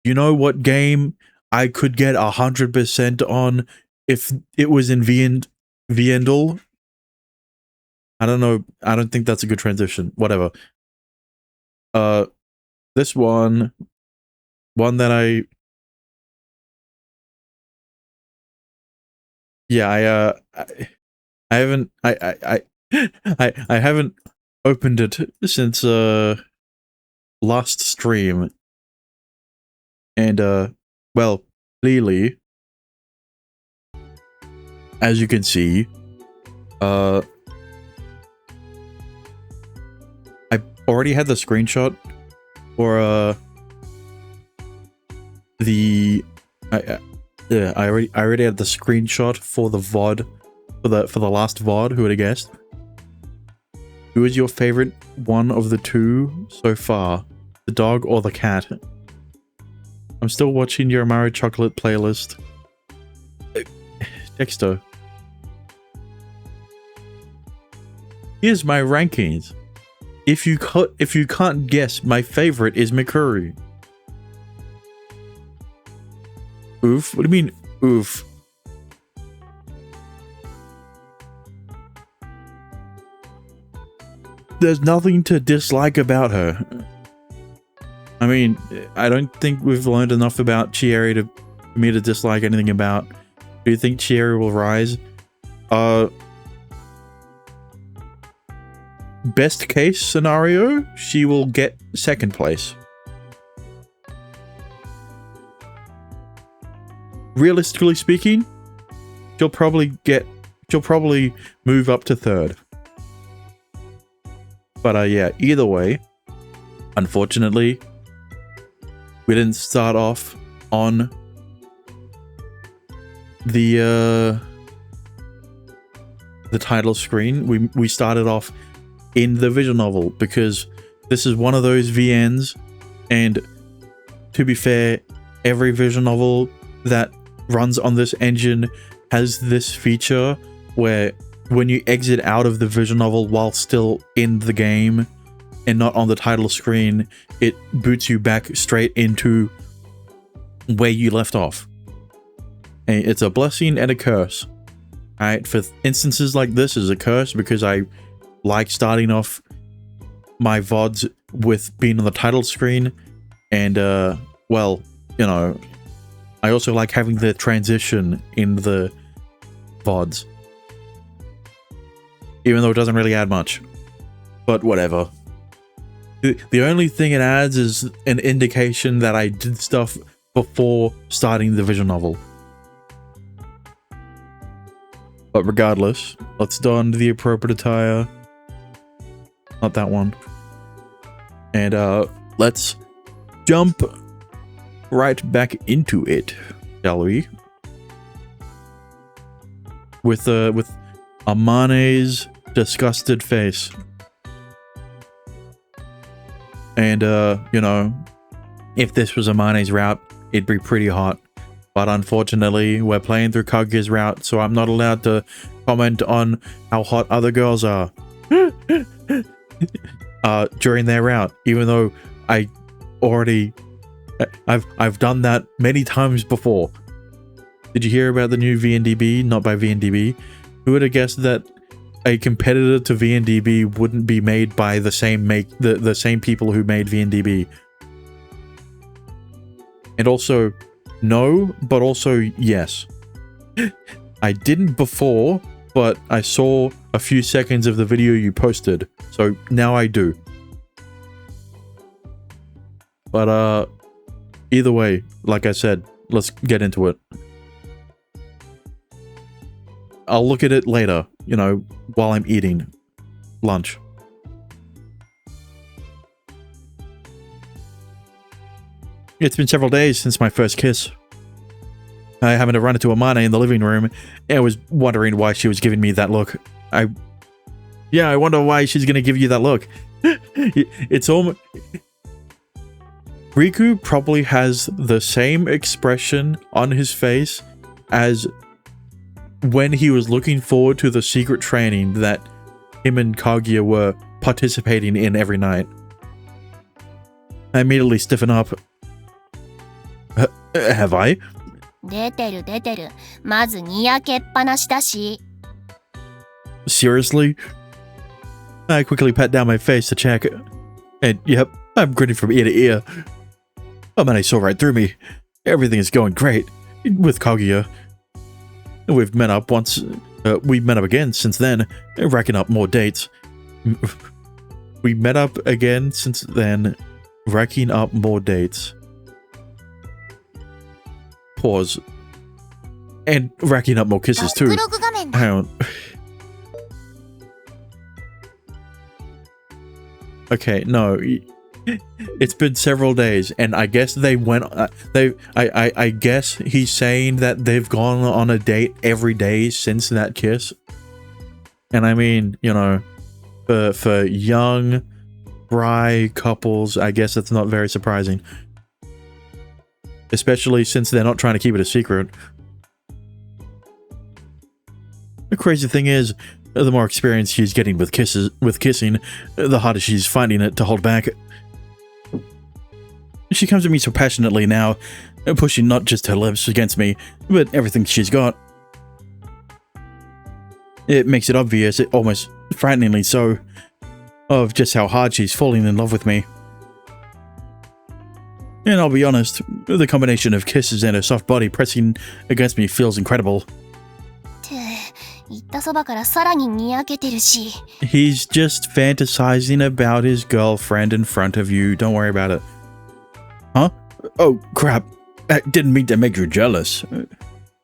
You know what game I could get 100% on if it was in Viendel? I don't know. I don't think that's a good transition. Whatever. This one that I haven't I haven't opened it since last stream, and well, clearly, as you can see, I already had the screenshot for I already had the screenshot for the VOD for the last VOD. Who would have guessed? Who is your favorite one of the two so far? The dog or the cat? I'm still watching your Mario Chocolate playlist. Dexter. Here's my rankings. If you can't guess, my favorite is Mikuri. Oof? What do you mean, oof? There's nothing to dislike about her. I mean, I don't think we've learned enough about Chieri for me to dislike anything about. Do you think Chieri will rise? Best case scenario, she will get second place. Realistically speaking, she'll probably move up to third. But yeah, either way, unfortunately, we didn't start off on the title screen. We started off in the visual novel because this is one of those VNs, and to be fair, every visual novel that runs on this engine has this feature where when you exit out of the visual novel while still in the game and not on the title screen, it boots you back straight into where you left off. And it's a blessing and a curse. Alright, for instances like this is a curse because I like starting off my VODs with being on the title screen, and well, you know, I also like having the transition in the VODs, even though it doesn't really add much, but whatever. The only thing it adds is an indication that I did stuff before starting the visual novel. But regardless, let's don the appropriate attire. Not that one. And let's jump right back into it, shall we? With Amane's disgusted face. And you know, if this was Amane's route, it'd be pretty hot. But unfortunately, we're playing through Kaguya's route, so I'm not allowed to comment on how hot other girls are during their route, even though I've done that many times before. Did you hear about the new VNDB? Not by VNDB. Who would have guessed that a competitor to VNDB wouldn't be made by the same people who made VNDB? And also, no, but also yes. I didn't before, but I saw a few seconds of the video you posted, so now I do. But either way, like I said, let's get into it. I'll look at it later, you know, while I'm eating lunch. It's been several days since my first kiss. I happened to run into Amane in the living room, and I was wondering why she was giving me that look. I wonder why she's gonna give you that look. It's almost... Riku probably has the same expression on his face as when he was looking forward to the secret training that him and Kaguya were participating in every night. I immediately stiffen up. Have I? 出てる出てる。まずにやけっぱなしだし。Seriously? I quickly pat down my face to check. And yep, I'm grinning from ear to ear. Oh man, he saw right through me. Everything is going great. With Kaguya. We've met up once. We met up again since then, racking up more dates. We met up again since then, racking up more dates. Pause. And racking up more kisses too. Hang on. Okay, no. It's been several days, and I guess they went. I guess he's saying that they've gone on a date every day since that kiss. And I mean, you know, for young, spry couples, I guess that's not very surprising. Especially since they're not trying to keep it a secret. The crazy thing is, the more experience she's getting with kissing, the harder she's finding it to hold back. She comes at me so passionately now, pushing not just her lips against me, but everything she's got. It makes it obvious, almost frighteningly so, of just how hard she's falling in love with me. And I'll be honest, the combination of kisses and her soft body pressing against me feels incredible. He's just fantasizing about his girlfriend in front of you. Don't worry about it. Huh? Oh, crap. I didn't mean to make you jealous.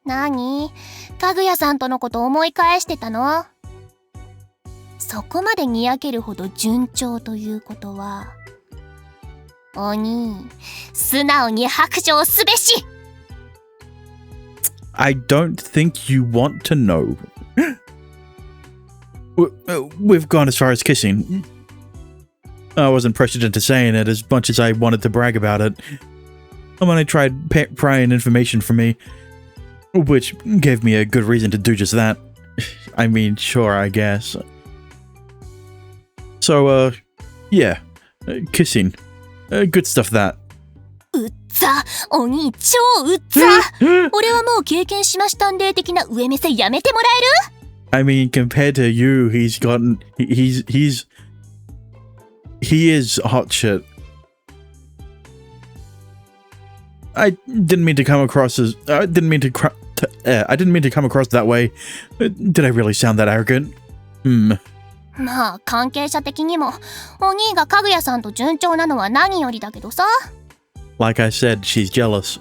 何？かぐやさんとのこと思い返してたの？そこまでにやけるほど順調ということは、お兄、素直に白状すべし。I don't think you want to know. We've gone as far as kissing. I wasn't pressured into saying it as much as I wanted to brag about it. When I tried prying information from me, which gave me a good reason to do just that. I mean, sure, I guess. So, yeah. Kissing. Good stuff, that. うっざ、お兄超うっざ。俺はもう経験しましたんで的な上目線やめてもらえる？ I mean, compared to you, he is hot shit. I didn't mean to come across as I didn't mean to come across that way. Did I really sound that arrogant? まあ関係者的にもお兄がかぐやさんと順調なのは何よりだけどさ。Like I said, she's jealous.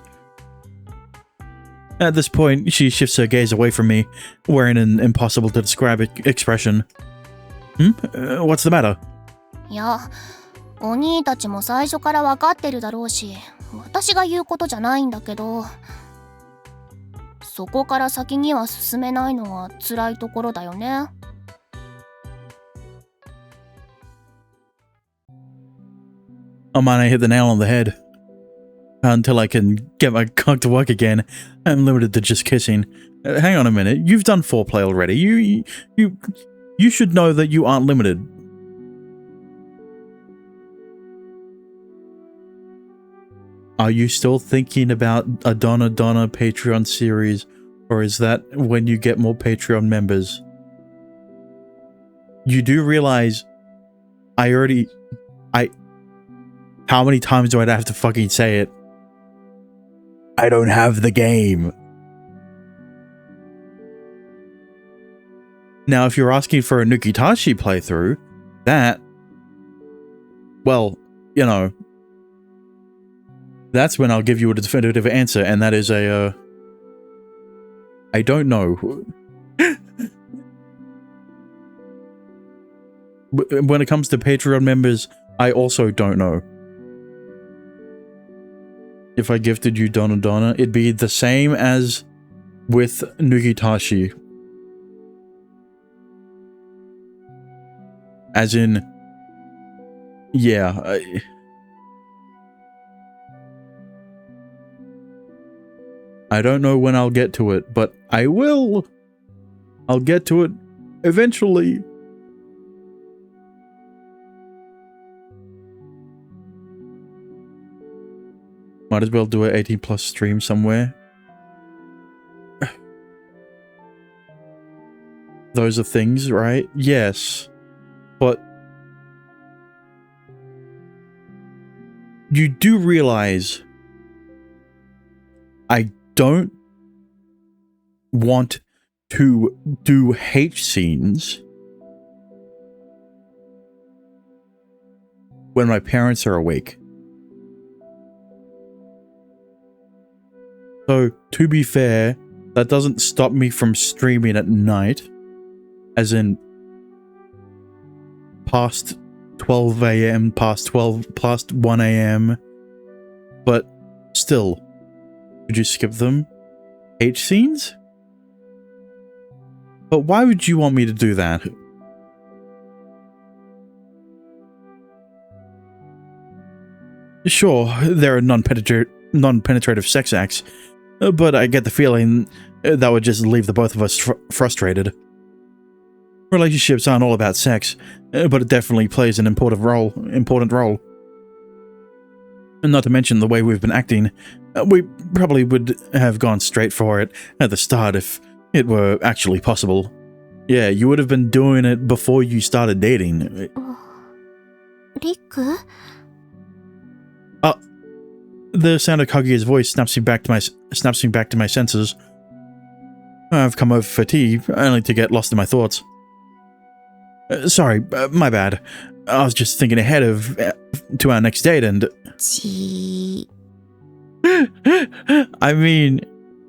At this point, she shifts her gaze away from me, wearing an impossible to describe expression. What's the matter? いや、お兄たちも最初から分かってるだろうし、私が言うことじゃないんだけど、そこから先には進めないのは辛いところだよね。Oh man, I hit the nail on the head. Until I can get my cock to work again, I'm limited to just kissing. Hang on a minute, you've done foreplay already. You should know that you aren't limited. Are you still thinking about a Donna Patreon series, or is that when you get more Patreon members? You do realize how many times do I have to fucking say it? I don't have the game. Now, if you're asking for a Nukitashi playthrough, well, you know, that's when I'll give you a definitive answer, and that is I don't know. When it comes to Patreon members, I also don't know. If I gifted you Donna, it'd be the same as with Nugitashi. As in, yeah. I don't know when I'll get to it, but I will. I'll get to it eventually. Might as well do an 18 plus stream somewhere. Those are things, right? Yes. But you do realize I don't want to do H scenes when my parents are awake. So, to be fair, that doesn't stop me from streaming at night, as in past 12 a.m., past 1 a.m. But still, could you skip them? H scenes? But why would you want me to do that? Sure, there are non-penetrative sex acts, but I get the feeling that would just leave the both of us frustrated. Relationships aren't all about sex, but it definitely plays an important role. And not to mention the way we've been acting, we probably would have gone straight for it at the start if it were actually possible. Yeah, you would have been doing it before you started dating. Rick? The sound of Kaguya's voice snaps me back to my senses. I've come over for tea, only to get lost in my thoughts. Sorry, my bad. I was just thinking ahead to our next date and... I mean,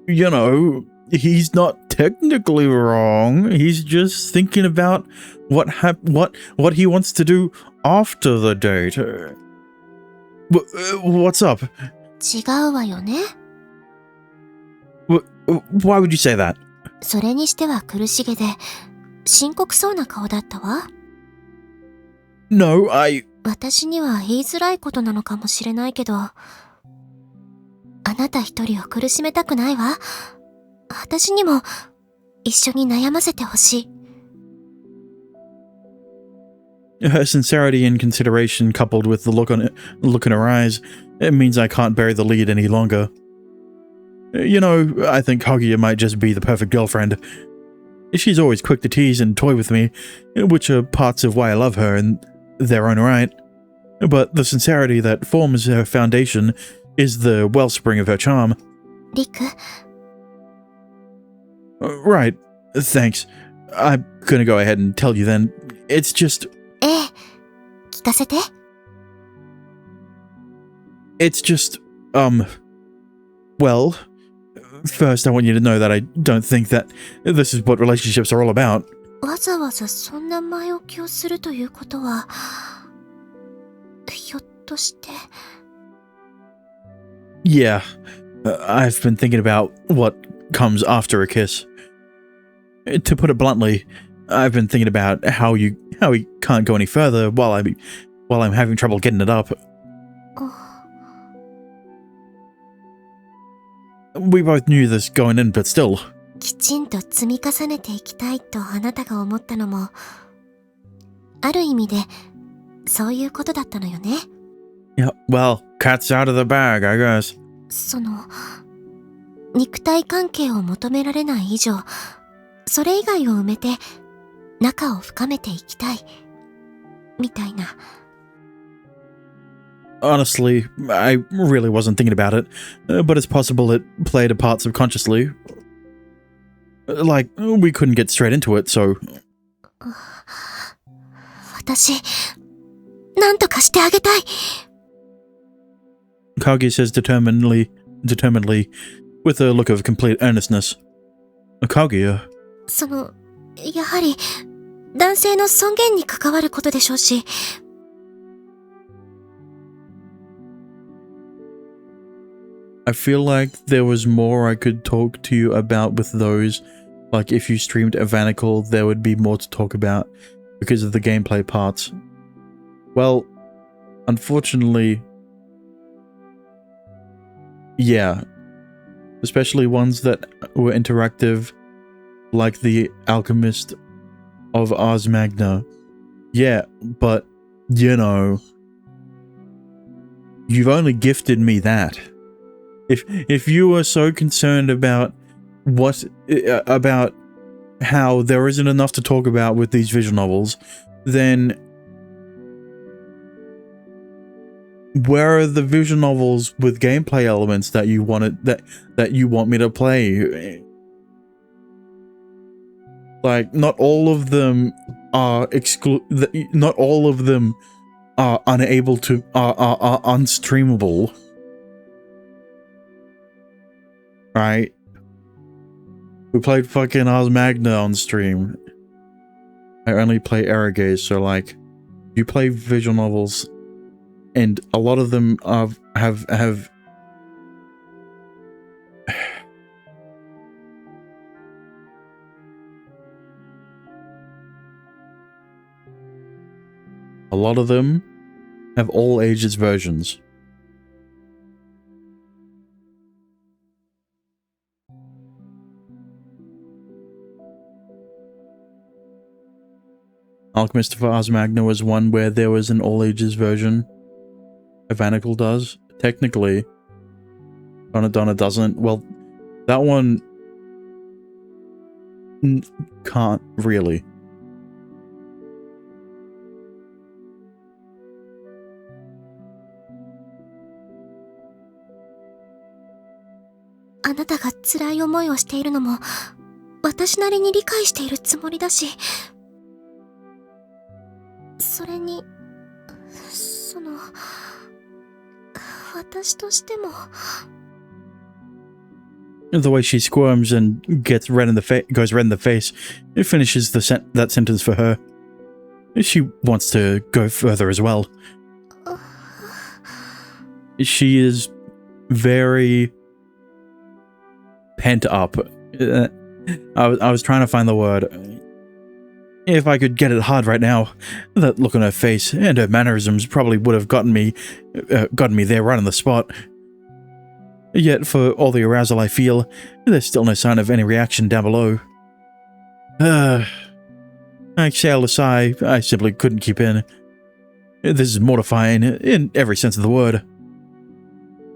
you know, he's not technically wrong. He's just thinking about what he wants to do after the date. What's up? 違うわよね。 Why would you say that? それにしては苦しげで深刻そうな顔だったわ。 No, 私には言いづらいことなのかもしれないけど、あなた一人を苦しめたくないわ。私にも一緒に悩ませてほしい。 Her sincerity and consideration, coupled with the look in her eyes, it means I can't bury the lead any longer. You know, I think Kaguya might just be the perfect girlfriend. She's always quick to tease and toy with me, which are parts of why I love her in their own right. But the sincerity that forms her foundation is the wellspring of her charm. Rick? Right, thanks. I'm gonna go ahead and tell you then. It's just... ええ、聞かせて。 It's just, well, first I want you to know that I don't think that this is what relationships are all about. わざわざそんな前置きをするということは、ひょっとして。 Yeah, I've been thinking about what comes after a kiss. To put it bluntly, I've been thinking about how we can't go any further while I'm having trouble getting it up. We both knew this going in, but still. きちんと積み重ねていきたいとあなたが思ったのも、ある意味でそういうことだったのよね。 Yeah, well, cat's out of the bag, I guess. その、肉体関係を求められない以上、それ以外を埋めて仲を深めていきたいみたいな。 Honestly, I really wasn't thinking about it, but it's possible it played a part subconsciously. Like, we couldn't get straight into it, so... 私、なんとかしてあげたい。 Kaguya says determinedly, with a look of complete earnestness. Kaguya? その、やはり、男性の尊厳に関わることでしょうし。 I feel like there was more I could talk to you about with those. Like, if you streamed Evanical, there would be more to talk about because of the gameplay parts. Well, unfortunately... Yeah. Especially ones that were interactive, like the Alchemist of Ars Magna. Yeah, but, you know... You've only gifted me that. If you are so concerned about about how there isn't enough to talk about with these visual novels, then where are the visual novels with gameplay elements that you want me to play? Like, not all of them are not all of them are unable to are unstreamable. Right? We played fucking Ars Magna on stream. I only play Aragaze, so like, you play visual novels, and a lot of them have a lot of them have all ages versions. Alchemist of Ars Magna was one where there was an all ages version. Evanical does. Technically. Donna doesn't. Well, that one can't really.あなたが辛い思いをしているのも私なりに理解しているつもりだし、それに私としても The way she squirms and gets red in the goes red in the face, it finishes that sentence for her. She wants to go further as well. She is very pent up. I was trying to find the word. If I could get it hard right now, that look on her face and her mannerisms probably would have gotten me there right on the spot. Yet, for all the arousal I feel, there's still no sign of any reaction down below. I exhaled a sigh I simply couldn't keep in. This is mortifying in every sense of the word.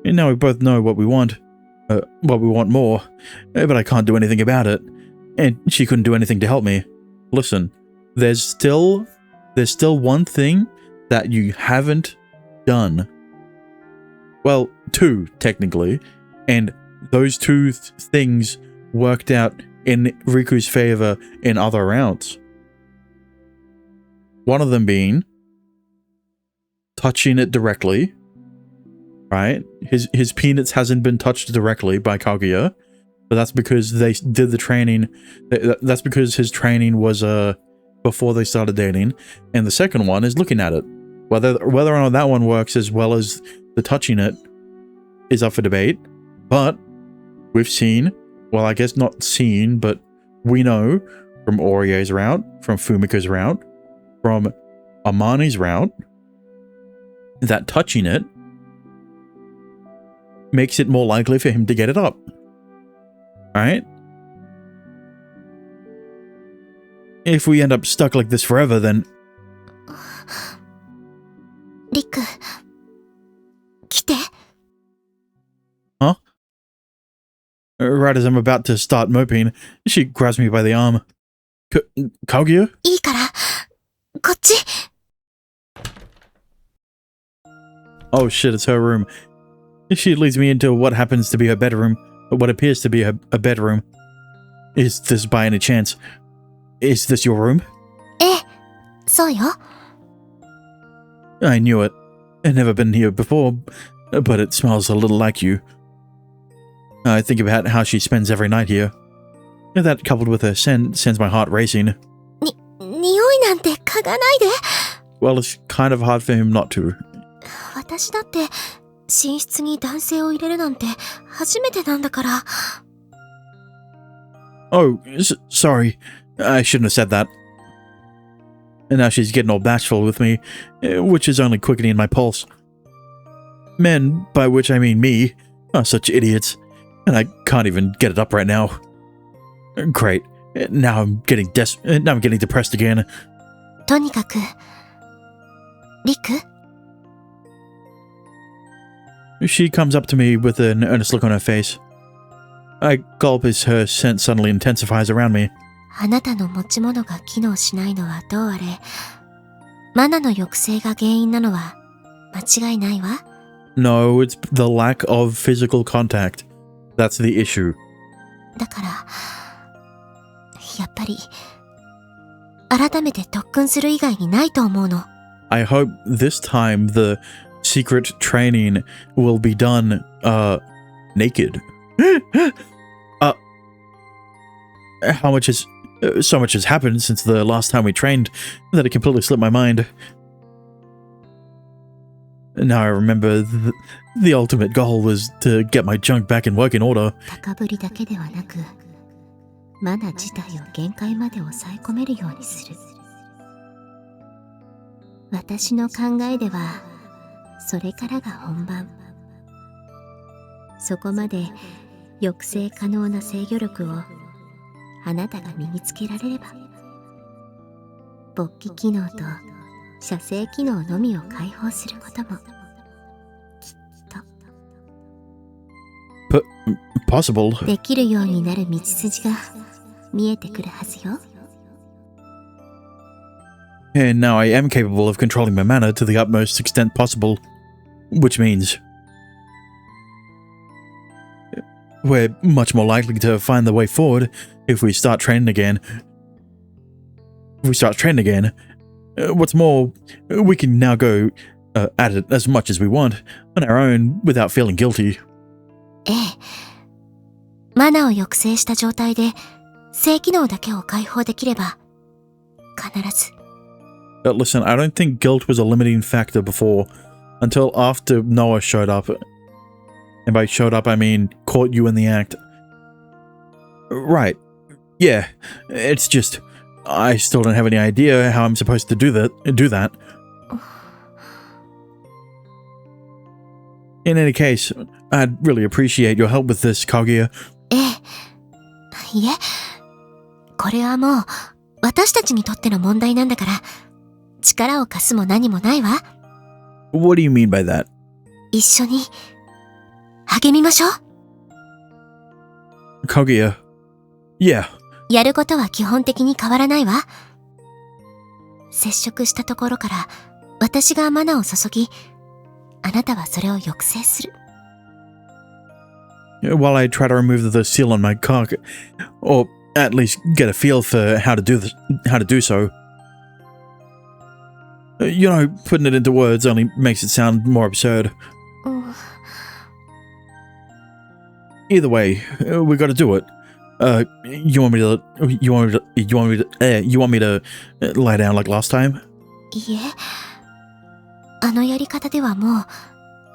And now we both know what we want more, but I can't do anything about it, and she couldn't do anything to help me. Listen, there's still one thing that you haven't done. Well, two, technically, and those two things worked out in Riku's favor in other rounds. One of them being touching it directly, right? His peanuts hasn't been touched directly by Kaguya, but that's because they did the training. That's because his training was before they started dating. And the second one is looking at it. Whether or not that one works as well as the touching it is up for debate. But we've seen, well, I guess not seen, but we know from Orie's route, from Fumika's route, from Amani's route, that touching it makes it more likely for him to get it up. Alright? If we end up stuck like this forever, then... Riku, 来て. Huh? Right as I'm about to start moping, she grabs me by the arm. Kaguya? いいから、こっち. Oh shit, it's her room. She leads me into what happens to be her bedroom, what appears to be a bedroom. Is this by any chance? Is this your room? ええ、そうよ. I knew it. I've never been here before, but it smells a little like you. I think about how she spends every night here. That, coupled with her scent, sends my heart racing. 匂いなんて嗅がないで. Well, it's kind of hard for him not to. 私だって寝室に男性を入れるなんて初めてなんだから. Oh, sorry. I shouldn't have said that. And now she's getting all bashful with me, which is only quickening my pulse. Men, by which I mean me, are such idiots, and I can't even get it up right now. Great. Now I'm getting depressed again. とにかく、リク? She comes up to me with an earnest look on her face. I gulp as her scent suddenly intensifies around me. あなたの持ち物が機能しないのはどうあれ、マナの抑制が原因なのは間違いないわ。No, it's the lack of physical contact. That's the issue. だから、やっぱり、改めて特訓する以外にないと思うの。I hope this time the secret training will be done, naked. So much has happened since the last time we trained that it completely slipped my mind. Now I remember the ultimate goal was to get my junk back in working order. 高ぶりだけではなく、マナ自体を限界まで抑え込めるようにする。私の考えでは、それからが本番。そこまで抑制可能な制御力をあなたが身につけられれば、勃起機能と射精機能のみを解放することもきっと Possible. できるようになる道筋が見えてくるはずよ。And now I am capable of controlling my mana to the utmost extent possible, which means we're much more likely to find the way forward if we start training again. What's more, we can now go at it as much as we want on our own without feeling guilty. ええ。マナを抑制した状態で性機能だけを解放できれば、必ず。Listen, I don't think guilt was a limiting factor before, until after Noah showed up. And by showed up, I mean caught you in the act. Right. Yeah. It's just, I still don't have any idea how I'm supposed to do that. In any case, I'd really appreciate your help with this, Kaguya. ええ。いえ、これはもう私たちにとっての問題なんだから、力を貸すも何もないわ。What do you mean by that? 一緒に励みましょう。Kaguya. Yeah. やることは基本的に変わらないわ。接触したところから私がマナを注ぎ、あなたはそれを抑制する。While I try to remove the seal on my cock, or at least get a feel for how to do so. You know, putting it into words only makes it sound more absurd. Either way, we got to do it. You want me to lie down like last time? いいえ、あのやり方ではもう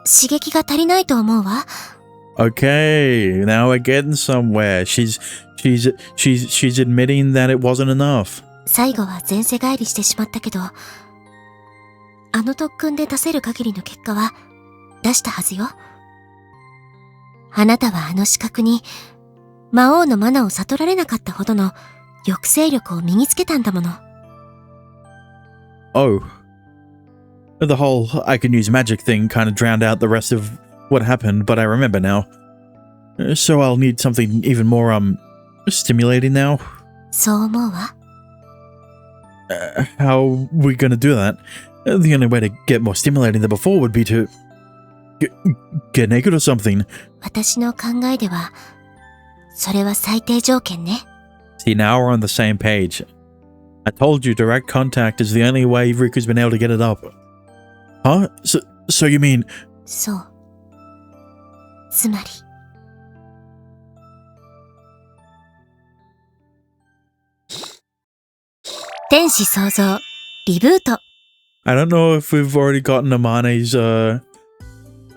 刺激が足りないと思うわ。Okay, now we're getting somewhere. She's admitting that it wasn't enough. 最後は前世返りしてしまったけど、あの特訓で出せる限りの結果は出したはずよ。あなたはあの資格に魔王のマナを悟られなかったほどの抑制力を身につけたんだもの。Oh. The whole I can use magic thing kind of drowned out the rest of what happened, but I remember now. So I'll need something even more, stimulating now? そう思うわ。How are we gonna do that? The only way to get more stimulating than before would be to get naked or something. 私の考えでは、それは最低条件ね。See, now we're on the same page. I told you direct contact is the only way Riku's been able to get it up. Huh? So you mean... そう。つまり。天使創造、リブート。I don't know if we've already gotten Amane's, I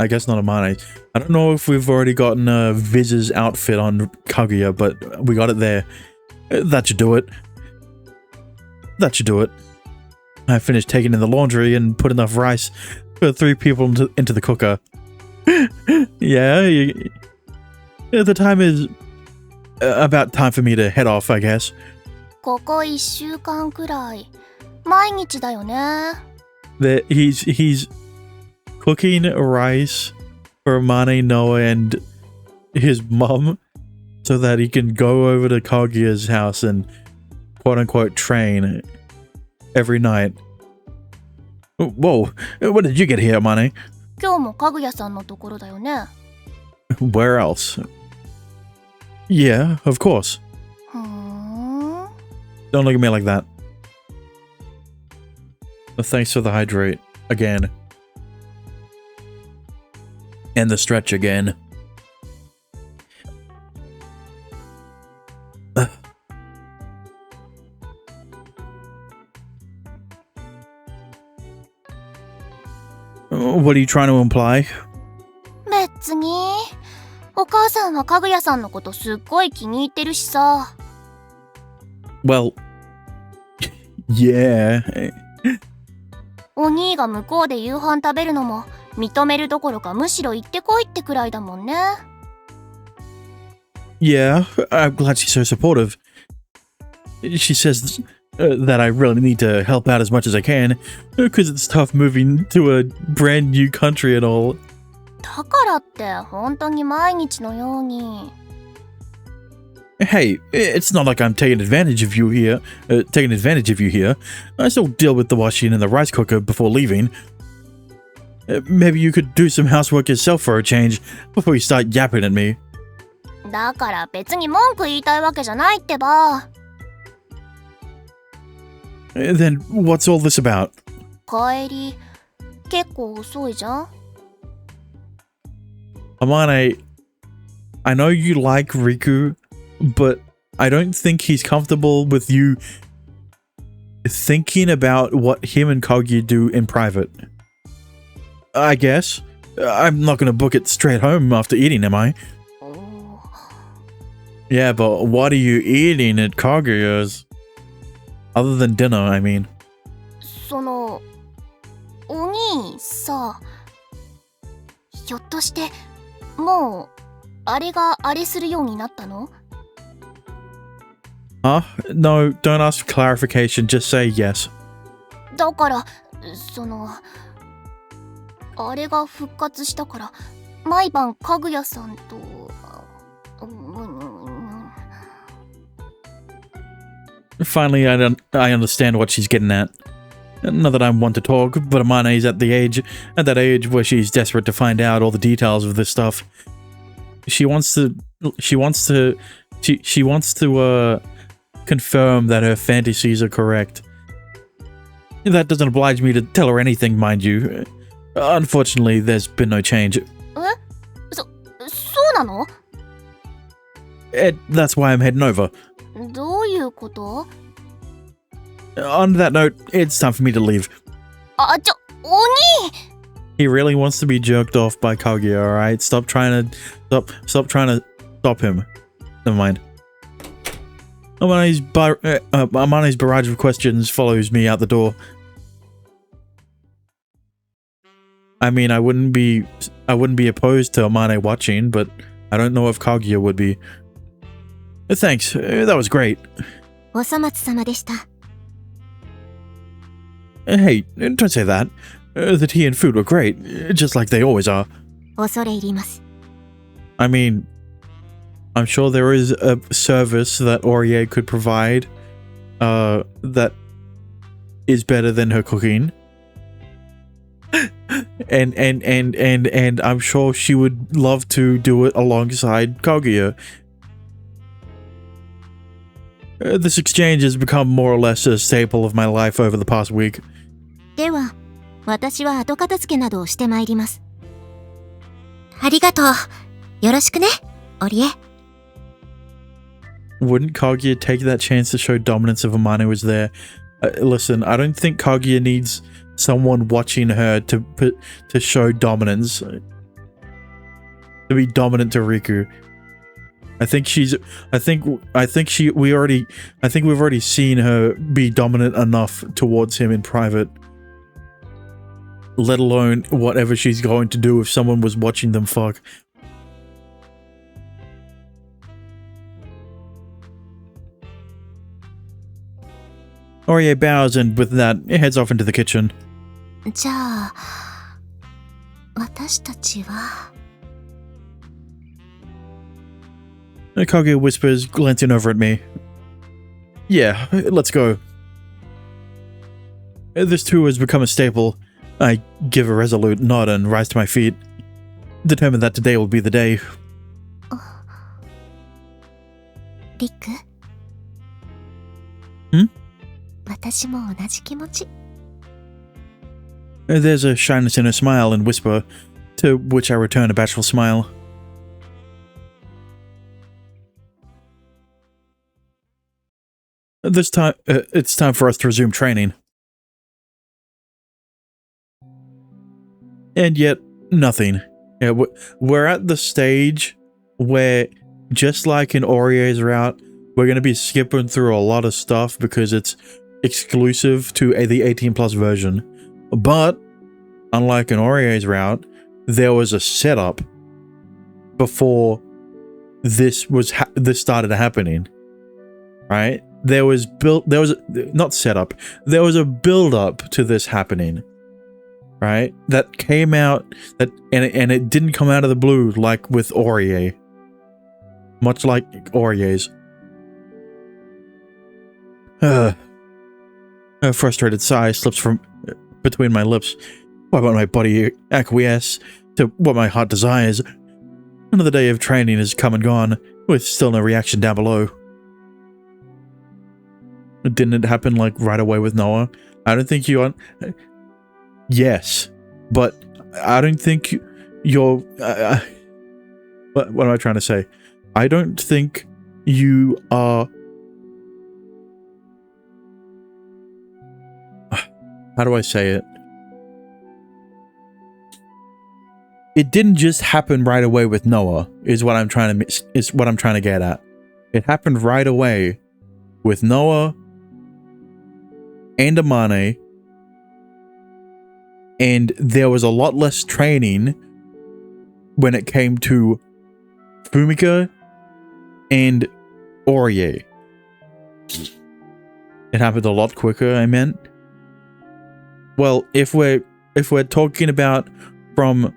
guess not Amane's. I don't know if we've already gotten Viz's outfit on Kaguya, but we got it there. That should do it. I finished taking in the laundry and put enough rice for 3 people into the cooker. Yeah, the time is about time for me to head off, I guess. ここ1週間くらい毎日だよね。He's cooking rice for Amane, Noah, and his mum so that he can go over to Kaguya's house and quote-unquote train every night. Whoa, when did you get here, Amane? 今日もかぐやさんのところだよね。Where else? Yeah, of course. ふーん。Don't look at me like that. Thanks for the hydrate again. And the stretch again. What are you trying to imply? 別に。お母さんはかぐやさんのことすっごい気に入ってるしさ。Well, yeah. お兄が向こうで夕飯食べるのも認めるどころかむしろ行ってこいってくらいだもんね。Yeah, I'm glad she's so supportive. She says that I really need to help out as much as I can because it's tough moving to a brand new country and all. だからって本当に毎日のように。Hey, it's not like I'm taking advantage of you here. I still deal with the washing and the rice cooker before leaving. Maybe you could do some housework yourself for a change before you start yapping at me. だから別に文句言いたいわけじゃないってば。Then what's all this about? 帰り結構遅いじゃん。Amane, I know you like Riku, but I don't think he's comfortable with you thinking about what him and Kaguya do in private. I guess. I'm not gonna book it straight home after eating, am I? Yeah, but what are you eating at Kaguya's? Other than dinner, I mean. そのお兄さ、ひょっとしてもうあれがあれするようになったの？ Huh? No, don't ask for clarification, just say yes. だからそのあれが復活したから毎晩かぐやさんとFinally, I understand what she's getting at. Not that I'm one to talk, but Amane's at that age where she's desperate to find out all the details of this stuff. She wants to confirm that her fantasies are correct. That doesn't oblige me to tell her anything, mind you. Unfortunately, there's been no change. そうなの？ That's why I'm heading over. どういうこと？ On that note, it's time for me to leave. あ、お兄！ He really wants to be jerked off by Kaguya, alright? Stop trying to stop him. Never mind. Amane's barrage of questions follows me out the door. I mean, I wouldn't be opposed to Amane watching, but I don't know if Kaguya would be. Thanks, that was great. お粗末様でした。 Hey, don't say that. The tea and food were great, just like they always are. 恐れ入ります。 I mean, I'm sure there is a service that Orie could provide that is better than her cooking. and I'm sure she would love to do it alongside Kaguya. This exchange has become more or less a staple of my life over the past week. では、私は後片付けなどをしてまいります。ありがとう。よろしくね、オリエ。 Wouldn't Kaguya take that chance to show dominance if Amane was there? Listen, I don't think Kaguya needs someone watching her to show dominance. To be dominant to Riku. I think we've already seen her be dominant enough towards him in private. Let alone whatever she's going to do if someone was watching them fuck. Orie bows and with that heads off into the kitchen. じゃあ、私たちは Kaguya whispers, glancing over at me. Yeah, let's go. This too has become a staple. I give a resolute nod and rise to my feet, determined that today will be the day. リク。私も同じ気持ち。There's a shyness in her smile and whisper, to which I return a bashful smile. This time, it's time for us to resume training. And yet, nothing. Yeah, we're at the stage where, just like in Aurier's route, we're going to be skipping through a lot of stuff because it's exclusive to the 18 plus version. But, unlike in Aurier's route, there was a setup before this started happening. Right? There was not setup. There was a build up to this happening. Right? That came out and it didn't come out of the blue like with Aurier. Much like Aurier's. A frustrated sigh slips from between my lips. Why won't my body acquiesce to what my heart desires? Another day of training has come and gone, with still no reaction down below. Didn't it happen like right away with Noah? I don't think you... Yes, but I don't think you're... what am I trying to say? I don't think you are... How do I say it? It didn't just happen right away with Noah, is what I'm trying to get at. It happened right away with Noah and Amane, and there was a lot less training when it came to Fumika and Aurier. It happened a lot quicker, I meant. Well, if we're talking about from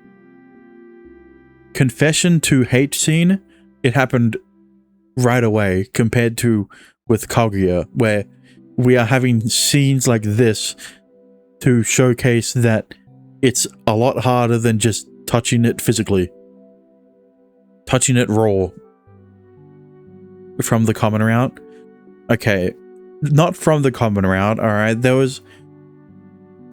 confession to H scene, it happened right away compared to with Kaguya, where we are having scenes like this to showcase that it's a lot harder than just touching it physically. Touching it raw. From the common route. Okay, not from the common route, alright, there was...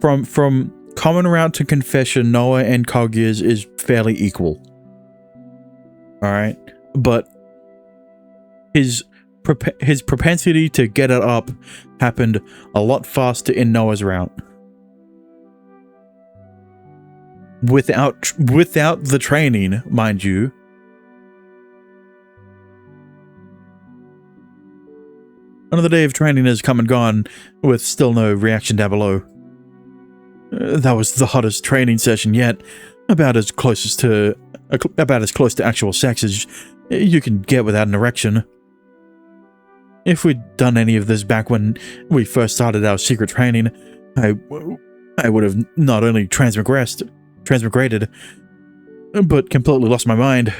From common route to confession, Noah and Kaguya's is fairly equal. Alright? But his propensity to get it up happened a lot faster in Noah's route. Without the training, mind you. Another day of training has come and gone, with still no reaction down below. That was the hottest training session yet, about as close to actual sex as you can get without an erection. If we'd done any of this back when we first started our secret training, I would have not only transmigrated, but completely lost my mind.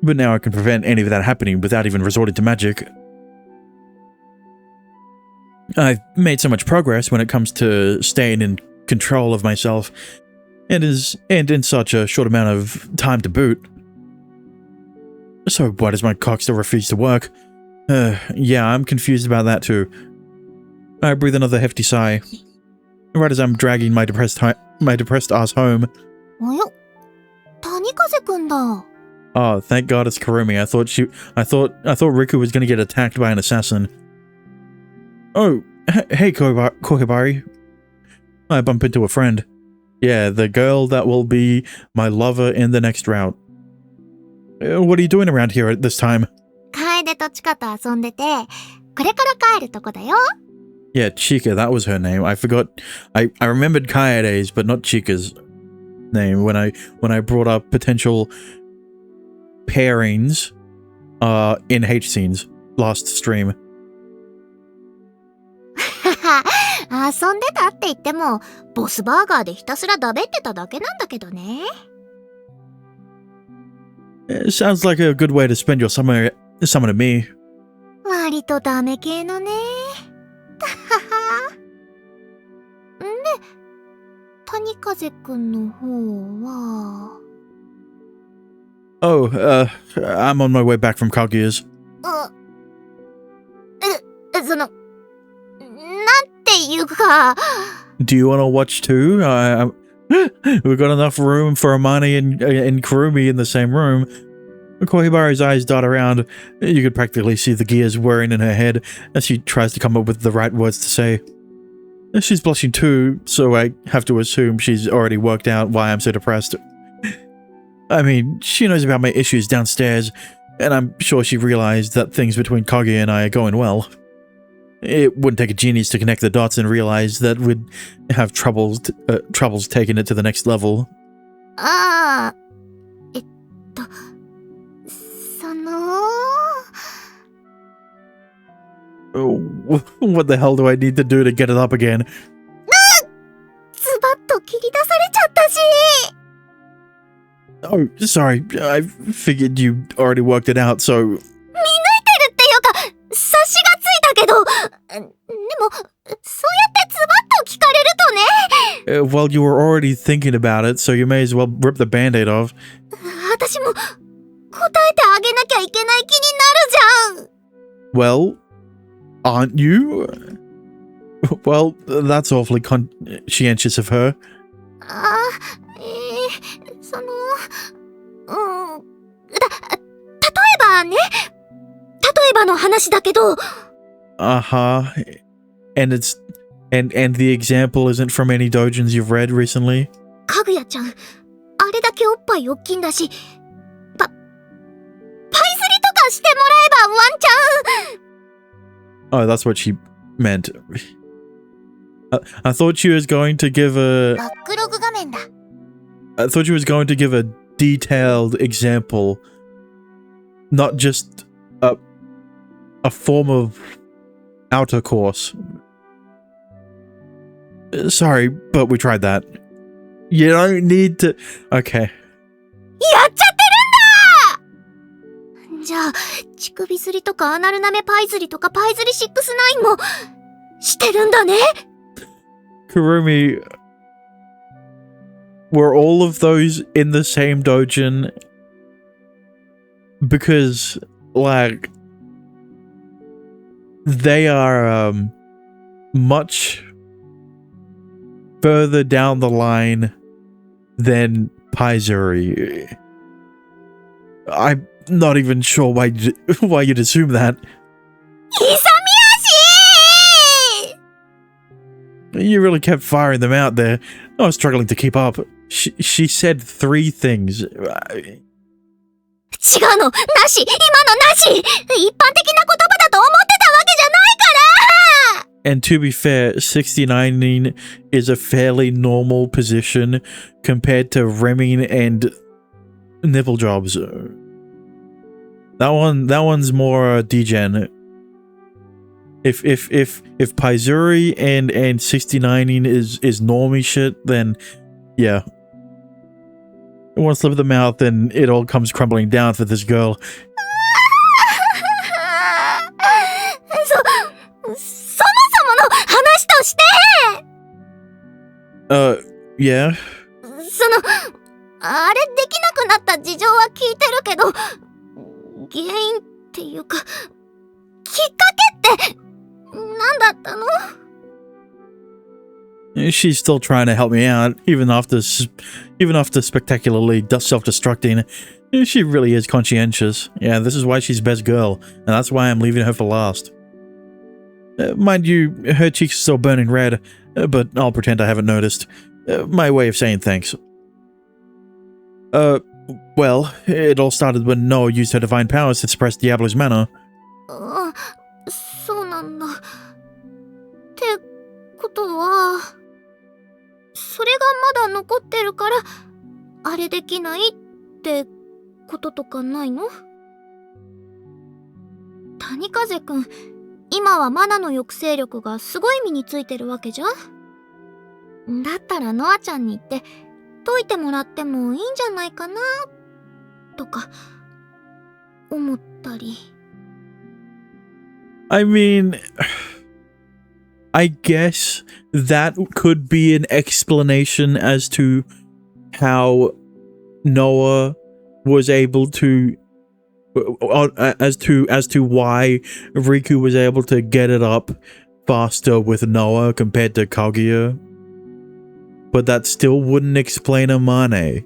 But now I can prevent any of that happening without even resorting to magic. I've made so much progress when it comes to staying in control of myself, and in such a short amount of time to boot. So why does my cock still refuse to work? Yeah, I'm confused about that too. I breathe another hefty sigh, right as I'm dragging my depressed ass home. およ、谷風くんだ。 Oh, thank God it's Kurumi. I thought Riku was gonna get attacked by an assassin. Oh, hey Kohibari. I bump into a friend. Yeah, the girl that will be my lover in the next route. What are you doing around here at this time? 楓とチカと遊んでて、これから帰るとこだよ。 Yeah, Chika, that was her name. I forgot. I remembered Kaede's, but not Chika's name when I brought up potential pairings in H scenes last stream. 遊んでたって言っても、ボスバーガーでひたすらだべってただけなんだけどね。It sounds like a good way to spend your summer to me. 割とダメ系のね。たはは。で、谷風くんの方は。Oh, I'm on my way back from Kaguya's. その、なんていうか。Do you want to watch too? We've got enough room for Amani and Kurumi in the same room. Kohibaru's eyes dart around. You could practically see the gears whirring in her head as she tries to come up with the right words to say. She's blushing too, so I have to assume she's already worked out why I'm so depressed. I mean, she knows about my issues downstairs, and I'm sure she realized that things between Kaguya and I are going well. It wouldn't take a genius to connect the dots and realize that we'd have troubles taking it to the next level. ああ、その... What the hell do I need to do to get it up again? ズバッと切り出されちゃったし。Oh, sorry. I figured you already worked it out, so... 見抜いてるっていうか、察しがついたけど、でも、そうやってズバッと聞かれるとね。Well, you were already thinking about it, so you may as well rip the band-aid off. 私も答えてあげなきゃいけない気になるじゃん。Well, aren't you? Well, that's awfully conscientious of her. その、例えばね、例えばの話だけど。Uh-huh. And the example isn't from any doujins you've read recently? かぐやちゃん、あれだけおっぱい大きいんだし、パイスリとかしてもらえばワンチャン。Oh, that's what she meant. I thought she was going to give a... バックログ画面だ。I thought she was going to give a detailed example, not just a form of outer course. Sorry, but we tried that. You don't need to... Okay. やっちゃってるんだ。じゃあ、乳首すりとかアナルナメパイズリとかパイズリ69もしてるんだね。Kurumi, were all of those in the same doujin? Because, like, they are much further down the line than Paizuri. I'm not even sure why you'd assume that. You really kept firing them out there. I was struggling to keep up. She said 3 things. 違うの、なし、今のなし。一般的な言葉だと思ってたわけじゃないから。 And to be fair, 69ing is a fairly normal position compared to rimming and nipple jobs. That one's more degen. If Paizuri and 69ing is normie shit, then yeah. One slip of the mouth and it all comes crumbling down for this girl. そもそもの話として。Yeah. その、あれできなくなった事情は聞いてるけど、原因っていうか、きっかけって何だったの？ She's still trying to help me out, even after spectacularly self-destructing. She really is conscientious. Yeah, this is why she's best girl, and that's why I'm leaving her for last. Mind you, her cheeks are still burning red, but I'll pretend I haven't noticed. My way of saying thanks. Well, it all started when Noah used her divine powers to suppress Diablo's mana. そうなんだ。ってことは、それがまだ残ってるから、あれできないってこととかないの？谷風くん、今はマナの抑制力がすごい身についてるわけじゃん。だったらノアちゃんに言って解いてもらってもいいんじゃないかなとか。思ったり。I mean, I guess that could be an explanation as to how Noah was able to, as to why Riku was able to get it up faster with Noah compared to Kaguya. But that still wouldn't explain Amane.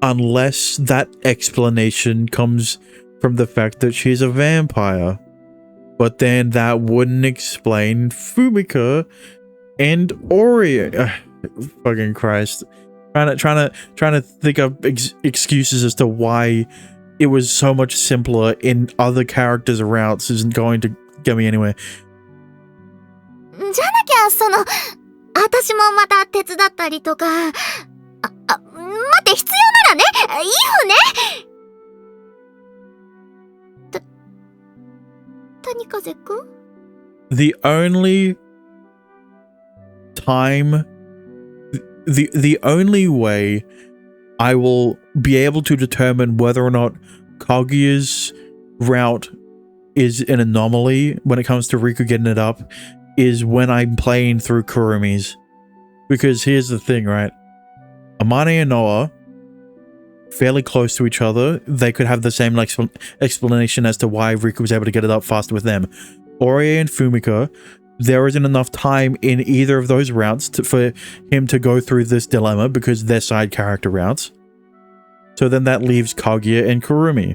Unless that explanation comes from the fact that she's a vampire. But then that wouldn't explain Fumika and Ori. Fucking Christ. Trying to think of excuses as to why it was so much simpler in other characters' routes isn't going to get me anywhere. じゃなきゃ、私もまた手伝ったりとか。待って、必要ならね、いいよね。谷風くん？ The only time, the only way I will be able to determine whether or not Kaguya's route is an anomaly when it comes to Riku getting it up is when I'm playing through Kurumi's. Because here's the thing, right? Amane and Noah, fairly close to each other, they could have the same explanation as to why Riku was able to get it up faster with them. Ori and Fumika, there isn't enough time in either of those routes for him to go through this dilemma because they're side character routes. So then that leaves Kaguya and Kurumi.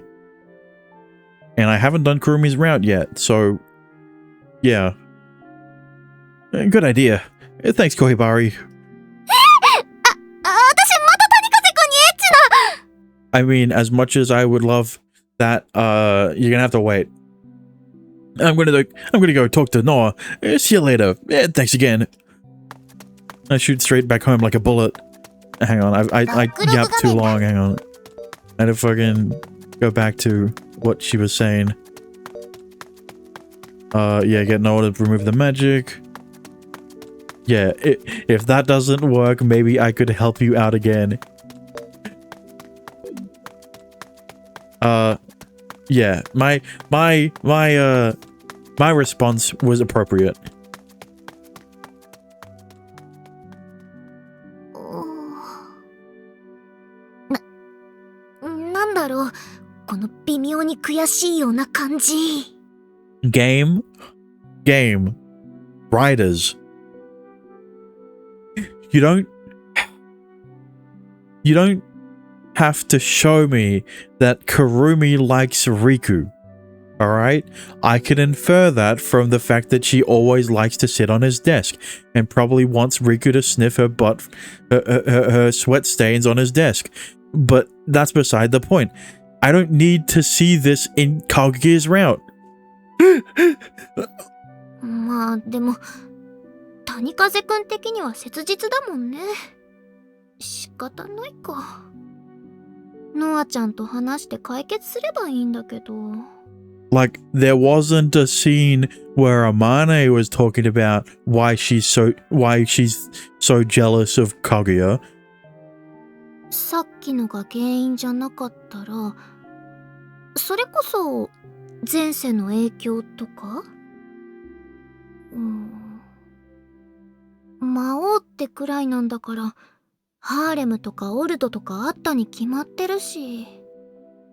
And I haven't done Kurumi's route yet, so yeah. Good idea. Thanks, Kohibari. I mean, as much as I would love that, you're gonna have to wait. I'm gonna go talk to Noah. See you later. Thanks again. I shoot straight back home like a bullet. Hang on, I yapped too long. Hang on. I had to fucking go back to what she was saying. Yeah, get Noah to remove the magic. Yeah, if that doesn't work, maybe I could help you out again. Yeah, my response was appropriate. なんだろう、この微妙に悔しいような感じ。Game, writers. You don't have to show me that Kurumi likes Riku. Alright? I can infer that from the fact that she always likes to sit on his desk and probably wants Riku to sniff her butt, her sweat stains on his desk. But that's beside the point. I don't need to see this in Kaguya's route. まあでも谷風くん的には切実だもんね。仕方ないか。ノアちゃんと話して解決すればいいんだけど。Like, there wasn't a scene where Amane was talking about why she's so jealous of Kaguya. さっきのが原因じゃなかったら、それこそ前世の影響とか？魔王ってくらいなんだから、ハーレムとかオルドとかあったに決まってるし。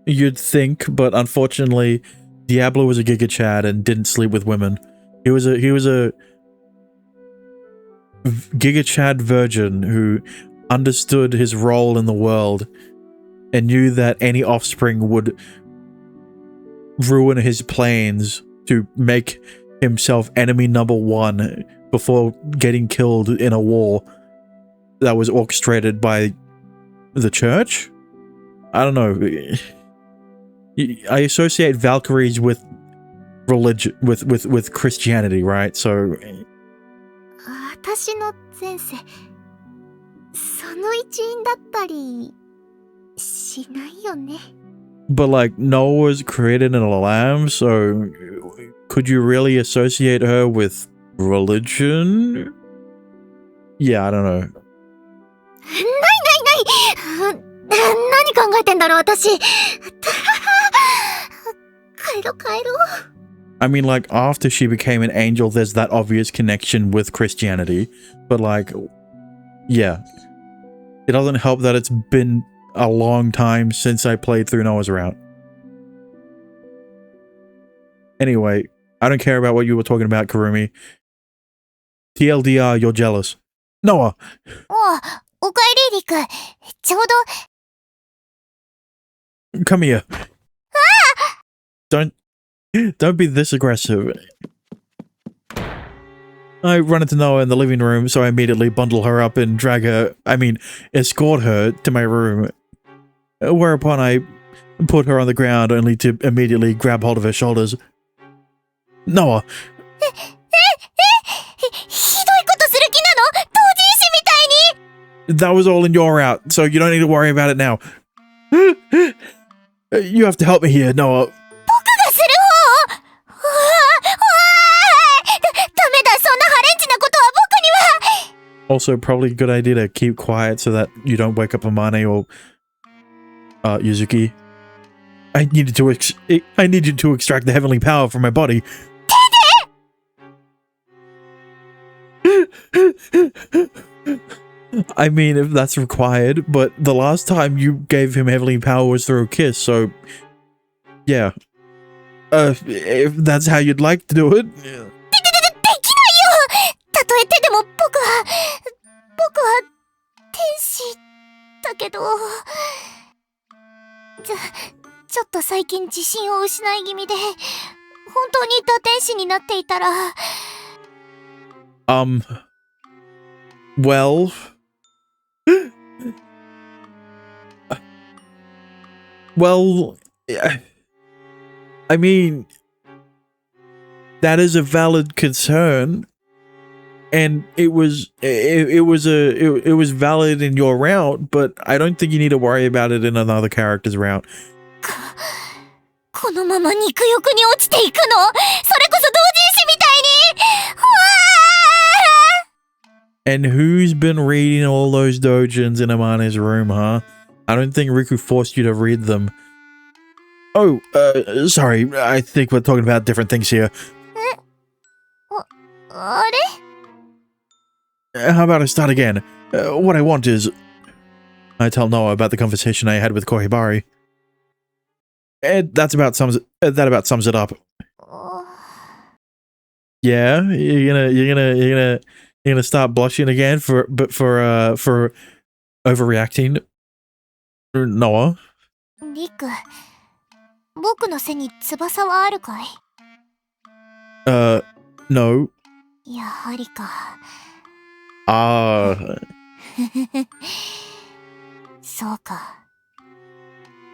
You'd think, but unfortunately, Diablo was a Giga Chad and didn't sleep with women. He was a Giga Chad virgin who understood his role in the world and knew that any offspring would ruin his plans to make himself enemy number one before getting killed in a war that was orchestrated by the church? I don't know. I associate Valkyries with religion, with Christianity, right? So 私の前世、その一員だったりしないよね。But like Noah was created in a lamb, so could you really associate her with religion? Yeah, I don't know. ない。何か考えてんだろ、私。帰ろう。I mean, like, after she became an angel, there's that obvious connection with Christianity. But, like, yeah. It doesn't help that it's been a long time since I played through Noah's route. Anyway, I don't care about what you were talking about, Karumi. TLDR, you're jealous. Noah! おかえりリク。ちょうど。 Come here. Don't be this aggressive. I run into Noah in the living room, so I immediately bundle her up and escort her to my room. Whereupon I put her on the ground, only to immediately grab hold of her shoulders. Noah! ひどいことする気なの？同人誌みたいに。 That was all in your route, so you don't need to worry about it now. You have to help me here, Noah. 僕がする方？ダメだ、そんなハレンチなことは僕には。 Also, probably a good idea to keep quiet so that you don't wake up Amane or Yuzuki. I need you to extract the heavenly power from my body. I mean, if that's required, but the last time you gave him heavenly power was through a kiss, so yeah. If that's how you'd like to do it. できないよ。たとえ手でも僕は天使だけど、ちょっと最近自信を失い気味で、本当に堕天使になっていたら。Well. Well, I mean, that is a valid concern, and it was valid in your route, but I don't think you need to worry about it in another character's route. このまま肉欲に落ちていくの？それこそ同人誌みたいに。 And who's been reading all those dojins in Amane's room, huh? I don't think Riku forced you to read them. Oh, sorry, I think we're talking about different things here. あれ？ How about I start again? What I want is... I tell Noah about the conversation I had with Kohibari. And that about sums it up. Yeah, you're gonna start blushing again for overreacting, Noah? リク、僕の背に翼はあるかい？ No. やはりか。そうか。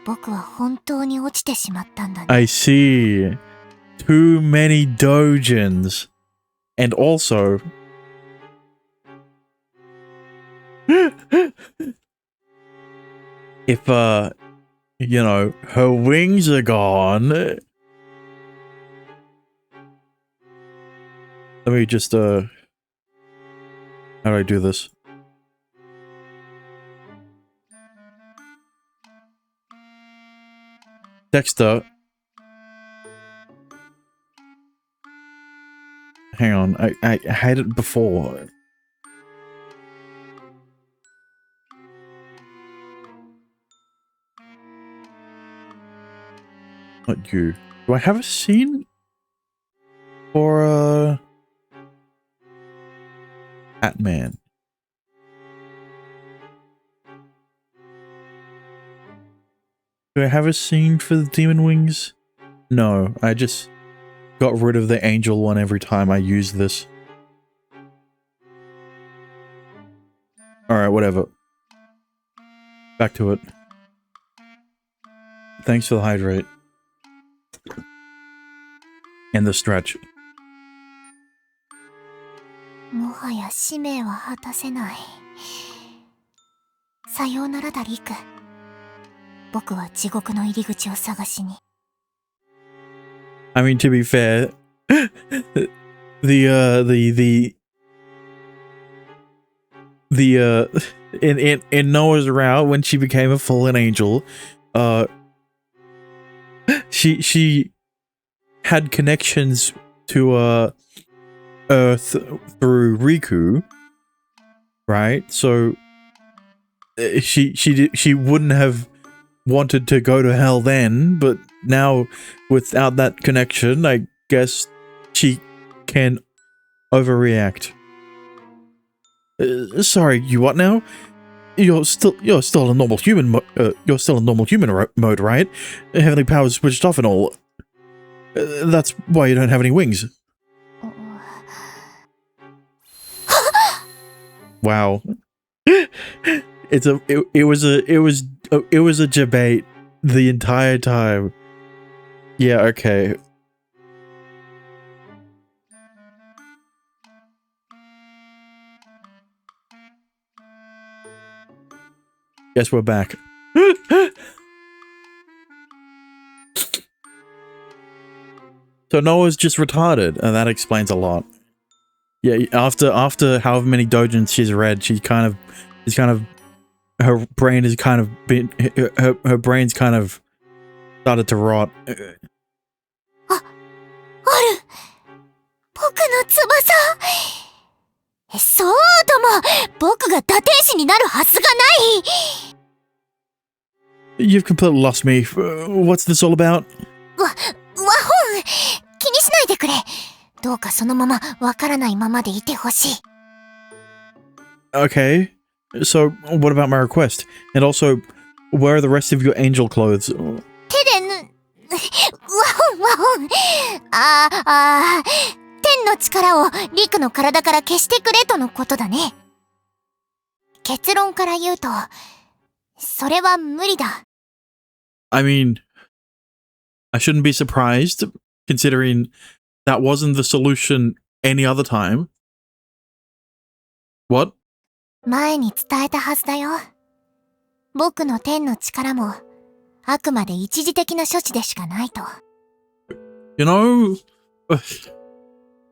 僕は本当に落ちてしまったんだね。I see. Too many dojins. And also... if, you know, her wings are gone... Let me just, how do I do this? Dexter. Hang on, I had it before. Not you. Do I have a scene? For, Batman. Do I have a scene for the Demon Wings? No, I just got rid of the Angel one every time I used this. Alright, whatever. Back to it. Thanks for the hydrate. And the stretch. もはや使命は果たせない。さようならだ、リク。僕は地獄の入り口を探しに。I mean, to be fair, in Noah's route when she became a fallen angel, she had connections to Earth through Riku, right? So she wouldn't have wanted to go to hell then, but now without that connection, I guess she can overreact. Sorry, you what now? You're still a normal human. You're still in normal human mode, right? Heavenly powers switched off and all. That's why you don't have any wings. Wow. It was a debate the entire time. Yeah, okay. Guess we're back. So Noah's just retarded, and that explains a lot. Yeah, after however many dojins she's read, her brain is kind of been her brain's kind of started to rot. ある僕の翼そうとも僕が堕天使になるはずがない You've completely lost me. What's this all about? 和本気にしないでくれどうかそのままわからないままでいてほしい Okay, so what about my request? And also, where are the rest of your angel clothes? 手で和本天の力をリクの体から消してくれとのことだね結論から言うとそれは無理だ I mean, I shouldn't be surprised, considering that wasn't the solution any other time. What? 前に伝えたはずだよ僕の天の力もあくまで一時的な処置でしかないと You know,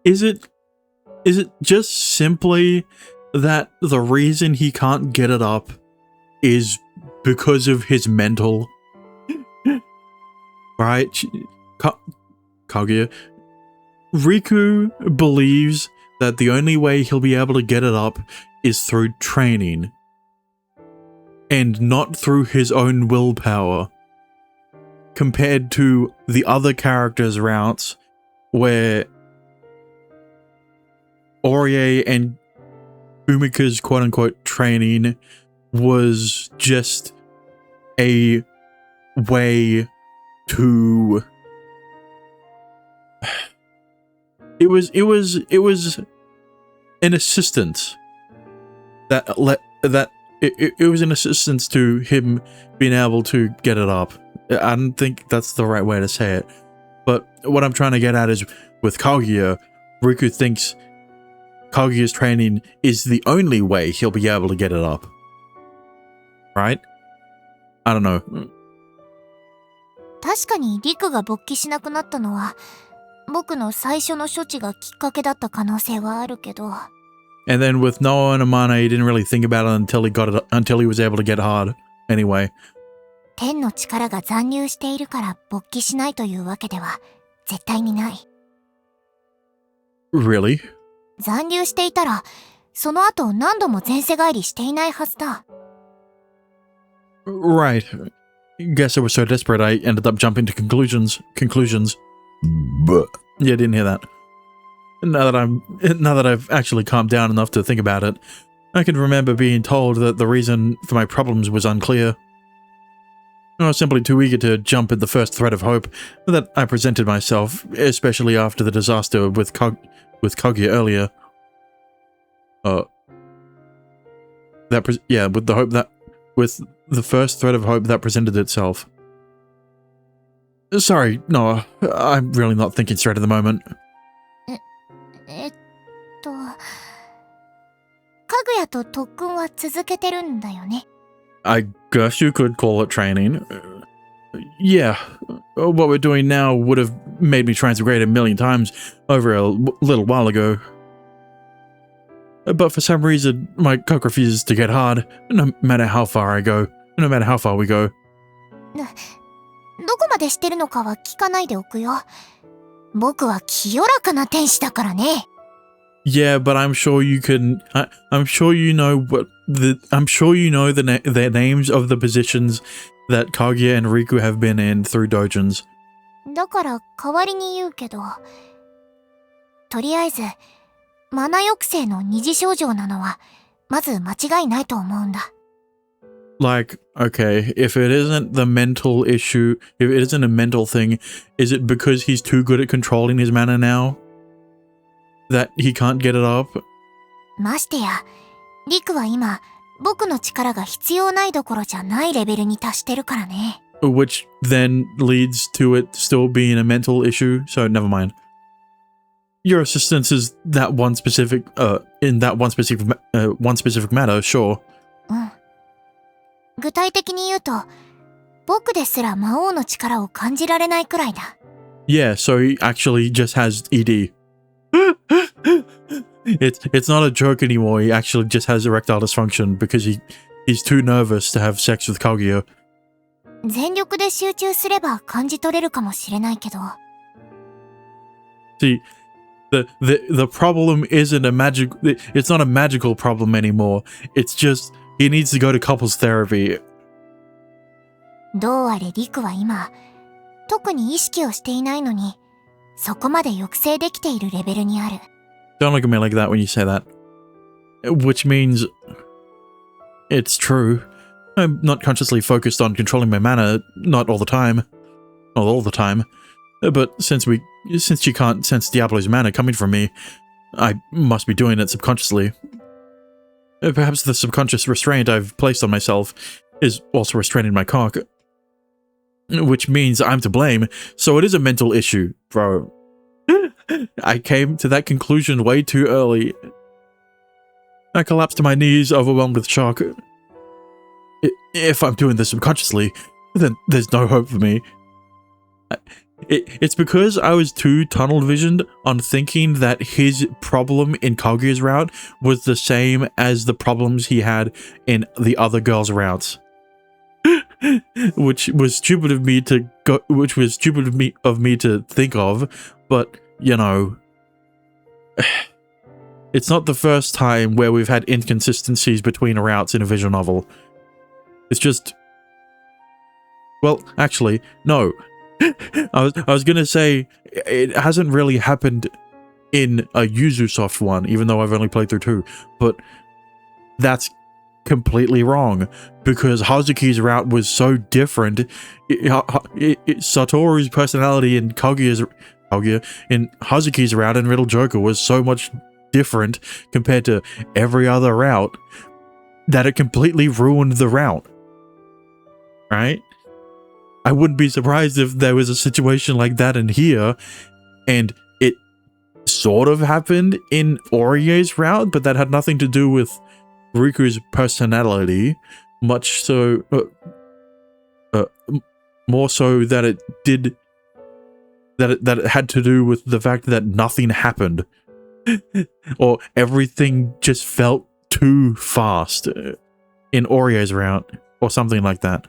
is it just simply that the reason he can't get it up is because of his mental? Right? Kaguya. Riku believes that the only way he'll be able to get it up is through training and not through his own willpower, compared to the other characters' routes where Orie and Fumika's quote-unquote training was just a way to... It was an assistance it was an assistance to him being able to get it up. I don't think that's the right way to say it. But what I'm trying to get at is, with Kaguya, Riku thinks Kaguya's training is the only way he'll be able to get it up. Right? I don't know. 確かにリクが勃起しなくなったのは僕の最初の処置がきっかけだった可能性はあるけど And then with Noah and Amana, he didn't really think about it until he was able to get hard. Anyway. 天の力が残留しているから勃起しないというわけでは絶対にない Really? 残留していたらその後何度も前世返りしていないはずだ Right. Guess I was so desperate I ended up jumping to conclusions. But yeah, didn't hear that. Now that I've actually calmed down enough to think about it, I can remember being told that the reason for my problems was unclear. I was simply too eager to jump at the first thread of hope that I presented myself, especially after the disaster with Kaguya earlier. With the first thread of hope that presented itself. Sorry, Noah, I'm really not thinking straight at the moment. かぐやと特訓は続けてるんだよね I guess you could call it training. Yeah, what we're doing now would have made me transgrade a million times over a little while ago. But for some reason, my cock refuses to get hard, no matter how far we go. どこまでしてるのかは聞かないでおくよ。僕は清らかな天使だからね。Yeah, but I'm sure you can. I'm sure you know I'm sure you know the names of the positions that Kaguya and Riku have been in through dojins. だから代わりに言うけど、とりあえずマナ抑制の二次症状なのはまず間違いないと思うんだ。Like, okay, if it isn't the mental issue, if it isn't a mental thing, is it because he's too good at controlling his mana now? That he can't get it up? ましてや、リクは今、僕の力が必要ないどころじゃないレベルに達してるからね。Which then leads to it still being a mental issue, so never mind. Your assistance is that one specific, in that one specific matter, sure. うん。具体的に言うと、僕ですら魔王の力を感じられないくらいだ。Yeah, so he actually just has ED. It's not a joke anymore. He actually just has erectile dysfunction because he's too nervous to have sex with Kaguya. 全力で集中すれば感じ取れるかもしれないけど。See, the problem isn't it's not a magical problem anymore. It's just he needs to go to couples therapy. どうあれリクは今、特に意識をしていないのに、そこまで抑制できているレベルにある。Don't look at me like that when you say that. Which means it's true. I'm not consciously focused on controlling my mana, not all the time. Not all the time. But since she can't sense Diablo's mana coming from me, I must be doing it subconsciously. Perhaps the subconscious restraint I've placed on myself is also restraining my cock. Which means I'm to blame, so it is a mental issue, bro. I came to that conclusion way too early. I collapsed to my knees, overwhelmed with shock. If I'm doing this subconsciously, then there's no hope for me. It's because I was too tunnel-visioned on thinking that his problem in Kaguya's route was the same as the problems he had in the other girls' routes. Which was stupid of me to think of, but you know, it's not the first time where we've had inconsistencies between routes in a visual novel. It's just, well, actually, no. I was gonna say it hasn't really happened in a Yuzusoft one, even though I've only played through 2, but that's completely wrong, because Hazuki's route was so different. Satoru's personality in in Hazuki's route in Riddle Joker was so much different compared to every other route that it completely ruined the route. Right? I wouldn't be surprised if there was a situation like that in here, and it sort of happened in Orie's route, but that had nothing to do with Riku's personality, much so, more so that it did, that it had to do with the fact that nothing happened, or everything just felt too fast in Orie's route, or something like that.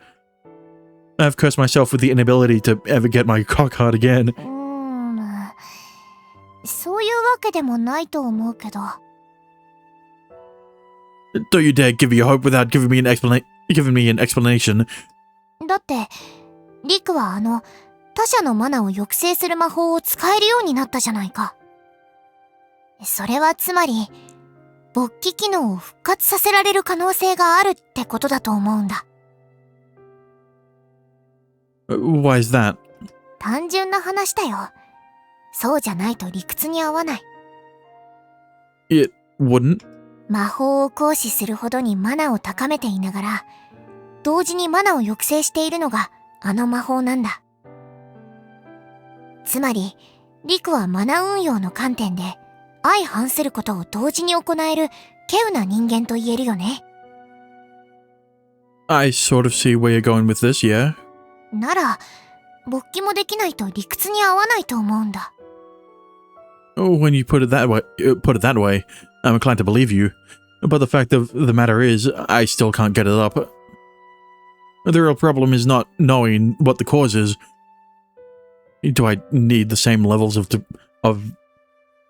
I've cursed myself with the inability to ever get my cock hard again. そういうわけでもないと思うけど。Don't you dare give me your hope without giving me an explanation. だって、リクは他者のマナを抑制する魔法を使えるようになったじゃないか。それはつまり、勃起機能を復活させられる可能性があるってことだと思うんだ。Why is that? 単純な話だよ。そうじゃないと理屈に合わない。It wouldn't? 魔法を行使するほどにマナを高めていながら、同時にマナを抑制しているのがあの魔法なんだ。つまり、リクはマナ運用の観点で、相反することを同時に行える稀有な人間と言えるよね。I sort of see where you're going with this, yeah? なら、勃起もできないと理屈に合わないと思うんだ。When you put it that way, I'm inclined to believe you. But the fact of the matter is, I still can't get it up. The real problem is not knowing what the cause is. Do I need the same levels of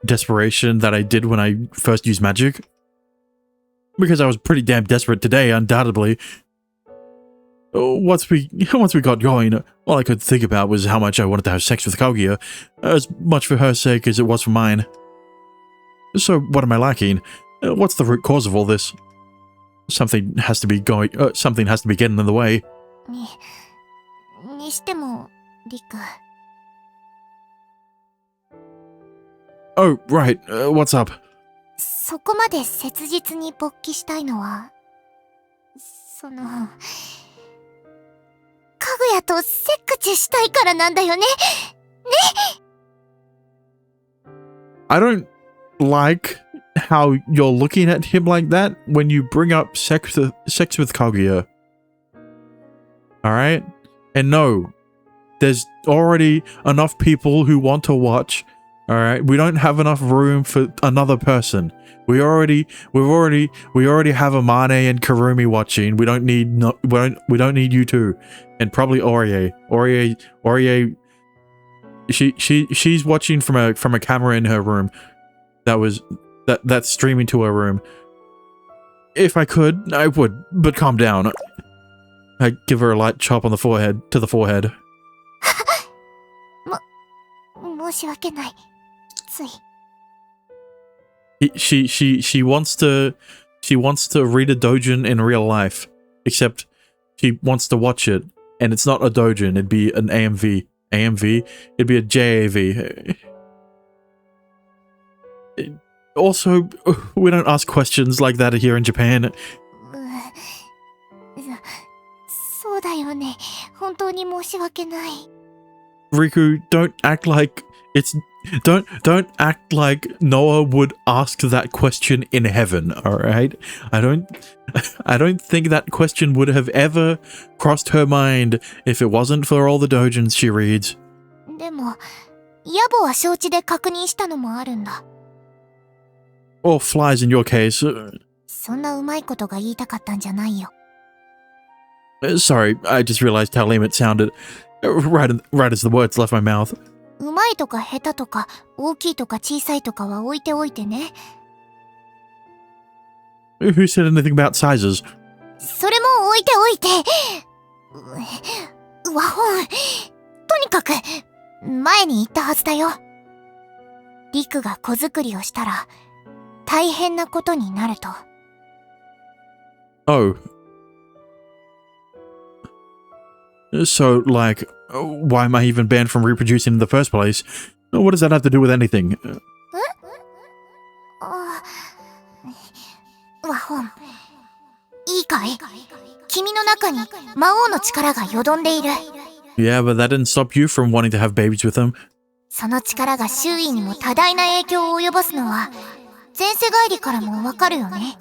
desperation that I did when I first used magic? Because I was pretty damn desperate today, undoubtedly. Once we got going, all I could think about was how much I wanted to have sex with Kaguya, as much for her sake as it was for mine. So what am I lacking? What's the root cause of all this? Something has to be getting in the way. にしても、リク。Oh, right. What's up? そこまで切実に勃起したいのは、かぐやとセックチしたいからなんだよね。ね。I don't like how you're looking at him like that when you bring up sex with Kaguya. Alright? And no, there's already enough people who want to watch. Alright? We don't have enough room for another person. We already have Amane and Karumi watching. We don't need you two. And probably Orie. She's watching from a camera in her room. That's streaming to her room. If I could, I would, but calm down. I'd give her a light chop on the forehead. 申し訳ない。つい。She wants to read a doujin in real life, except she wants to watch it, and it's not a doujin. It'd be an AMV. It'd be a JAV. Also, we don't ask questions like that here in Japan. そうだよね。本当に申し訳ない。Riku, don't act like Noah would ask that question in heaven, alright? I don't think that question would have ever crossed her mind if it wasn't for all the doujins she reads. でも、野暮は承知で確認したのもあるんだ。Or flies in your case. そんなうまいことが言いたかったんじゃないよ。Sorry, I just realized how lame it sounded. Right as the words left my mouth. うまいとか下手とか大きいとか小さいとかは置いておいてね。Who said anything about sizes? それも置いておいて。和本。とにかく前に言ったはずだよ。リクが子作りをしたら大変なことになると。Oh. So, like, why am I even banned from reproducing in the first place? What does that have to do with anything? 和本。いいかい？君の中に魔王の力がよどんでいる。Yeah, but that didn't stop you from wanting to have babies with him. その力が周囲にも多大な影響を及ぼすのは前世返りからもわかるよね。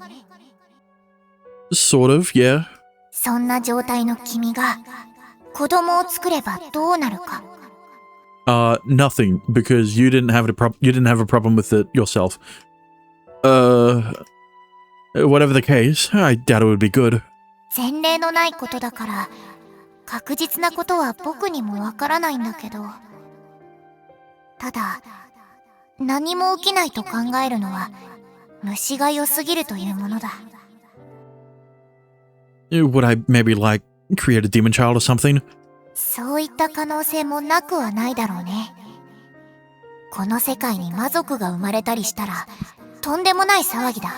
Sort of, yeah. そんな状態の君が子供を作ればどうなるか。Nothing, because you didn't have a problem with it yourself. Whatever the case, I doubt it would be good. 前例のないことだから確実なことは僕にもわからないんだけど、ただ何も起きないと考えるのは虫が良すぎるというものだ。Would I maybe create a demon child or something? そういった可能性もなくはないだろうね。この世界に魔族が生まれたりしたらとんでもない騒ぎだ。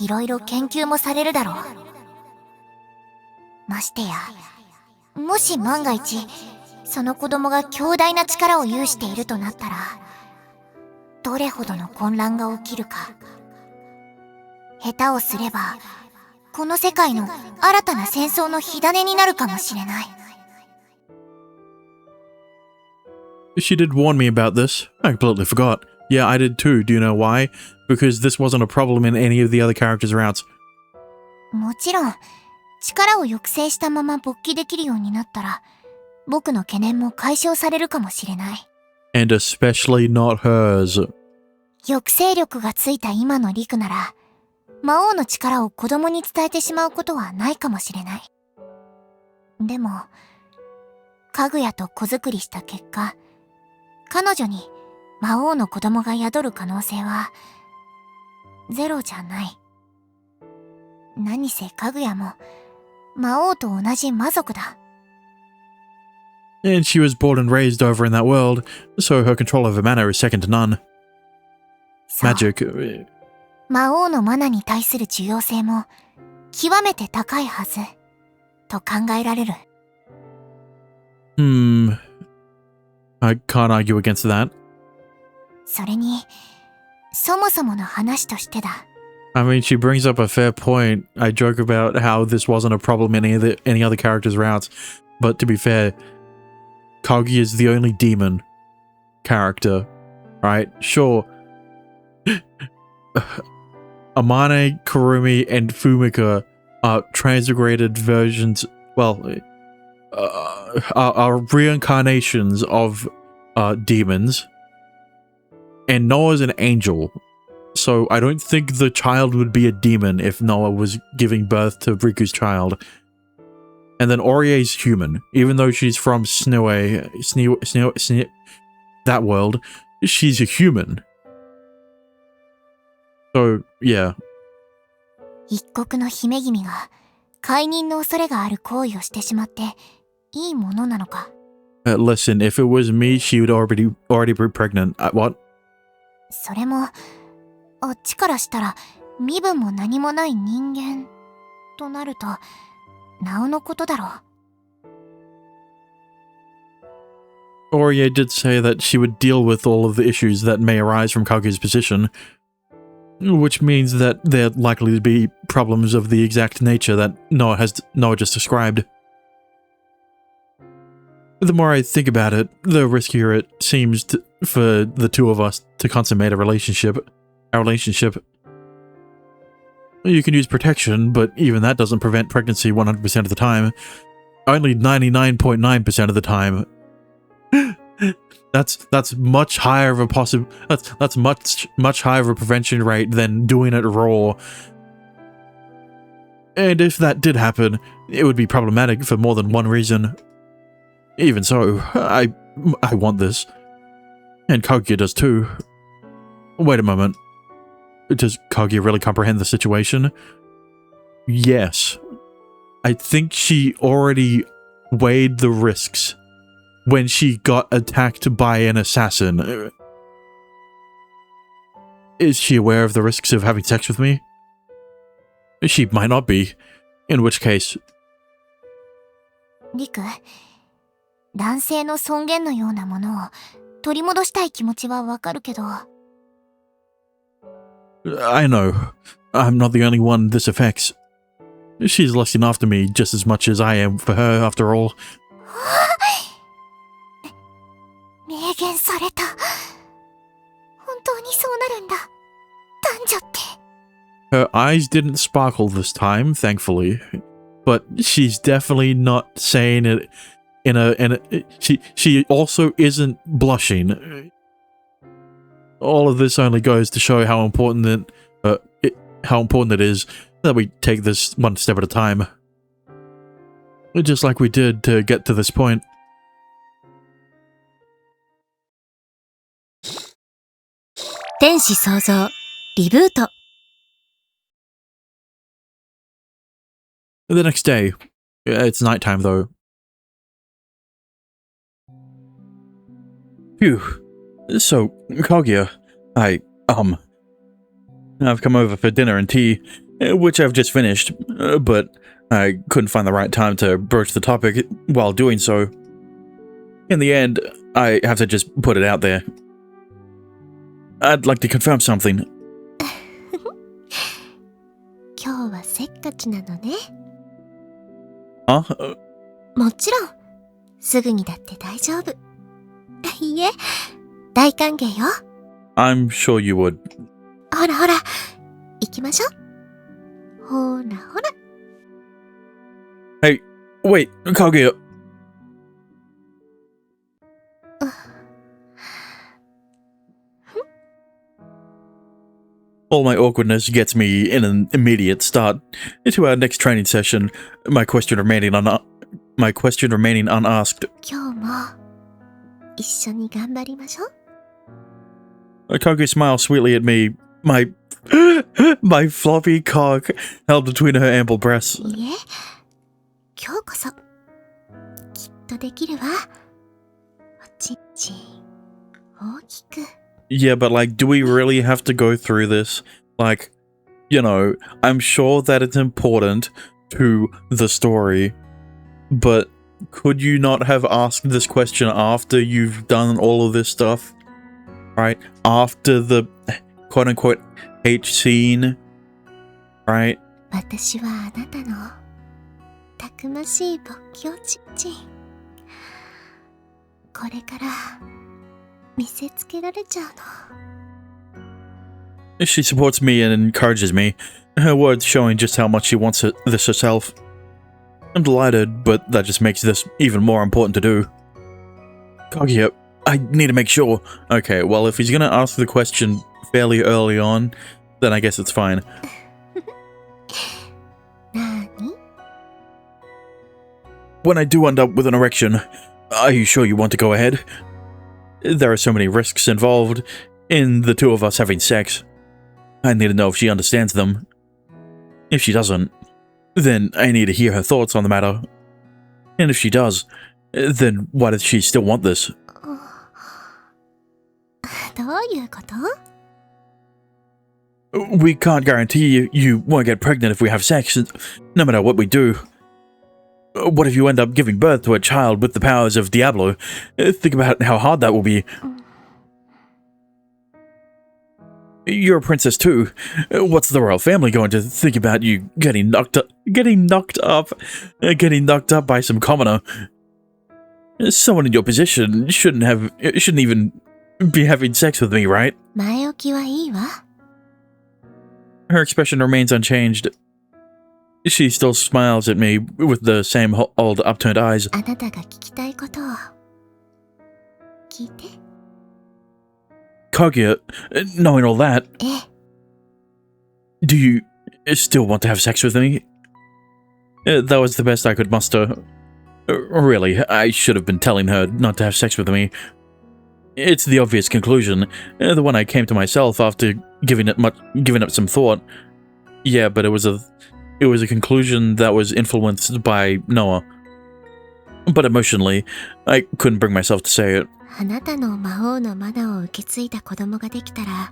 いろいろ研究もされるだろう。ましてや、もし万が一その子供が強大な力を有しているとなったら、どれほどの混乱が起きるか。下手をすればこの世界の新たな戦争の火種になるかもしれない。She did warn me about this. I completely forgot. Yeah, I did too. Do you know why? Because this wasn't a problem in any of the other characters' routes. もちろん、力を抑制したまま勃起できるようになったら、僕の懸念も解消されるかもしれない。And especially not hers. 抑制力がついた今のリクなら、魔王の力を子供に伝えてしまうことはないかもしれない。でも、かぐやと子作りした結果、彼女に魔王の子供が宿る可能性は、ゼロじゃない。何せかぐやも、魔王と同じ魔族だ。And she was born and raised over in that world, so her control over mana is second to none. そう Magic. 魔王のマナに対する重要性も極めて高いはずと考えられる。I can't argue against that. それに、そもそもの話としてだ。I mean, she brings up a fair point. I joke about how this wasn't a problem in any other character's routes, but to be fair, Kaguya is the only demon character, right? Sure. Amane, Kurumi, and Fumika are transgraded versions, well, are reincarnations of demons, and Noah's an angel. So I don't think the child would be a demon if Noah was giving birth to Riku's child. And then Orie's human, even though she's from that world, she's a human. So, yeah. 一国の姫君が解任の恐れがある行為をしてしまっていいものなのか。Listen, if it was me, she would already be pregnant. What? それも、あっちからしたら身分も何もない人間となると、なおのことだろう。Orie did say that she would deal with all of the issues that may arise from Kaguya's position, which means that there are likely to be problems of the exact nature that Noah just described. The more I think about it, the riskier it seems for the two of us to consummate our relationship. You can use protection, but even that doesn't prevent pregnancy 100% of the time. Only 99.9% of the time. That's much higher of a that's much higher of a prevention rate than doing it raw. And if that did happen, it would be problematic for more than one reason. Even so, I want this. And Kaguya does too. Wait a moment. Does Kaguya really comprehend the situation? Yes. I think she already weighed the risks when she got attacked by an assassin. Is she aware of the risks of having sex with me? She might not be. In which case... リク、男性の尊厳のようなものを取り戻したい気持ちはわかるけど。I know. I'm not the only one this affects. She's lusting after me just as much as I am for her, after all. 明言された。本当にそうなるんだ。男女って。Her eyes didn't sparkle this time, thankfully. But she's definitely not saying it in a she also isn't blushing. All of this only goes to show how important it is that we take this one step at a time. Just like we did to get to this point. The next day. It's nighttime though. Phew. So, Kaguya, I've come over for dinner and tea, which I've just finished, but I couldn't find the right time to broach the topic while doing so. In the end, I have to just put it out there. I'd like to confirm something. 今日はせっかちなのね。Huh? もちろん、すぐにだって大丈夫。いいえ、大歓迎よ。I'm sure you would. ほらほら、行きましょう。ほらほら。Hey, wait, Kaguya. All my awkwardness gets me in an immediate start to our next training session. My question remaining unasked. 今日も一緒に頑張りましょう。 Kaguya smiles sweetly at me. My floppy cock held between her ample breasts. いえ、今日こそきっとできるわ。おちんちん大きく。 Yeah, but like, do we really have to go through this? Like, you know, I'm sure that it's important to the story, but could you not have asked this question after you've done all of this stuff? Right? After the quote-unquote H scene? Right? 私はあなたのたくましい勃起おちんちん。これから見せつけられちゃうの。 She supports me and encourages me, her words showing just how much she wants this herself. I'm delighted, but that just makes this even more important to do. Kaguya, I need to make sure. Okay, well, if he's gonna ask the question fairly early on, then I guess it's fine. なに？ When I do end up with an erection, are you sure you want to go ahead? There are so many risks involved in the two of us having sex. I need to know if she understands them. If she doesn't, then I need to hear her thoughts on the matter. And if she does, then why does she still want this? どういうこと？ We can't guarantee you won't get pregnant if we have sex, no matter what we do. What if you end up giving birth to a child with the powers of Diablo? Think about how hard that will be. You're a princess too. What's the royal family going to think about you getting knocked up by some commoner? Someone in your position shouldn't even be having sex with me, right? 前置きはいいわ。 Her expression remains unchanged. She still smiles at me with the same old upturned eyes. あなたが聞きたいことを聞いて。 Kaguya, knowing all that, ええ、 do you still want to have sex with me? That was the best I could muster. Really, I should have been telling her not to have sex with me. It's the obvious conclusion, the one I came to myself after giving it some thought. Yeah, but it was a conclusion that was influenced by Noah. But emotionally, I couldn't bring myself to say it. あなたの魔王のマナを受け継いだ子供ができたら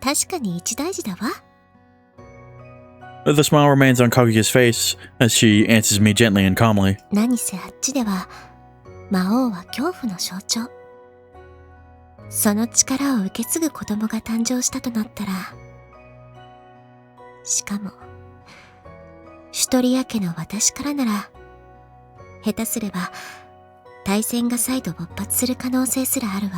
確かに一大事だわ。 The smile remains on Kaguya's face as she answers me gently and calmly. 何せあっちでは魔王は恐怖の象徴。その力を受け継ぐ子供が誕生したとなったら、しかもシュトリア家の私からなら下手すれば大戦が再度勃発する可能性すらあるわ。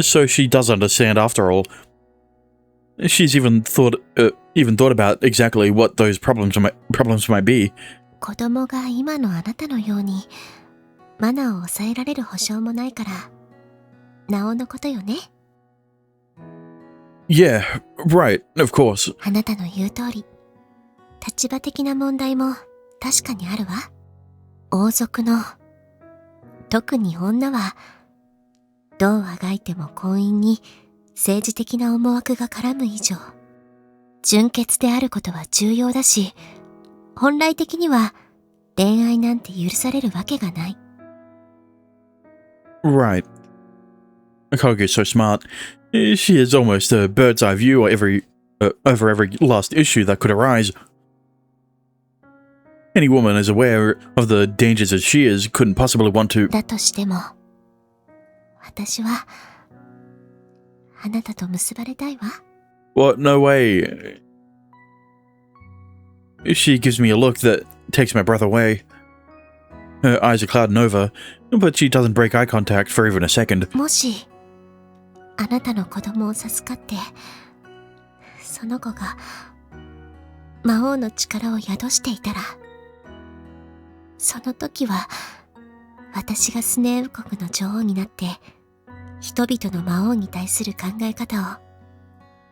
So she does understand after all. She's even thought about exactly what those problems might be. 子供が今のあなたのようにマナを抑えられる保証もないからなおのことよね。 Yeah, right, of course. あなたの言う通り立場的な問題も確かにあるわ。王族の特に女はどうあがいても婚姻に政治的な思惑が絡む以上純潔であることは重要だし、本来的には恋愛なんて許されるわけがない。 Right. Kaguya's so smart. She has almost a bird's eye view over every last issue that could arise. Any woman as aware of the dangers as she is couldn't possibly want to. だとしても私はあなたと結ばれたいわ。 What? No way. She gives me a look that takes my breath away. Her eyes are clouding over, but she doesn't break eye contact for even a second. もしあなたの子供を授かってその子が魔王の力を宿していたら、その時は私がスネーウ国の女王になって人々の魔王に対する考え方を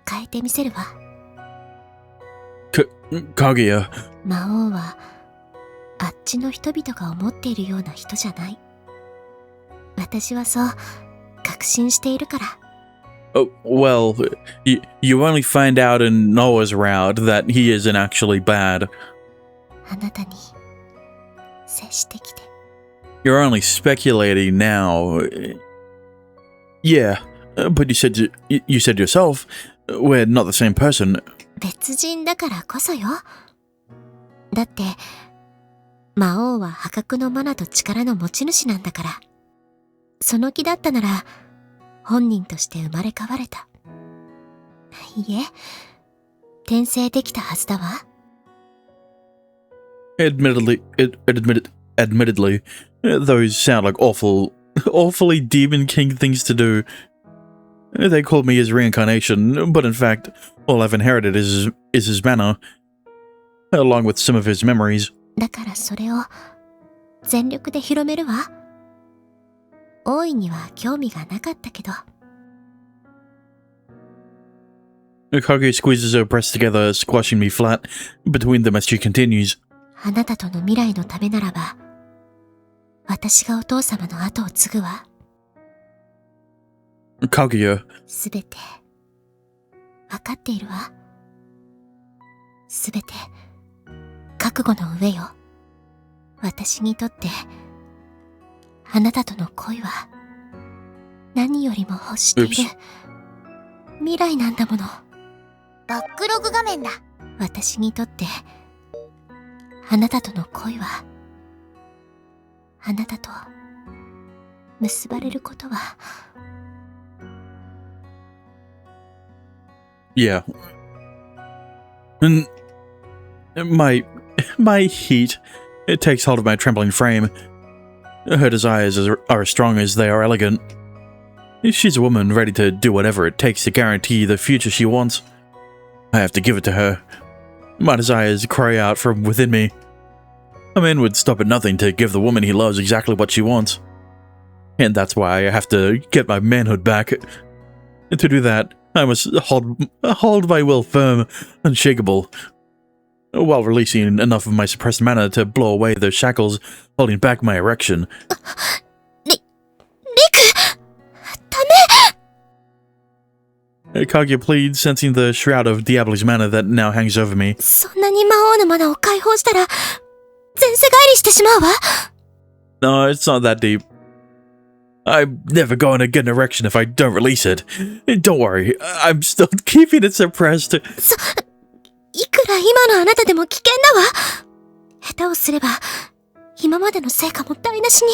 変えてみせるわ。Kaguya. 魔王はあっちの人々が思っているような人じゃない。私はそう確信しているから。Oh, well, you only find out in Noah's route that he isn't actually bad. あなたに接してきて。You're only speculating now. Yeah, but you said yourself, we're not the same person. 別人だからこそよ。だって魔王は破格のマナと力の持ち主なんだから。その気だったなら本人として生まれ変われた。いいえ、転生できたはずだわ。Admittedly, those sound like awfully Demon King things to do. They called me his reincarnation, but in fact, all I've inherited is his manner, along with some of his memories. だからそれを全力で広めるわ。大いには興味がなかったけど。Kaguya squeezes her breasts together, squashing me flat between them as she continues. あなたとの未来のためならば、私がお父様の後を継ぐわ。Kaguya. すべて、わかっているわ。すべて、覚悟の上よ。私にとって、あなたとの恋は、何よりも欲している未来なんだもの。バックログ画面だ。私にとって、あなたとの恋は、あなたと結ばれることは。Yeah. My heat, it takes hold of my trembling frame. Her desires are as strong as they are elegant. She's a woman ready to do whatever it takes to guarantee the future she wants. I have to give it to her. My desires cry out from within me. A man would stop at nothing to give the woman he loves exactly what she wants. And that's why I have to get my manhood back. To do that, I must hold my will firm, unshakable, while releasing enough of my suppressed mana to blow away the shackles holding back my erection. Kaguya pleads, sensing the shroud of Diablo's mana that now hangs over me. そんなに魔王のマナを解放したら、前世返りしてしまうわ。No, it's not that deep. I'm never going to get an erection if I don't release it. Don't worry, I'm still keeping it suppressed. いくら今のあなたでも危険だわ。下手をすれば、今までの成果も台無しに。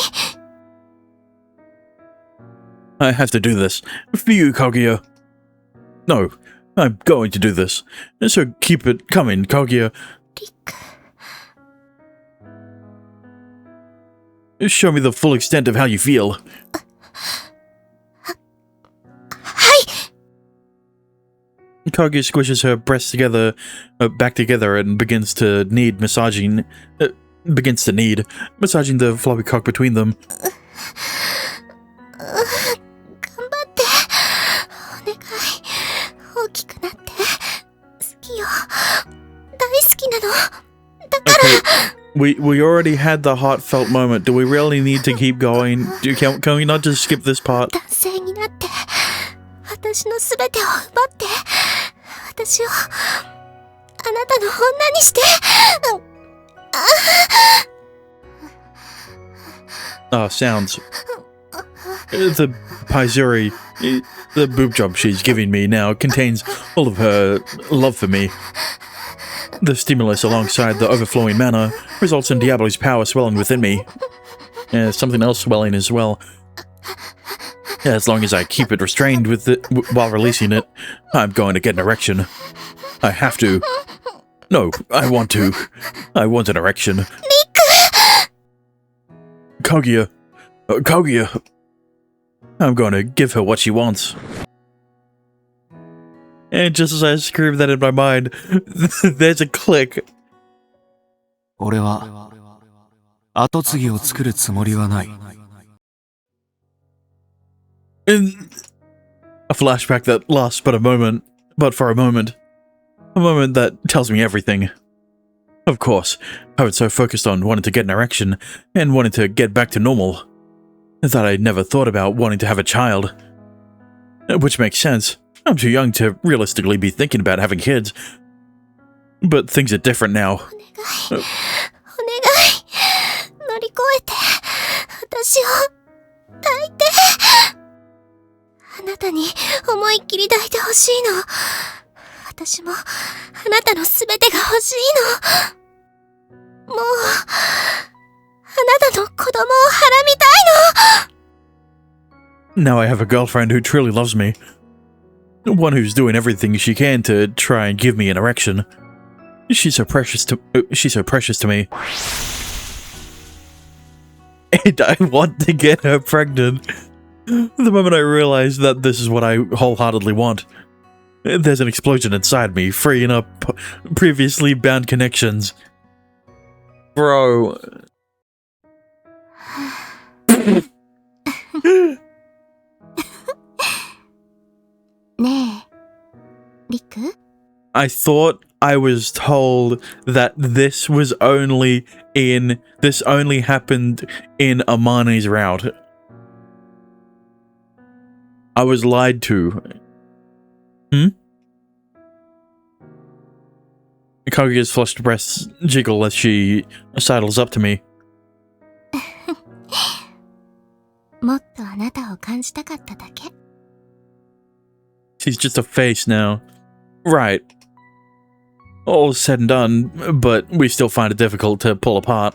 I have to do this. For you, Kaguya. No, I'm going to do this. So keep it coming, Kaguya. リク。Show me the full extent of how you feel. はい。Kaguya squishes her breasts back together and begins to knead, massaging the floppy cock between them. 頑張って。お願い。大きくなって。好きよ。大好きなの。だから。Okay. We already had the heartfelt moment. Do we really need to keep going? Can we not just skip this part? 男性になって、私のすべてを奪って、私を、あなたの女にして。Sounds. The paizuri, the boob job she's giving me now contains all of her love for me. The stimulus alongside the overflowing mana results in Diablo's power swelling within me. Something else swelling as well. As long as I keep it restrained while releasing it, I'm going to get an erection. I have to. No, I want to. I want an erection. Kaguya. Kaguya. I'm going to give her what she wants. And just as I scream that in my mind, there's a click. 俺は後継ぎを作るつもりはない。In a flashback that lasts but for a moment that tells me everything. Of course, I was so focused on wanting to get an erection and wanting to get back to normal that I never thought about wanting to have a child. Which makes sense. I'm too young to realistically be thinking about having kids. But things are different now. お願い乗り越えて私を抱いてあなたに思いっきり抱いてほしいの私もあなたのすべてが欲しいのもうあなたの子供をはらみたいの Now I have a girlfriend who truly loves me. One who's doing everything she can to try and give me an erection. She's so precious to me. And I want to get her pregnant. The moment I realize that this is what I wholeheartedly want, there's an explosion inside me, freeing up previously bound connections. Bro. I thought I was told that this only happened in Amani's route. I was lied to. Kaguya's flushed breasts jiggle as she sidles up to me. もっとあなたを感じたかっただけ She's just a face now. Right. All said and done, but we still find it difficult to pull apart.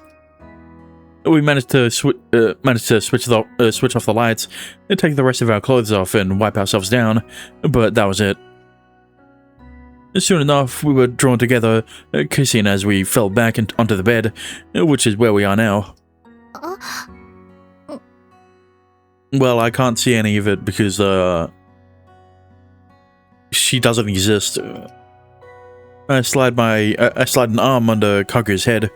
We managed to switch off the lights, and take the rest of our clothes off, and wipe ourselves down, but that was it. Soon enough, we were drawn together, kissing as we fell back onto the bed, which is where we are now. Well, I can't see any of it because, she doesn't exist. I slide an arm under Kaguya's head,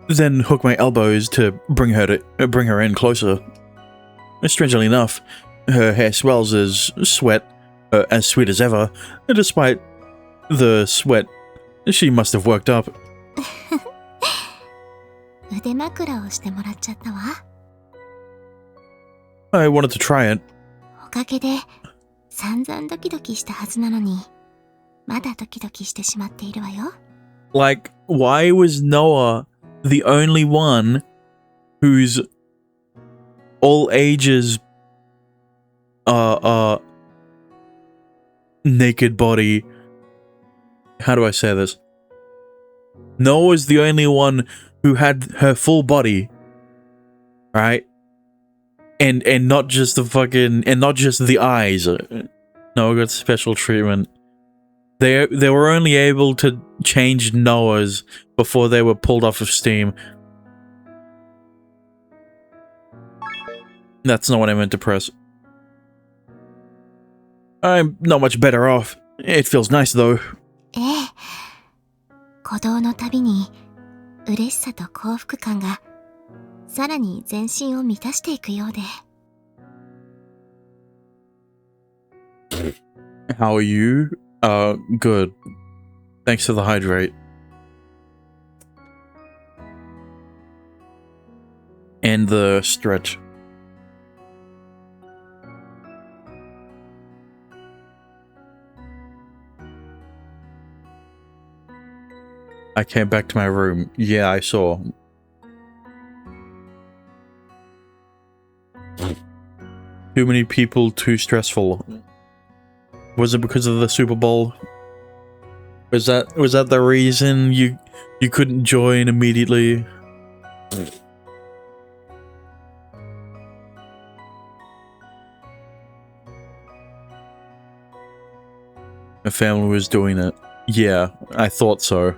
then hook my elbows to bring her in closer. Strangely enough, her hair swells as sweet as ever. Despite the sweat, she must have worked up. 腕枕をしてもらっちゃったわ I wanted to try it. おかげで散々ドキドキしたはずなのにまだドキドキしてしまっているわよ Like, why was Noah the only one whose all ages naked body, how do I say this? Noah was the only one who had her full body, right? And not just the eyes. Noah got special treatment. They were only able to change Noah's before they were pulled off of Steam. That's not what I meant to press. I'm not much better off. It feels nice though. ええ鼓動のたびに嬉しさと幸福感がさらに全身を満たしていくようで How are you? Good. Thanks for the hydrate. And the stretch. I came back to my room. Yeah, I saw. Too many people, too stressful. Was it because of the Super Bowl? Was that the reason you couldn't join immediately? My family was doing it. Yeah, I thought so.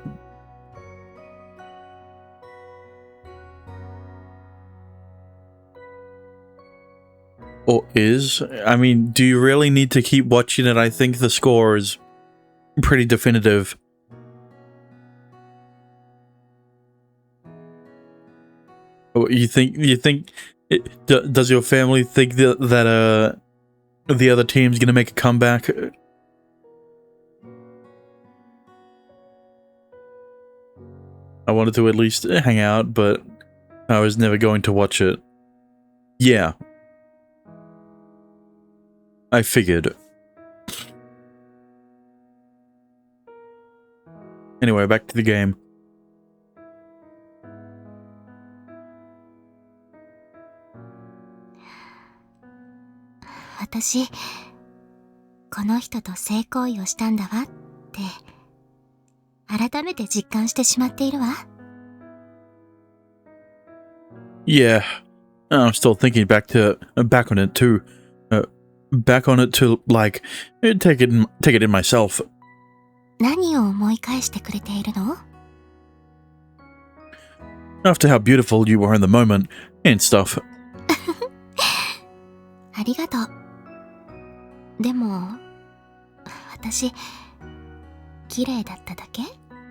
Or is? I mean, do you really need to keep watching it? I think the score is pretty definitive. Oh, you think Does your family think that the other team's gonna make a comeback? I wanted to at least hang out, but I was never going to watch it. Yeah. I figured. Anyway, back to the game.私、この人と性行為をしたんだわって、改めて実感してしまっているわ。Yeah, I'm still thinking back on it too. Back on it to like take it in myself. 何を思い返してくれているの？ After how beautiful you were in the moment and stuff. ありがとう。でも、私、綺麗だっただけ？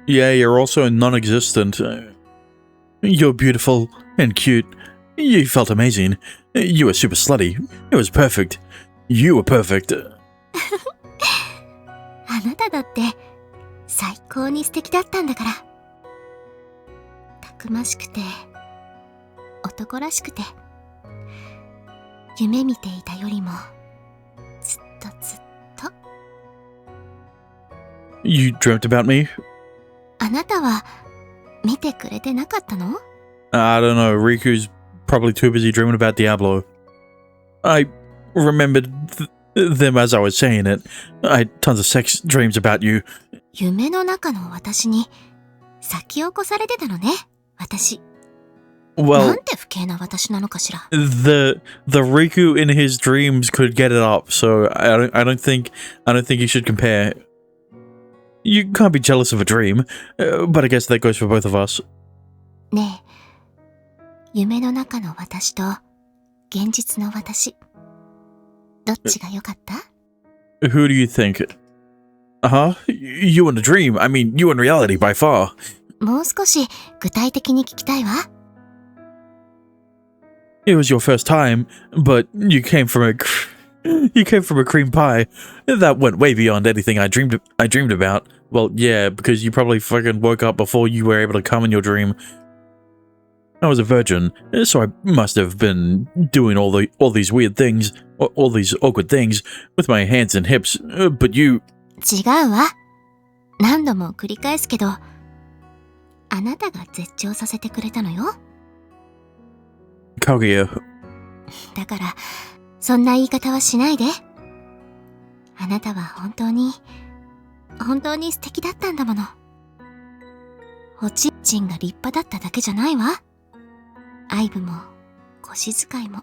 Yeah, you're also non-existent. You're beautiful and cute. You felt amazing. You were super slutty. It was perfect. You were perfect. あなただって最高に素敵だったんだから。たくましくて、男らしくて、夢見ていたよりもずっとずっと。You dreamt about me? あなたは見てくれてなかったの？ I don't know. Riku's probably too busy dreaming about Diablo. I remembered them as I was saying it. I had tons of sex dreams about you. 夢の中の私に先を越されてたのね、私。な Well, んて不敬な私なのかしら。the Riku in his dreams could get it up, so I don't think you should compare. You can't be jealous of a dream, but I guess that goes for both of us. ねえ、夢の中の私と現実の私、どっちが良かった？ Who do you think? You in a dream? I mean, you in reality by far. もう少し具体的に聞きたいわ。It was your first time, but you came from a cream pie that went way beyond anything I dreamed about. Well, yeah, because you probably fucking woke up before you were able to come in your dream. I was a virgin, so I must have been doing all these weird things, all these awkward things with my hands and hips. But you. 違うわ。何度も繰り返すけど、あなたが絶頂させてくれたのよ。Kaguya. だから、そんな言い方はしないで。あなたは本当に素敵だったんだもの。おちんちんが立派だっただけじゃないわ。愛撫も、腰使いも、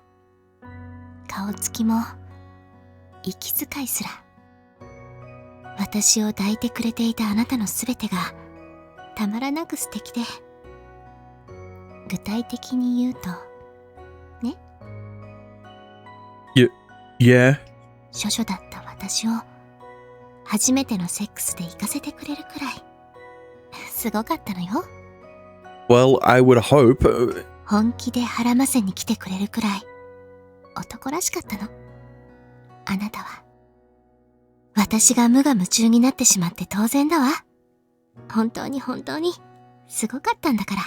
顔つきも、息遣いすら。私を抱いてくれていたあなたのすべてが、たまらなく素敵で。具体的に言うと、ね。Yeah. 処女だった私を、初めてのセックスで行かせてくれるくらい、すごかったのよ。Well, I would hope. 本気で腹ませに来てくれるくらい、男らしかったの。あなたは。私が無我夢中になってしまって当然だわ。本当にすごかったんだから。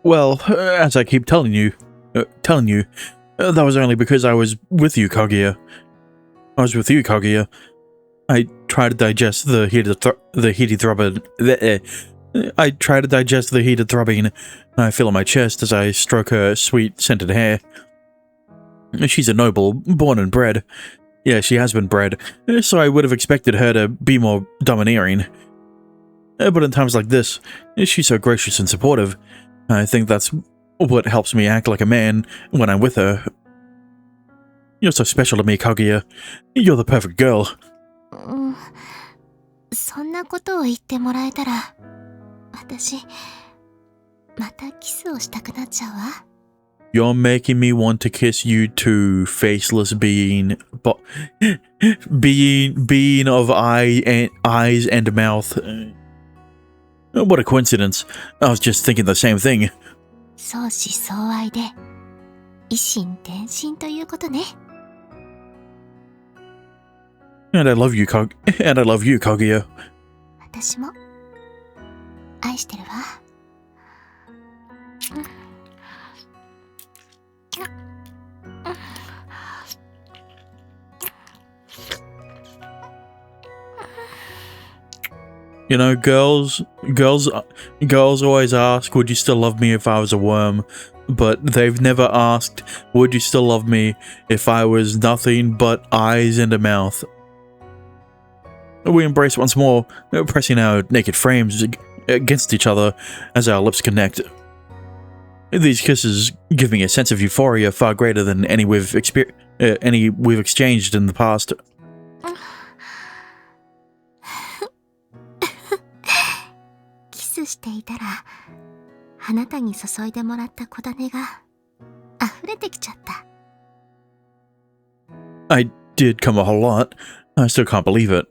Well, as I keep telling you, that was only because I was with you, Kaguya. I try to digest the heated throbbing. I try to digest the heated throbbing I feel in my chest as I stroke her sweet, scented hair. She's a noble, born and bred. Yeah, she has been bred, so I would have expected her to be more domineering. But in times like this, she's so gracious and supportive. I think that's what helps me act like a man when I'm with her. You're so special to me, Kaguya. You're the perfect girl. そんなことを言ってもらえたら、私、またキスをしたくなっちゃうわ。You're making me want to kiss you too, faceless being of eyes and mouth. What a coincidence. I was just thinking the same thing. 相思相愛で一心伝心ということね。And I love you, Kaguya. 私も愛してるわ。You know, girls always ask, would you still love me if I was a worm? But they've never asked, would you still love me if I was nothing but eyes and a mouth? We embrace once more, pressing our naked frames against each other as our lips connect. These kisses give me a sense of euphoria far greater than any we've exchanged in the past. キスしていたら、あなたに注いでもらった小種が溢れてきちゃった。I did come a whole lot. I still can't believe it.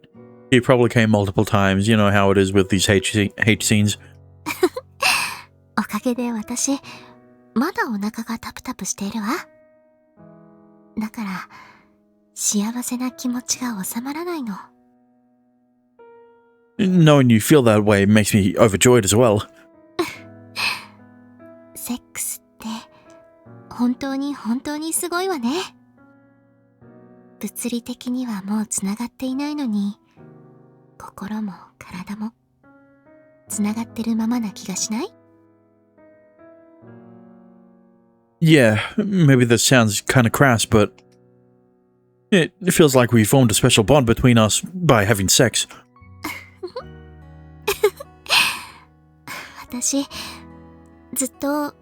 He probably came multiple times. You know how it is with these hate scenes. おかげで私、まだお腹がタプタプしているわ。だから、幸せな気持ちが収まらないの。Knowing you feel that way makes me overjoyed as well. セックスって本当にすごいわね。物理的にはもうつながっていないのに、心も体もつながってるままな気がしない？ Yeah, maybe this sounds kind of crass, but it feels like we formed a special bond between us by having sex. 私、ずっと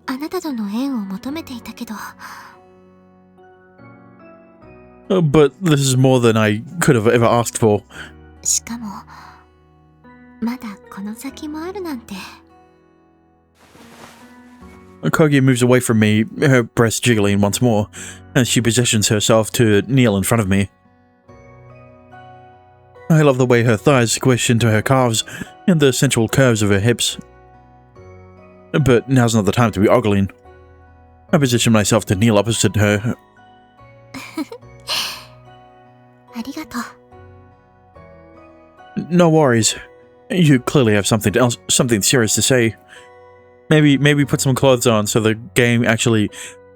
あなたとの縁を求めていたけど。But this is more than I could have ever asked for. しかも、まだこの先もあるなんて。Kaguya moves away from me, her breast jiggling once more, as she positions herself to kneel in front of me. I love the way her thighs squish into her calves and the sensual curves of her hips. But now's not the time to be ogling. I position myself to kneel opposite her. ありがとう。No worries. You clearly have something serious to say. Maybe put some clothes on so the game actually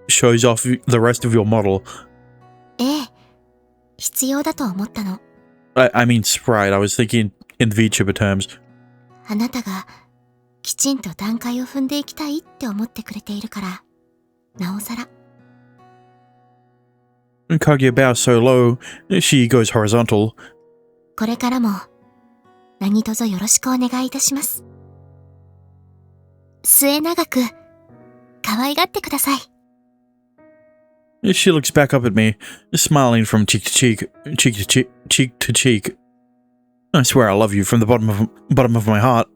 shows off the rest of your model. ええ、必要だと思ったの。I mean sprite. I was thinking in VTuber terms. あなたがきちんと段階を踏んでいきたいって思ってくれているから、なおさら。Kaguya bows so low, she goes horizontal. これからも何卒よろしくお願いいたします。末永く可愛がってください。She looks back up at me, smiling from cheek to cheek. I swear I love you from the bottom of my heart.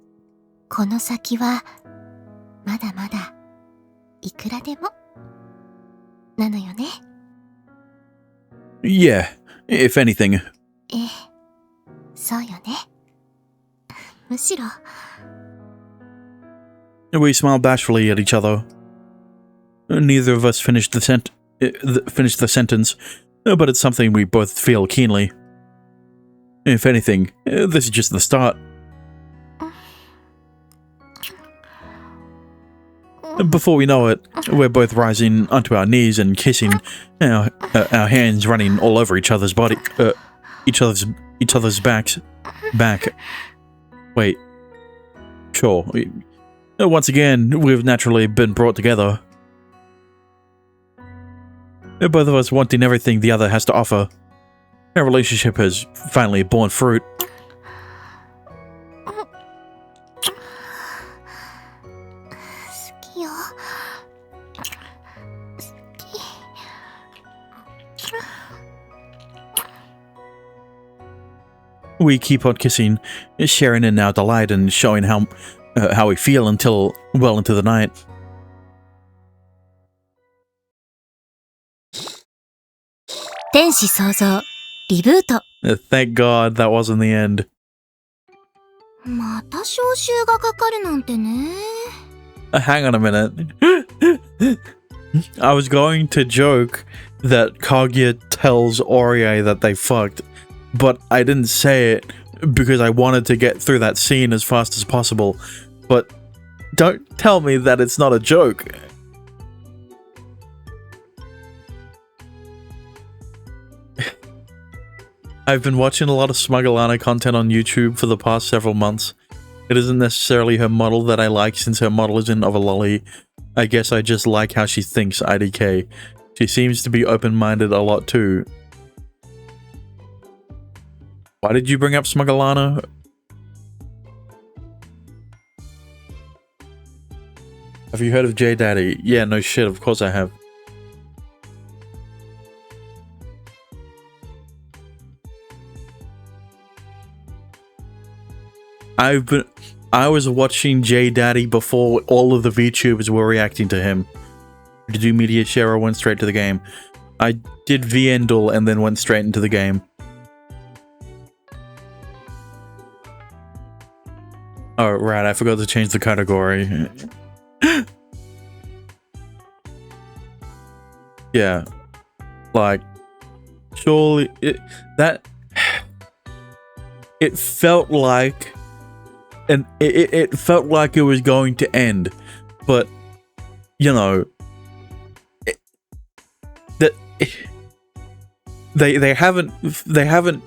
この先はまだまだいくらでもなのよね。Yeah, if anything. ええ、そうよね。むしろ。We smile bashfully at each other. Neither of us finished the sentence, but it's something we both feel keenly. If anything, this is just the start. Before we know it, we're both rising onto our knees and kissing, our hands running all over each other's body, each other's back. Wait. Sure. Once again, we've naturally been brought together. Both of us wanting everything the other has to offer. Our relationship has finally borne fruit. We keep on kissing, sharing in our delight and showing how we feel until well into the night. 天使創造リブート。 Thank God that wasn't the end. また招集がかかるなんてね。Hang on a minute. I was going to joke that Kaguya tells Orie that they fucked, but I didn't say it because I wanted to get through that scene as fast as possible. But don't tell me that it's not a joke. I've been watching a lot of Smugglana content on YouTube for the past several months. It isn't necessarily her model that I like since her model isn't of a lolly. I guess I just like how she thinks, IDK. She seems to be open-minded a lot too. Why did you bring up Smugglana? Have you heard of J Daddy? Yeah, no shit, of course I have. I was watching J Daddy before all of the VTubers were reacting to him. To do media share, I went straight to the game. I did VNDL and then went straight into the game. Oh, right, I forgot to change the category. Yeah. Like, surely it felt like it felt like it was going to end, but you know, they haven't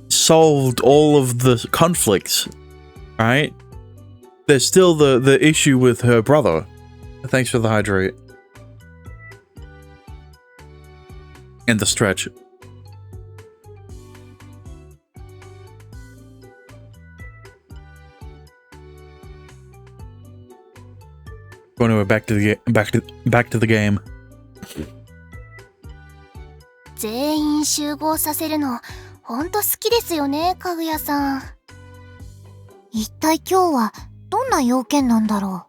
solved all of the conflicts, right? There's still the issue with her brother. Thanks for the hydrate and the stretch. Going to back to the game. 全員集合させるのほんと好きですよね、かぐやさん。一体今日はどんな要件なんだろ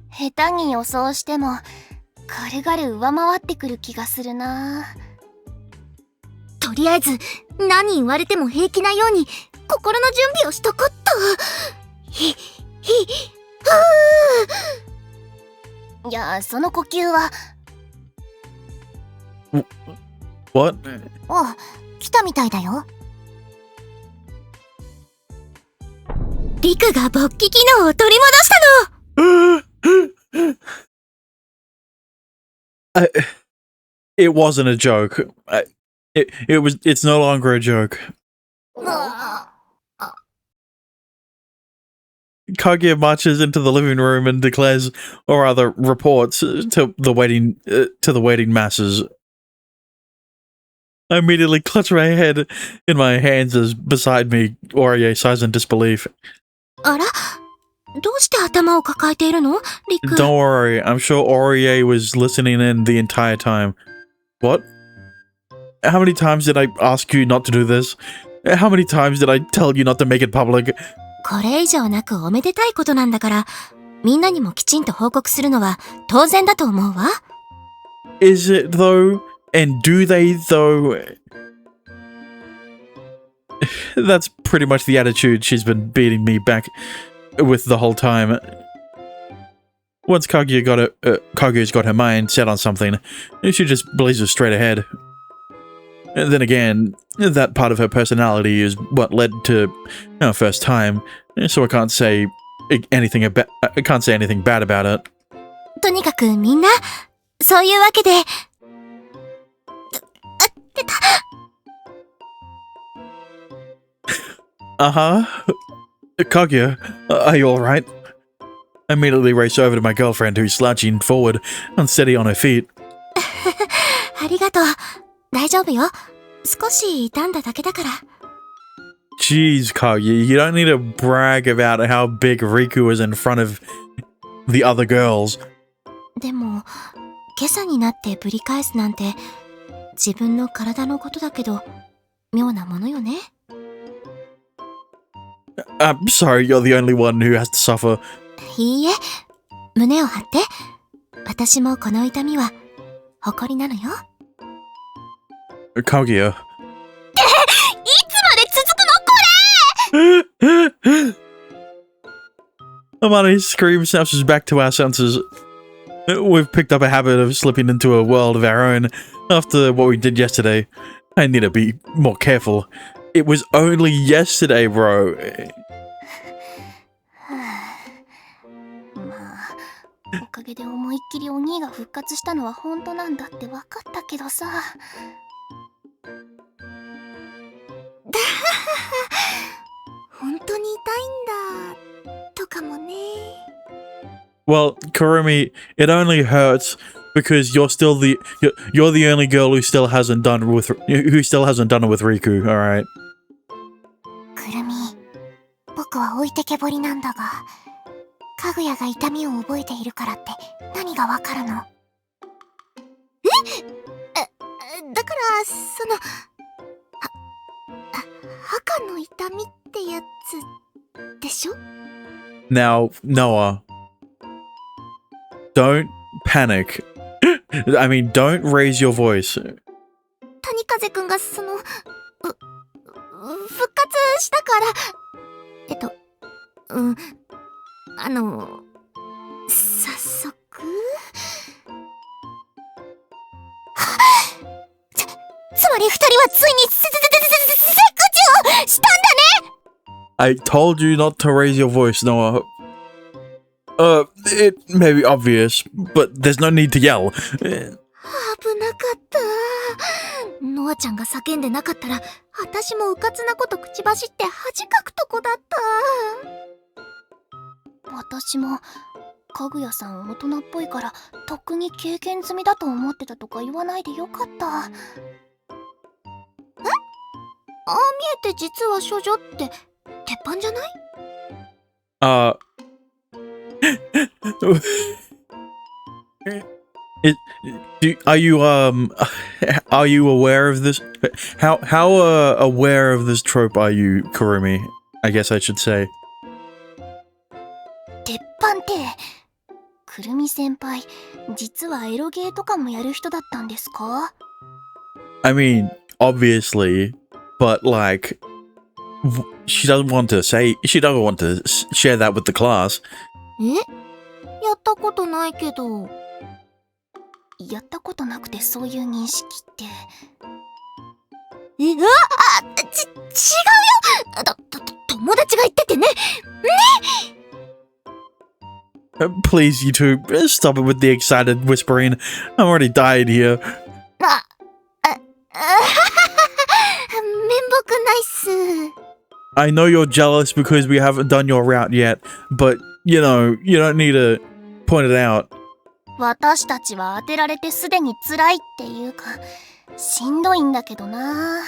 う。下手に予想しても軽々上回ってくる気がするな。とりあえず何言われても平気なように心の準備をしとこっと。いや、その呼吸は。What? あ、来たみたいだよ。リクが勃起機能を取り戻したの。It wasn't a joke. It's no longer a joke. Kaguya marches into the living room and declares, or rather reports, to the waiting masses. I immediately clutch my head in my hands as beside me, Orie sighs in disbelief. あら、どうして頭を抱えているの、リク? Don't worry, I'm sure Orie was listening in the entire time. What? How many times did I ask you not to do this? How many times did I tell you not to make it public? これ以上なくおめでたいことなんだから、みんなにもきちんと報告するのは当然だと思うわ。Is it though? And do they though? That's pretty much the attitude she's been beating me back with the whole time. Once Kaguya's got her mind set on something, she just blazes straight ahead. And then again, that part of her personality is what led to our first time, so I can't say anything bad about it. とにかくみんな、そういうわけで。Uh-huh. Kaguya, are you alright? I immediately race over to my girlfriend who's slouching forward, unsteady on her feet. ありがとう。大丈夫よ。少し傷んだだけだから。Jeez, Kaguya, you don't need to brag about how big Riku is in front of the other girls. でも、今朝になってぶり返すなんて、自分の体のことだけど、妙なものよね。I'm sorry, you're the only one who has to suffer. いいえ、胸を張って。私もこの痛みは誇りなのよ。Kaguya. いつまで続くのこれ Amani screams, snaps us back to our senses. We've picked up a habit of slipping into a world of our own after what we did yesterday. I need to be more careful. It was only yesterday, bro. まあ、おかげで思いっきりお兄が復活したのは本当なんだって分かったけどさ。本当に痛いんだとかもね。Well, Kurumi, it only hurts because you're the only girl who still hasn't done it with Riku. All right. くるみ、僕は置いてけぼりなんだが、かぐやが痛みを覚えているからって何がわかるの？だからその赤の痛みってやつでしょ？ Now, Noah, don't panic. I mean, don't raise your voice. 谷風くんがその復活したから早速つまり二人はついにセクチュをしたんだね。 I told you not to raise your voice, Noah. It may be obvious, but there's no need to yell. 危なかった。ノアちゃんが叫んでなかったら私もうかつなこと口走って恥かくとこだった。私もかぐやさん大人っぽいからとっくに経験済みだと思ってたとか言わないでよかった。ああ見えて実は処女って鉄板じゃない？ Are you aware of this? How aware of this trope are you, Kurumi? I guess I should say. 鉄板ってくるみ先輩、実はエロゲーとかもやる人だったんですか？ I mean, obviously, but like, she doesn't want to share that with the class. やったことないけど。やったことなくてそういう認識って。違うよ。友達が言っててね。Please, you two, stop it with the excited whispering. I'm already dying here. 面目ないっす。 I know you're jealous because we haven't done your route yet, but, you know, you don't need to point it out. 私たちは当てられてすでに辛いっていうか、しんどいんだけどな。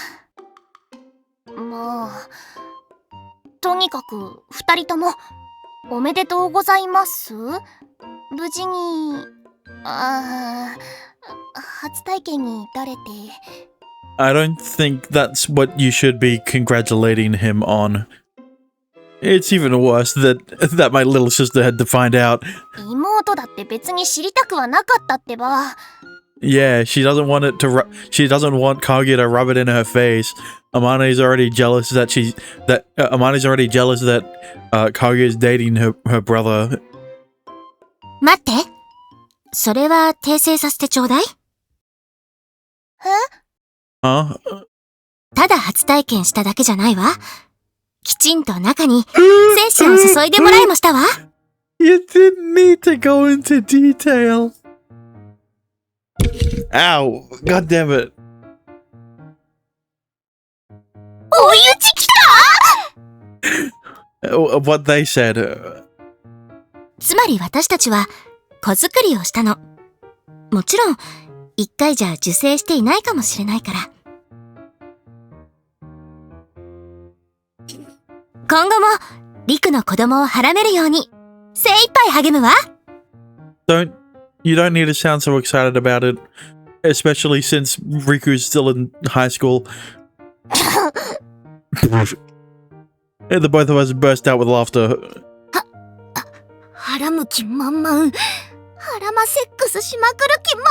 まあ、とにかく二人ともおめでとうございます。無事に初体験に至れて。I don't think that's what you should be congratulating him on. It's even worse that my little sister had to find out. 妹だって別に知りたくはなかったってば。Yeah, she doesn't want Kaguya to rub it in her face. Amani's already jealous that Kaguya is dating her brother. 待って。それは訂正させてちょうだい。Huh? ただ初体験しただけじゃないわ。きちんと中に精子を注いでもらいもしたわ。You didn't need to go into detail. Ow! God damn it! 追い打ちきた！What they said. つまり私たちは子作りをしたの。もちろん一回じゃ受精していないかもしれないから。今後もリクの子供をはらめるように精一杯励むわ。You don't need to sound so excited about it, especially since Riku's still in high school. And the both of us burst out with laughter. はらむ気満々。はらまセックスしまくる気満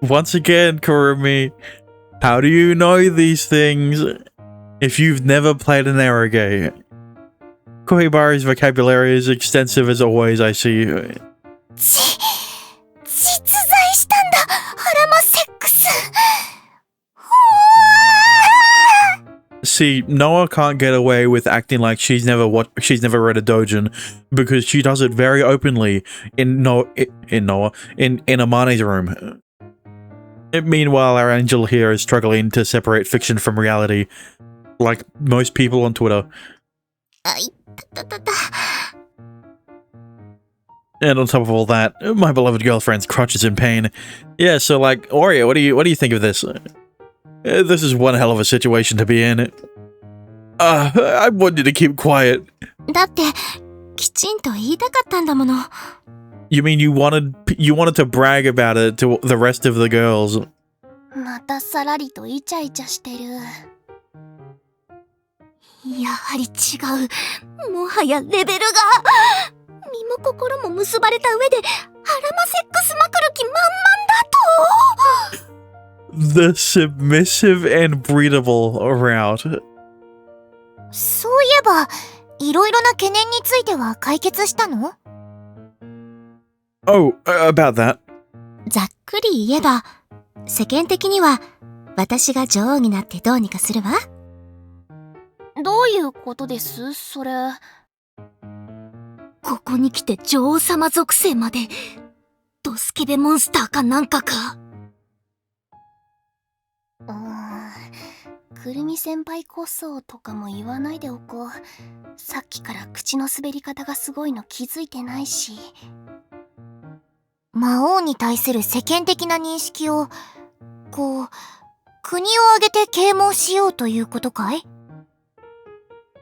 々。Once again, Kurumi, how do you know these things if you've never played an eroge? Koibari's vocabulary is extensive as always, I see. 実在したんだ、ハラマセックス。See, Noah can't get away with acting like she's never read a doujin because she does it very openly in Amane's room. Meanwhile, our angel here is struggling to separate fiction from reality, like most people on Twitter. あ、いたたたた。 And on top of all that, my beloved girlfriend's crotch is in pain. Yeah, so like, Oreo, what do you think of this? This is one hell of a situation to be in. I want you to keep quiet. だってきちんと言いたかったんだもの。 You mean you wanted to brag about it to the rest of the girls? またさらりとイチャイチャしてる。やはり違う。もはやレベルが身も心も結ばれた上でハラマセックスまくる気満々だと。 The submissive and breedable route. そういえば、いろいろな懸念については解決したの？ Oh, about that. ざっくり言えば、世間的には私が女王になってどうにかするわ。どういうことですそれ？ここに来て女王様属性までドスケベモンスターかなんかか。くるみ先輩こそとかも言わないでおこう。さっきから口の滑り方がすごいの気づいてないし。魔王に対する世間的な認識をこう国を挙げて啓蒙しようということかい？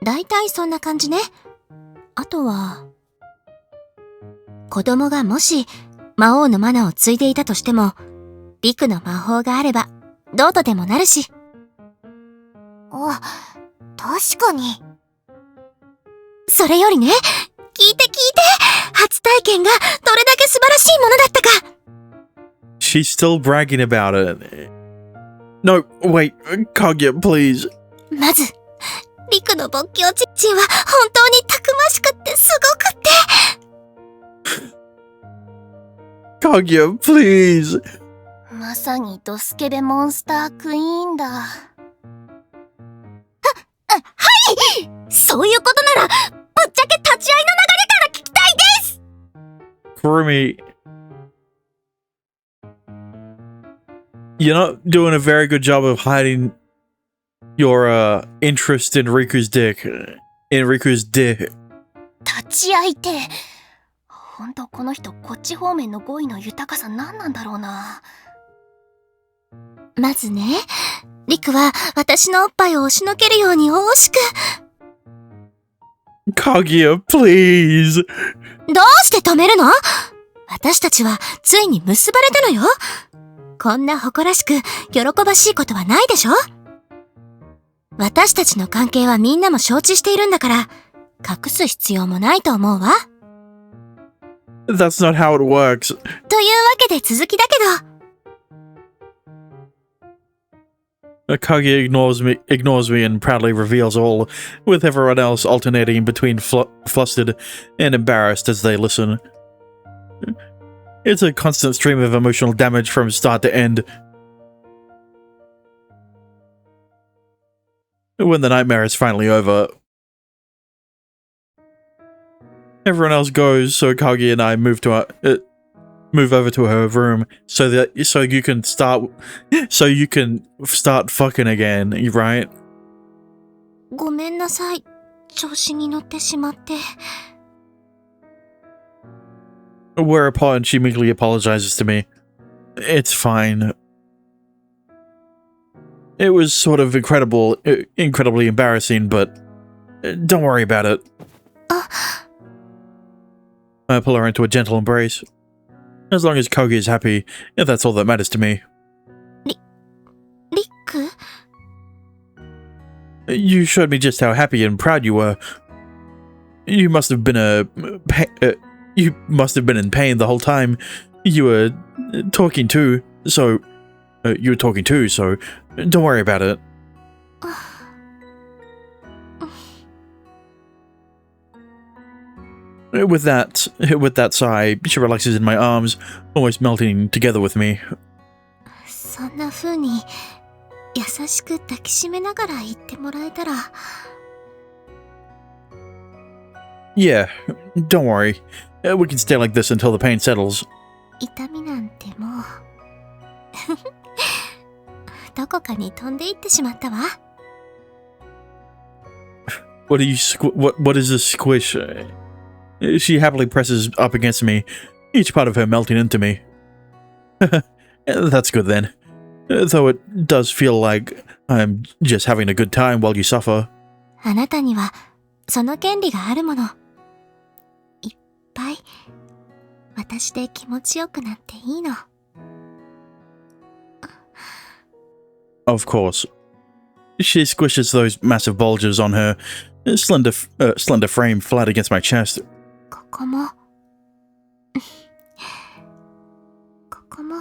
だいたいそんな感じね。あとは子供がもし魔王のマナを継いでいたとしても、リクの魔法があればどうとでもなるし。あ、確かに。それよりね、聞いて初体験がどれだけ素晴らしいものだったか。 She's still bragging about it. No, wait, Kaguya, please. まずリクの勃起おちんちんは本当にたくましくってすごくって。 Kaguya, please. まさにドスケベモンスタークイーンだ。そういうことならぶっちゃけ立ち会いの流れから聞きたいです。 Kurumi, you're not doing a very good job of hiding your interest in Riku's dick. In Riku's dick. 立ち会いて。ほんとこの人こっち方面の語彙の豊かさ何なんだろうな。まずね、リクは私のおっぱいを押しのけるように惜しく。 Kaguya, please. どうして止めるの？私たちはついに結ばれたのよ。こんな誇らしく喜ばしいことはないでしょ？私たちの関係はみんなも承知しているんだから、隠す必要もないと思うわ。 That's not how it works. というわけで続きだけど。 Kaguya ignores me and proudly reveals all, with everyone else alternating between flustered and embarrassed as they listen. It's a constant stream of emotional damage from start to end. When the nightmare is finally over, everyone else goes, so Kaguya and I move over to her room so you can start fucking again, right? ごめんなさい。調子に乗ってしまって。 Whereupon she meekly apologizes to me. It's fine. It was sort of incredibly embarrassing, but don't worry about it. I pull her into a gentle embrace. As long as Kogi is happy, that's all that matters to me. リック？ You showed me just how happy and proud you were. You must have been in pain the whole time. You were talking too, so don't worry about it. With that sigh, she relaxes in my arms, almost melting together with me. そんな風に優しく抱きしめながら言ってもらえたら。 Yeah, don't worry. We can stay like this until the pain settles. 痛みなんてもうどこかに飛んでいってしまったわ。 What is this squish? She happily presses up against me, each part of her melting into me. That's good then. Though it does feel like I'm just having a good time while you suffer. あなたにはその権利があるもの。いっぱい私で気持ちよくなっていいの。 Of course. She squishes those massive bulges on her slender frame flat against my chest. ここもここも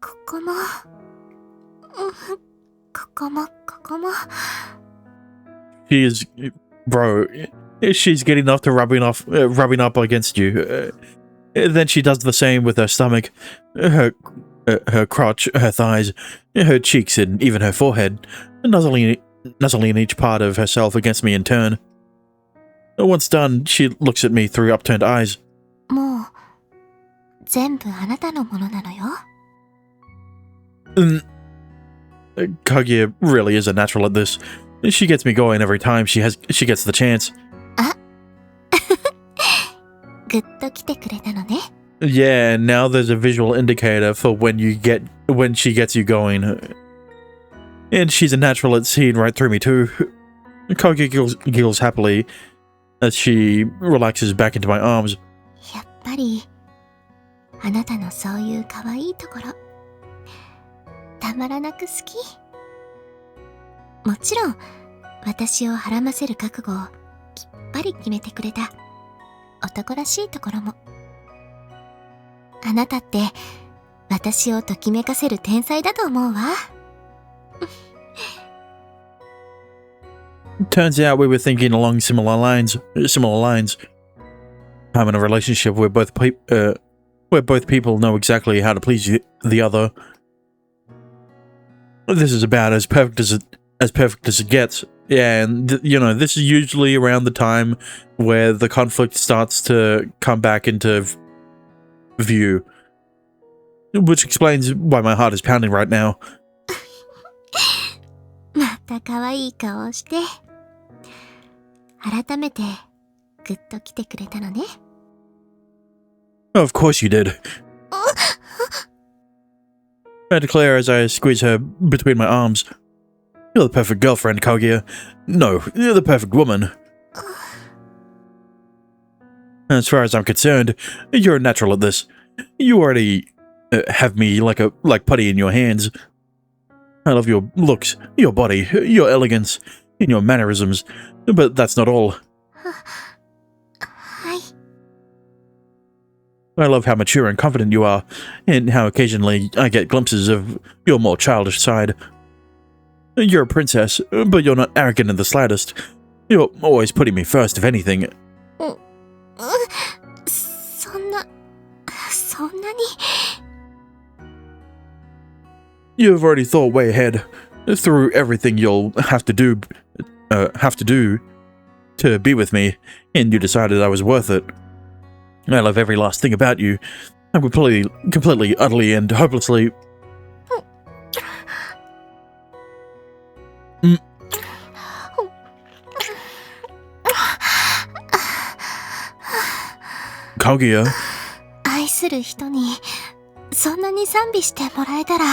ここもここもここも。 She's getting up to rubbing up against you. Then she does the same with her stomach, her crotch, her thighs, her cheeks, and even her forehead, nuzzling in each part of herself against me in turn. Once done, she looks at me through upturned eyes. もう全部あなたのものなのよ。 Kaguya really is a natural at this. She gets me going every time she gets the chance. ぐっと来てくれたのね。 Yeah, now there's a visual indicator for when she gets you going. And she's a natural at seeing right through me too. Kaguya giggles happily as she relaxes back into my arms. やっぱりあなたのそういう可愛いところたまらなく好き。もちろん私をはらませる覚悟をきっぱり決めてくれた男らしいところも。あなたって私をときめかせる天才だと思うわ。 Turns out we were thinking along similar lines. I'm in a relationship where both people know exactly how to please the other. This is about as perfect as it gets. Yeah, and this is usually around the time where the conflict starts to come back into view, which explains why my heart is pounding right now. また可愛い顔をして改めてグッと来てくれたのね。 Of course you did. I declare as I squeeze her between my arms. You're the perfect girlfriend, Kaguya. No, you're the perfect woman. As far as I'm concerned, you're a natural at this. You already have me like putty in your hands. I love your looks, your body, your elegance, and your mannerisms. But that's not all. はい。 I love how mature and confident you are, and how occasionally I get glimpses of your more childish side. You're a princess, but you're not arrogant in the slightest. You're always putting me first, if anything. そんなに。 You've already thought way ahead, through everything you'll have to do to be with me, and you decided I was worth it. I love every last thing about you. I'm completely, utterly, and hopelessly. Kaguya. 愛する人にそんなに賛美してもらえたら。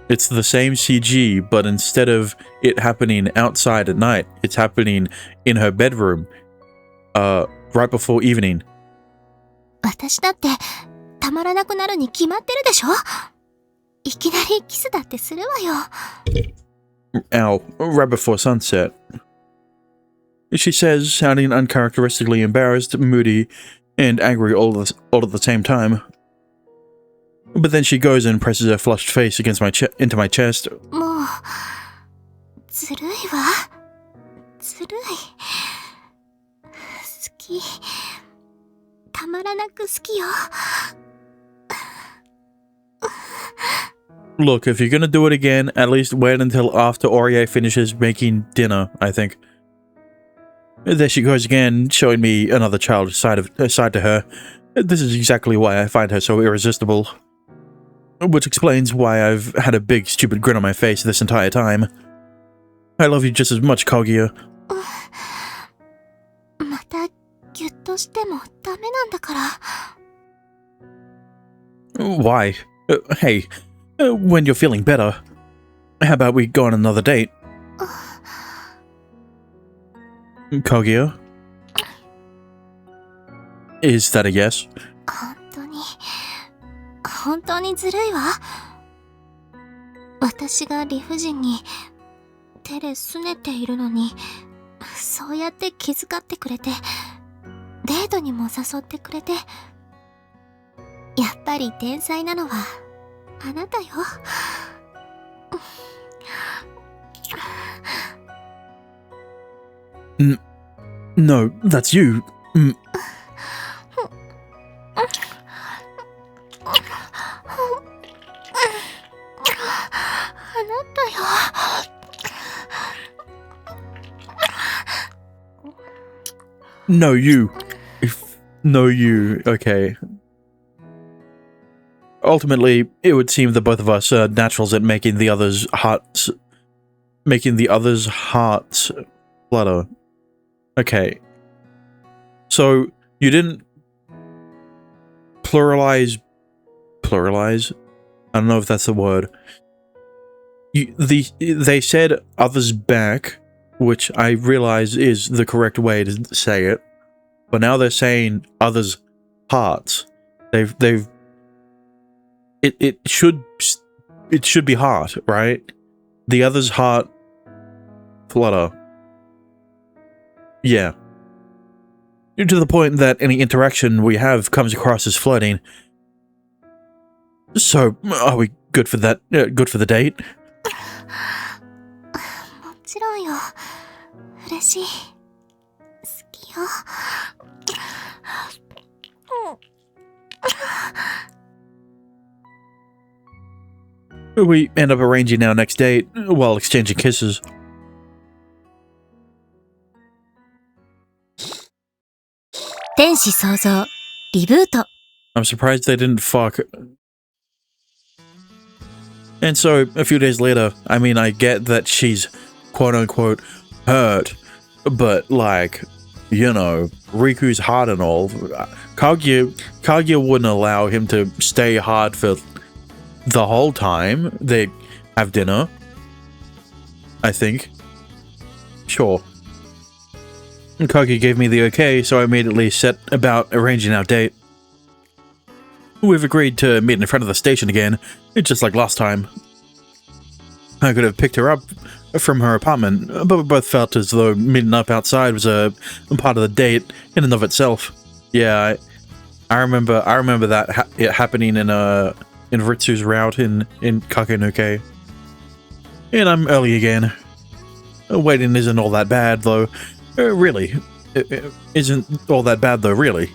It's the same CG, but instead of it happening outside at night, it's happening in her bedroom, right before evening. 私だってたまらなくなるに決まってるでしょ。いきなりキスだってするわよ。 Ow, right before sunset. She says, sounding uncharacteristically embarrassed, moody, and angry all at the same time. But then she goes and presses her flushed face against into my chest. もうずるいわ。ずるい。好き。たまらなく好きよ。Look, if you're gonna do it again, at least wait until after Aurier finishes making dinner, I think. There she goes again, showing me another childish side to her. This is exactly why I find her so irresistible. Which explains why I've had a big stupid grin on my face this entire time. I love you just as much, Kaguya. またギュッとしてもダメなんだから。Why? Hey, when you're feeling better, how about we go on another date? Kaguya? Is that a yes? 本当にずるいわ。私が理不尽に手で拗ねているのに、そうやって気遣ってくれて、デートにも誘ってくれて、やっぱり天才なのはあなたよ。No, that's you. あなたよ。No, you. No, you. Okay. Ultimately, it would seem that both of us are naturals at making the other's hearts flutter. Okay. So, you didn't pluralize? I don't know if that's the word. They said others back, which I realize is the correct way to say it, but now they're saying others' hearts. It should be heart, right? The other's heart flutter. Yeah. To the point that any interaction we have comes across as flirting. So, are we good for that? Good for the date? もちろんよ。嬉しい。好きよ。We end up arranging our next date while exchanging kisses. I'm surprised they didn't fuck. And so, a few days later, I mean, I get that she's quote-unquote hurt, but like, you know, Riku's hard and all. Kaguya wouldn't allow him to stay hard for the whole time they have dinner, I think. Sure. Kaguya gave me the okay, so I immediately set about arranging our date. We've agreed to meet in front of the station again, just like last time. I could have picked her up from her apartment, but we both felt as though meeting up outside was a part of the date in and of itself. Yeah, I remember that happening in Ritsu's route in Kakenuke. And I'm early again. Waiting isn't all that bad, though. Really. It isn't all that bad, though, really.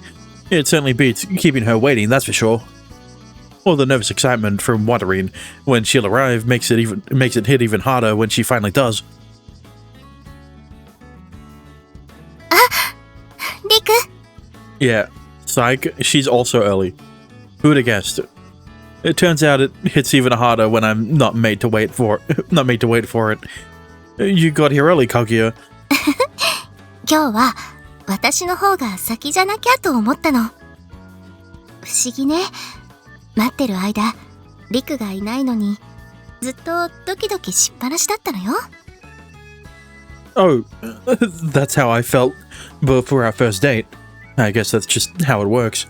It certainly beats keeping her waiting, that's for sure. All the nervous excitement from wondering when she'll arrive makes it hit even harder when she finally does. Riku? Yeah, psych, she's also early. Who would have guessed? It turns out it hits even harder when I'm not made to wait for it. You got here early, Kaguya. 今日は私の方が先じゃなきゃと思ったの。不思議ね。待ってる間、リクがいないのに、ずっとドキドキしっぱなしだったのよ。Oh, that's how I felt before our first date. I guess that's just how it works.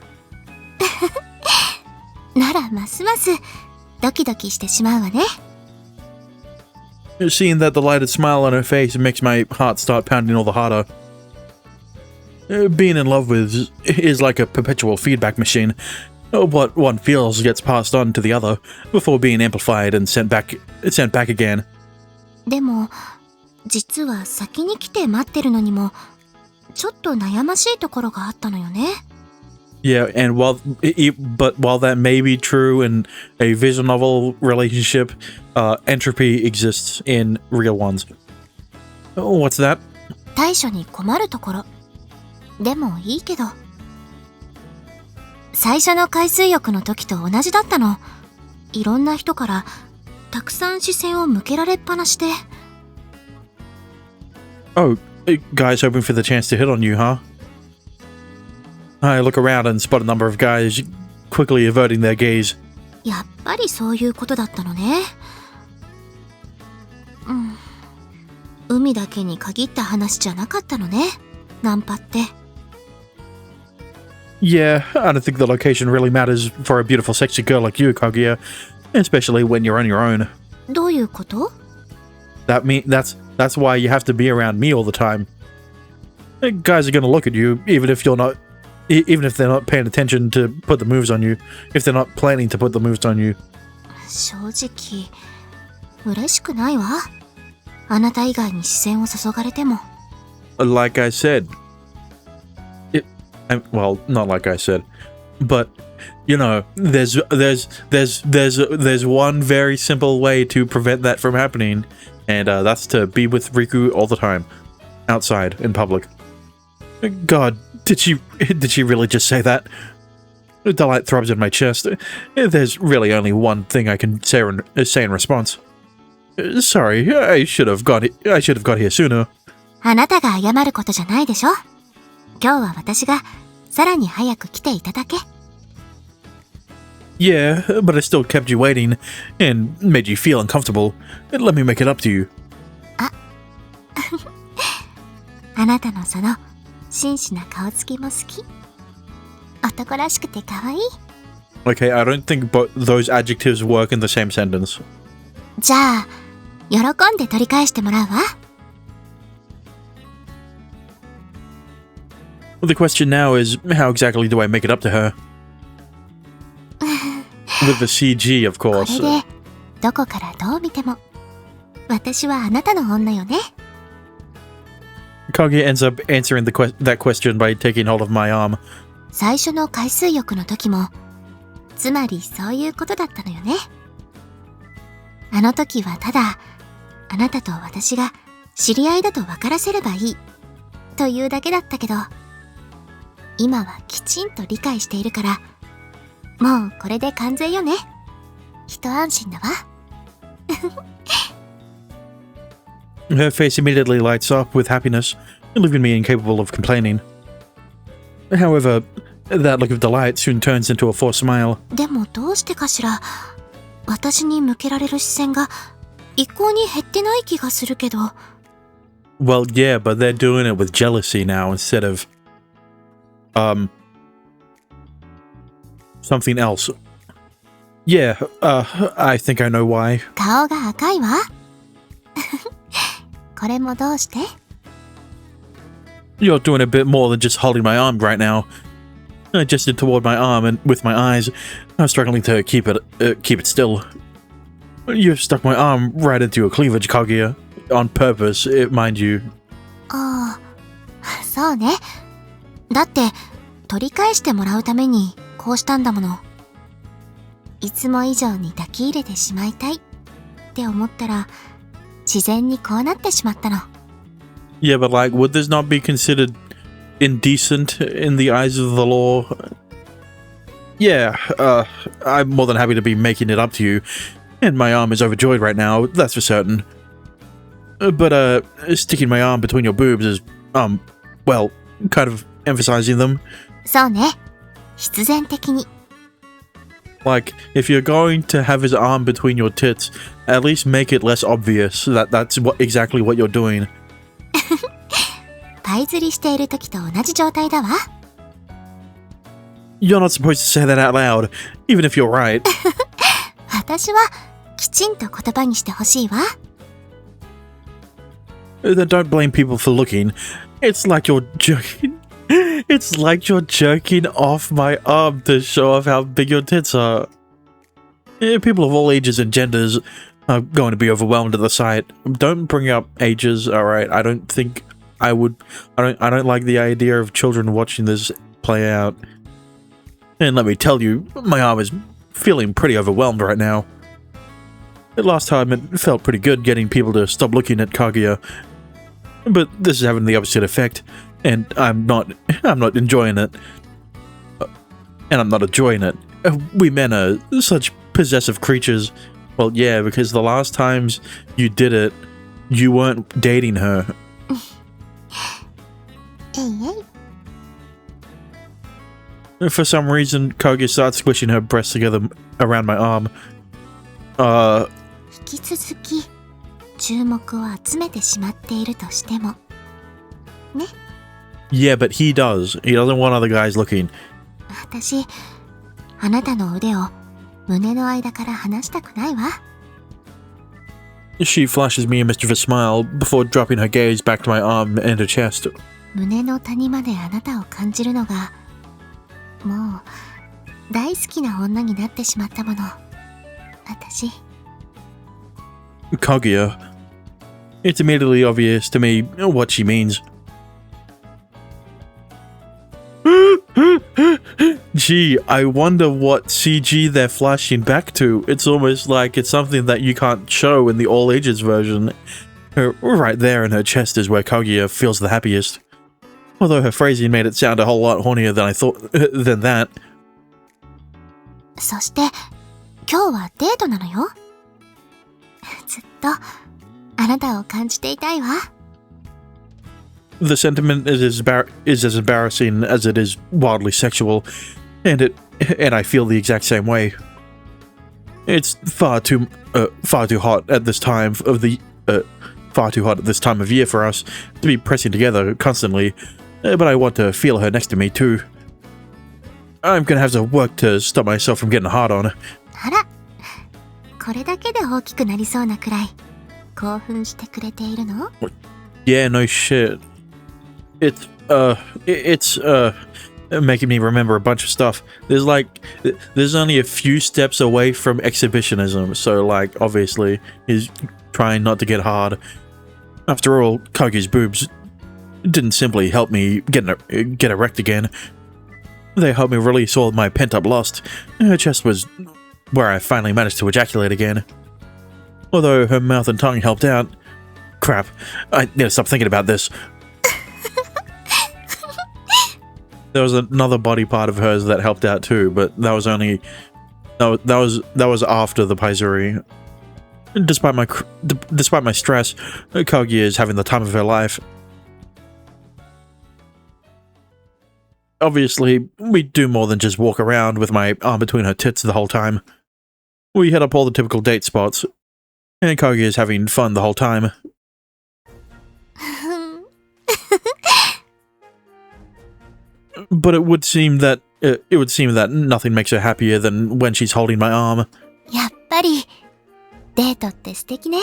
ならますますドキドキしてしまうわね。Seeing that the lighted smile on her face makes my heart start pounding all the harder. Being in love with is like a perpetual feedback machine. What one feels gets passed on to the other before being amplified and sent back again. でも、実は先に来て待ってるのにもちょっと悩ましいところがあったのよね。Yeah, and while that may be true in a visual novel relationship, entropy exists in real ones. Oh, what's that? 対処に困るところ。でもいいけど。最初の海水浴の時と同じだったの。いろんな人からたくさん視線を向けられっぱなしで。Oh, guys hoping for the chance to hit on you, huh? I look around and spot a number of guys quickly averting their gaze. やっぱりそういうことだったのね。海だけに限った話じゃなかったのね。ナンパって。Yeah, I don't think the location really matters for a beautiful, sexy girl like you, Kaguya, especially when you're on your own. どういうこと？ That's why you have to be around me all the time. Guys are gonna look at you, even if they're not paying attention to put the moves on you, if they're not planning to put the moves on you. 正直、嬉しくないわ。あなた以外に視線を注がれても。Like I said, well, not like I said, but you know, there's one very simple way to prevent that from happening, and that's to be with Riku all the time, outside in public. God, did she really just say that? Delight throbs in my chest. There's really only one thing I can say in response. Sorry, I should have got here sooner. あなたが謝ることじゃないでしょ。今日は私がさらに早く来ていただけ。Yeah, but I still kept you waiting and made you feel uncomfortable. Let me make it up to you. あなたのその真摯な顔つきも好き。男らしくて可愛い。Okay, I don't think those adjectives work in the same sentence. じゃあ、喜んで取り返してもらうわ。The question now is, how exactly do I make it up to her? With the CG, of こ course. れで、どこからどう見ても、私はあなたの女よね。Kaguya ends up answering that question by taking hold of my arm. 最初の海水浴の時も、つまりそういうことだったのよね。あの時はただ、あなたと私が知り合いだと分からせればいい、というだけだったけど、今はきちんと理解しているから、もうこれで完全よね。一安心だわ。Her face immediately lights up with happiness, leaving me incapable of complaining. However, that look of delight soon turns into a forced smile. でもどうしてかしら、私に向けられる視線が一向に減ってない気がするけど。Well, yeah, but they're doing it with jealousy now instead of, something else. Yeah, I think I know why. 顔が赤いわ。これもどうして？ You're doing a bit more than just holding my arm right now. I gestured toward my arm and with my eyes, I was struggling to keep it still. You've stuck my arm right into your cleavage, Kaguya. On purpose, mind you. ああ、そうね。だって、取り返してもらうためにこうしたんだもの。いつも以上に抱き入れてしまいたいって思ったら、自然にこうなってしまったの。Yeah, but like, would this not be considered indecent in the eyes of the law? Yeah, I'm more than happy to be making it up to you, and my arm is overjoyed right now, that's for certain. But, sticking my arm between your boobs is, well, kind of emphasizing them. そうね。必然的に。Like, if you're going to have his arm between your tits, at least make it less obvious that that's exactly what you're doing. パイ釣りしている時と同じ状態だわ。You're not supposed to say that out loud, even if you're right. 私はきちんと言葉にしてほしいわ。Then don't blame people for looking. It's like you're jerking. It's like you're jerking off my arm to show off how big your tits are. People of all ages and genders I'm going to be overwhelmed at the sight. Don't bring up ages, alright? I don't think I would... I don't like the idea of children watching this play out. And let me tell you, my arm is feeling pretty overwhelmed right now. The last time it felt pretty good getting people to stop looking at Kaguya. But this is having the opposite effect, and I'm not enjoying it. And I'm not enjoying it. We men are such possessive creatures. Well, yeah, because the last times you did it, you weren't dating her. For some reason, Kaguya starts squishing her breasts together around my arm. 引き続き注目を集めてしまっているとしても Yeah, but he does. He doesn't want other guys looking. 私あなたの腕を胸の間から離したくないわ She flashes me a mischievous smile before dropping her gaze back to my arm and her chest. 胸の谷まであなたを感じるのがもう大好きな女になってしまったもの私 Kaguya. It's immediately obvious to me what she means. Gee, I wonder what CG they're flashing back to. It's almost like it's something that you can't show in the all ages version. Right there in her chest is where Kaguya feels the happiest. Although her phrasing made it sound a whole lot hornier than I thought than that. そして今日はデートなのよずっとあなたを感じていたいわ The sentiment is as embarrassing as it is wildly sexual, and I feel the exact same way. It's far too hot at this time of the far too hot at this time of year for us to be pressing together constantly, but I want to feel her next to me too. I'm gonna have to work to stop myself from getting hard on. あらこれだけで大きくなりそうなくらい興奮してくれているの Yeah, no shit. It's making me remember a bunch of stuff. There's only a few steps away from exhibitionism, so like obviously he's trying not to get hard. After all, Kaguya's boobs didn't simply help me get erect again. They helped me release all my pent-up lust. Her chest was where I finally managed to ejaculate again. Although her mouth and tongue helped out. Crap, I need to stop thinking about this. There was another body part of hers that helped out too, but that was only that was after the paizuri. Despite my stress, Kaguya is having the time of her life. Obviously, we do more than just walk around with my arm between her tits the whole time. We hit up all the typical date spots, and Kaguya is having fun the whole time. But it would seem that nothing makes her happier than when she's holding my arm. やっぱりデートって素敵ね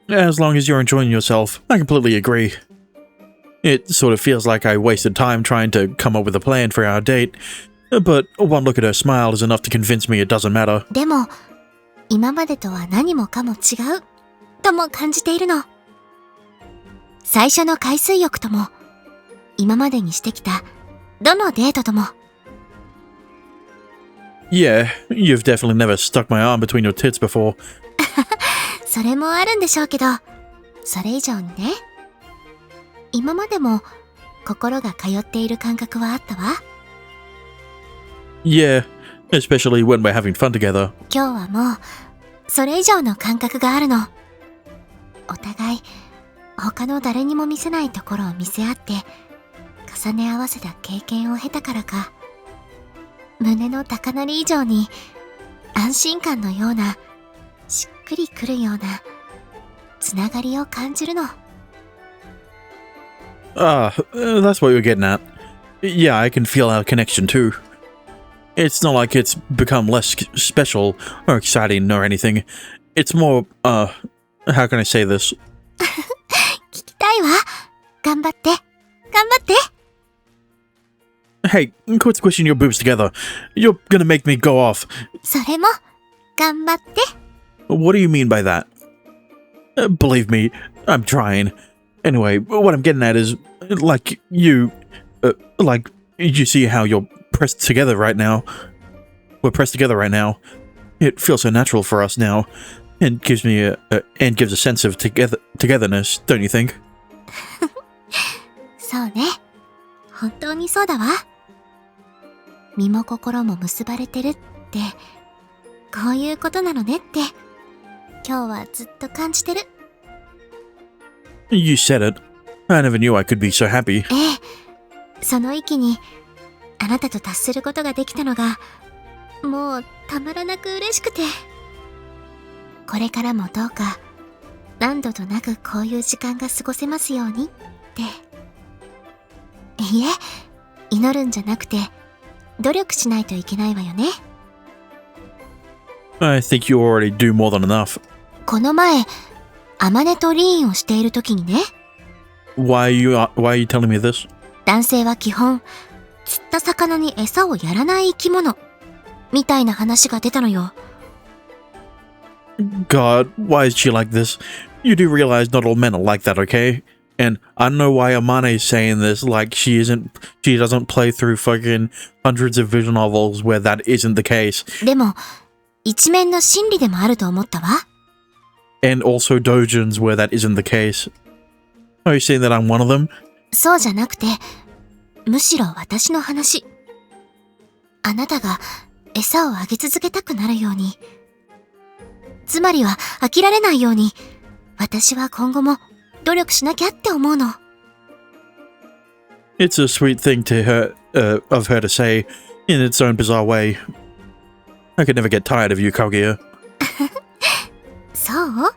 As long as you're enjoying yourself, I completely agree. It sort of feels like I wasted time trying to come up with a plan for our date, but one look at her smile is enough to convince me it doesn't matter. でも今までとは何もかも違うとも感じているの最初の海水浴とも今までにしてきたどのデートとも Yeah, you've definitely never stuck my arm between your tits before. それもあるんでしょうけどそれ以上にね今までも心が通っている感覚はあったわ Yeah, especially when we're having fun together. 今日はもうそれ以上の感覚があるのお互い他の誰にも見せないところを見せ合って重ね合わせた経験を経たからか胸の高鳴り以上に安心感のようなしっくりくるようなつながりを感じるの That's what you're getting at. Yeah, I can feel our connection too. It's not like it's become less special or exciting or anything. It's more, how can I say this? 聞きたいわ頑張って頑張って Hey, quit squishing your boobs together. You're gonna make me go off. それも頑張って What do you mean by that? Believe me, I'm trying. Anyway, what I'm getting at is, like you see how you're pressed together right now. We're pressed together right now. It feels so natural for us now, and gives me a sense of togetherness, don't you think? そうね。本当にそうだわ。身も心も結ばれてるって、こういうことなのねって、今日はずっと感じてる。You said it. I never knew I could be so happy. ええ、その域にあなたと達することができたのが、もうたまらなく嬉しくて。これからもどうか何度となくこういう時間が過ごせますようにって。いえ、祈るんじゃなくて努力しないといけないわよね。I think you already do more than enough. この前アマネとリーンをしている時にね、 Why are you telling me this? 男性は基本釣った魚に餌をやらない生き物みたいな話が出たのよ。God, why is she like this? You do realize not all men are like that, okay? And I don't know why Amane is saying this, like she doesn't play through fucking hundreds of visual novels where that isn't the case. でも一面の真理でもあると思ったわ。And also dojins where that isn't the case. Are you saying that I'm one of them? そうじゃなくて、むしろ私の話。あなたが餌をあげ続けたくなるように、つまりは飽きられないように、私は今後も努力しなきゃって思うの。It's a sweet thing to her, of her to say, in its own bizarre way. I could never get tired of you, Kaguya. そう？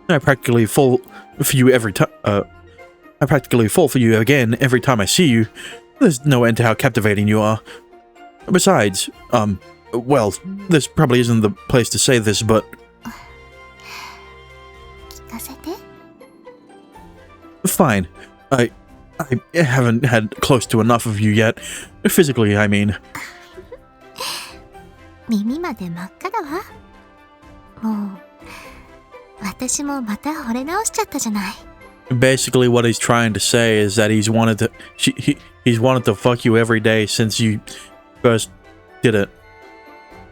I practically fall for you every time. I practically fall for you again every time I see you. There's no end to how captivating you are. Besides, well, this probably isn't the place to say this, but 聞かせて。 fine. I haven't had close to enough of you yet. Physically, I mean. 耳まで真っ赤だわ。もう私もまた惚れ直しちゃったじゃない。 Basically, what he's trying to say is that he's wanted to fuck you every day since you first did it.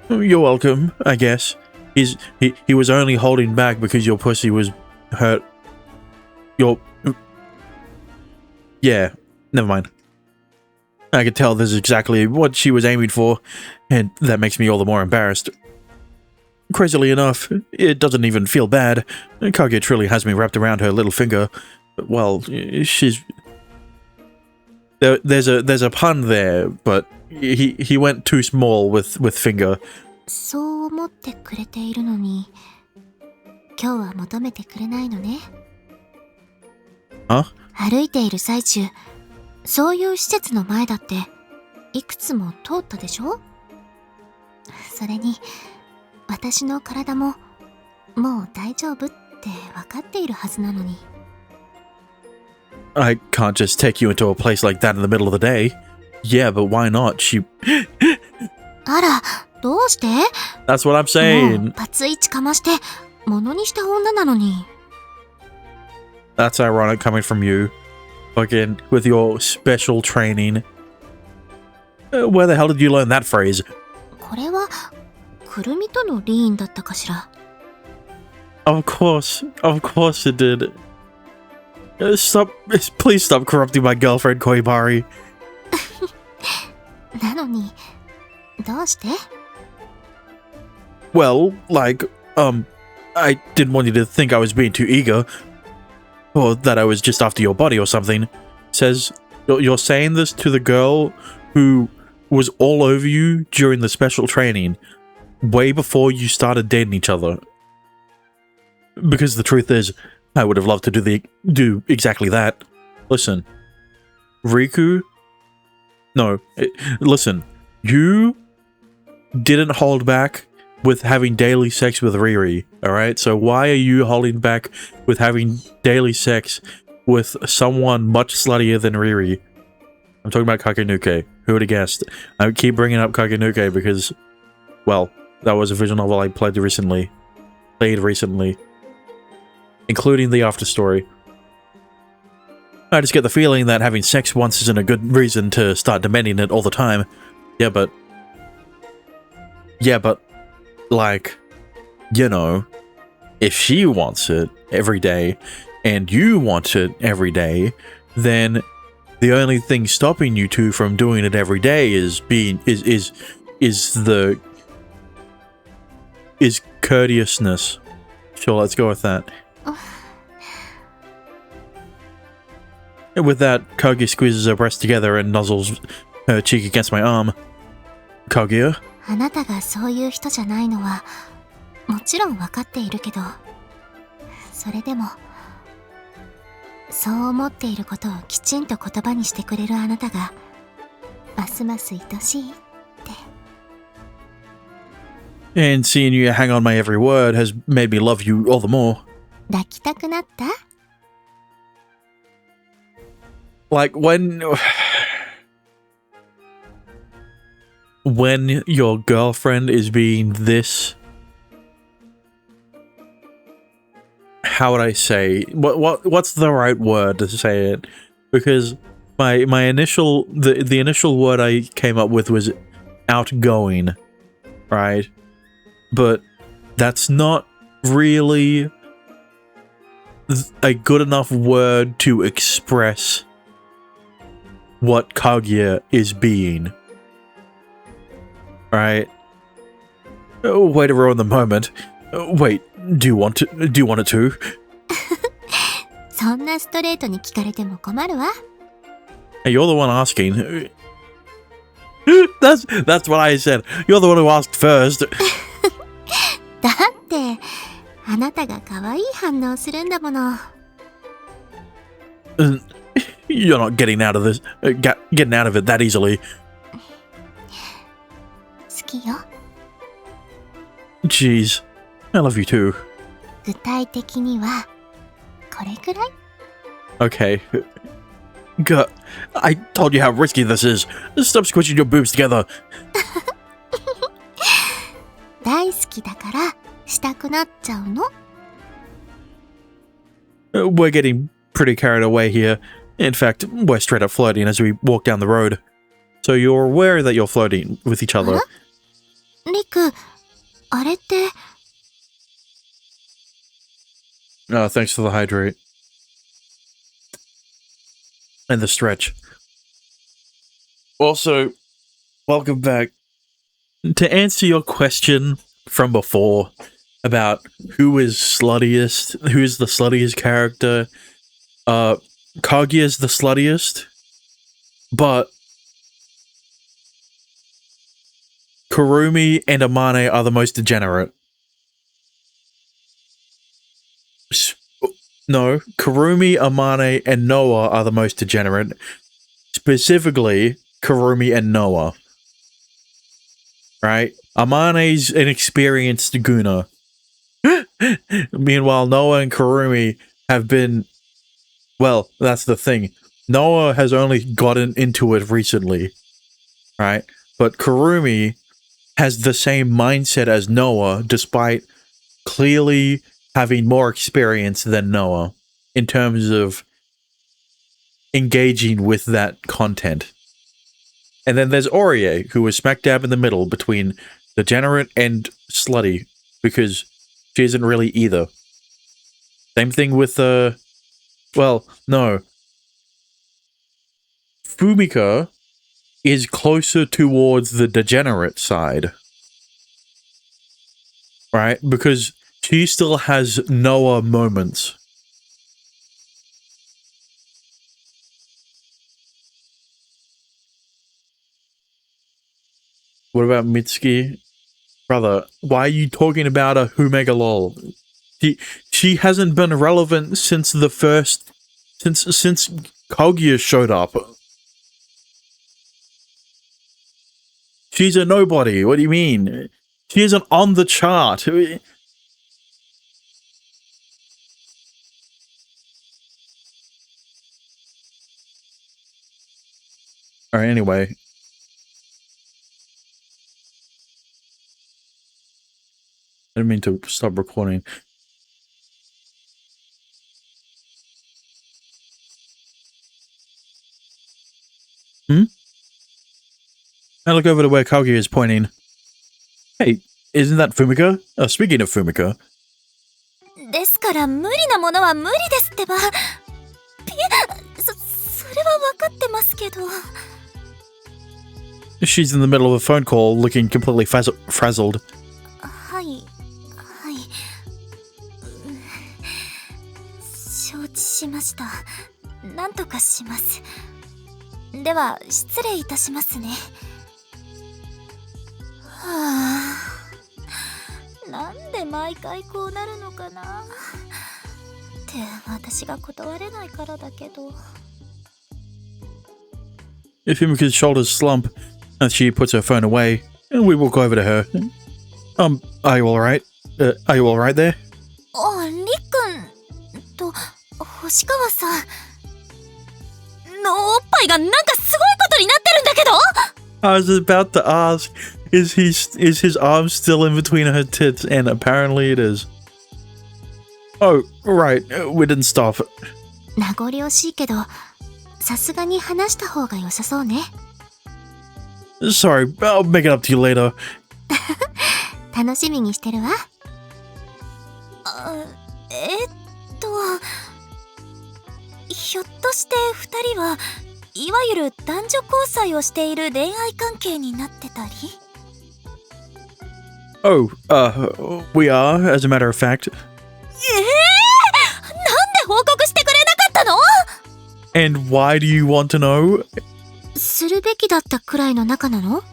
You're welcome, I guess. He was only holding back because your pussy was hurt. Yeah, never mind. I could tell this is exactly what she was aiming for, and that makes me all the more embarrassed. Crazily enough, it doesn't even feel bad. Kaguya truly has me wrapped around her little finger. Well, she's... There's a pun there, but he went too small with finger. そう思ってくれているのに、今日は求めてくれないのね。Huh? 歩いている最中、そういう施設の前だっていくつも通ったでしょ。それに私の体ももう大丈夫って分かっているはずなのに。 I can't just take you into a place like that in the middle of the day. Yeah, but why not? She... あら、どうして？ That's what I'm もう saying. パツイチかまして物にした女なのに。 That's ironic coming from you. Fucking with your special training. Where the hell did you learn that phrase? これはくるみとのリーンだったかしら。 Of course it did. Please stop corrupting my girlfriend, Koibari. なのにどうして？ Well, like, I didn't want you to think I was being too eager. Or that I was just after your body or something. Says, you're saying this to the girl who was all over you during the special training, way before you started dating each other. Because the truth is, I would have loved to do exactly that. Listen, Riku... No, listen, you didn't hold back with having daily sex with Riri, alright? So why are you holding back with having daily sex with someone much sluttier than Riri? I'm talking about Kakenuke. Who would have guessed? I keep bringing up Kakenuke because, well, that was a visual novel I played recently, including the after story. I just get the feeling that having sex once isn't a good reason to start demanding it all the time. Yeah, but like, you know, if she wants it every day and you want it every day, then the only thing stopping you two from doing it every day is courteousness. Sure, let's go with that. And with that, Kaguya squeezes her breasts together and nuzzles her cheek against my arm. Kaguya? あなたがそういう人じゃないのはもちろん分かっているけど、それでもそう思っていることをきちんと言葉にしてくれるあなたがますます愛しいって。 And seeing you hang on my every word has made me love you all the more. 抱きたくなった？ Like, when your girlfriend is being this, how would I say, what's the right word to say it? Because my initial the initial word I came up with was outgoing, right? But that's not really a good enough word to express what Kaguya is being. Right? Oh, way to ruin the moment. Wait, do you want it to? そんなストレートに聞かれても困るわ。 Hey, you're the one asking. That's what I said. You're the one who asked first. だってあなたが可愛い反応するんだもの。 You're not getting out of this, getting out of it that easily. 好きよ。 Jeez, I love you too. 具体的にはこれくらい。 Okay. God, I told you how risky this is. Stop squishing your boobs together. 大好きだからしたくなっちゃうの。 We're getting pretty carried away here. In fact, we're straight up flirting as we walk down the road. So you're aware that you're flirting with each other. リク、あれって。 Oh, thanks for the hydrate. And the stretch. Also, welcome back. To answer your question from before about who is sluttiest, who's the sluttiest character, Kaguya's the sluttiest, but Kurumi and Amane are the most degenerate. No, Kurumi, Amane, and Noah are the most degenerate. Specifically, Kurumi and Noah. Right? Amane's an experienced Guna. Meanwhile, Noah and Kurumi have been... Well, that's the thing. Noah has only gotten into it recently. Right? But Kurumi has the same mindset as Noah, despite clearly having more experience than Noah in terms of engaging with that content. And then there's Orie, who is smack dab in the middle between degenerate and slutty, because she isn't really either. Same thing with, well, no. Fumika is closer towards the degenerate side. Right? Because she still has Noah moments. What about Mitsuki? Brother, why are you talking about a Humega lol? She hasn't been relevant since the first... Since Kaguya showed up. She's a nobody, what do you mean? She isn't on the chart. Alright, anyway. I didn't mean to stop recording. I look over to where Kaguya is pointing. Hey, isn't that Fumika? Speaking of Fumika. ですから無理なものは無理ですってば。それは分かってますけど。She's in the middle of a phone call, looking completely frazzled. はい。承知しました。なんとかします。では失礼いたしますね。はあ、なんで毎回こうなるのかなって私が断れないからだけど。Fumika's shoulders slump as she puts her phone away, and we walk over to her. Are you alright? Are you alright there? あ、りっくんと星川さんのおっぱいがなんかすごいことになってるんだけど。 I was about to ask, is his arm still in between her tits? And apparently it is. Oh, right, we didn't stop. 名残惜しいけど、さすがに話した方が良さそうね。Sorry, I'll make it up to you later. 楽しみにしてるわ。ひょっとして二人はいわゆる男女交際をしている恋愛関係になってたり？ Oh, we are, as a matter of fact. なんで報告してくれなかったの？ And why do you want to know? するべきだったくらいの仲なの？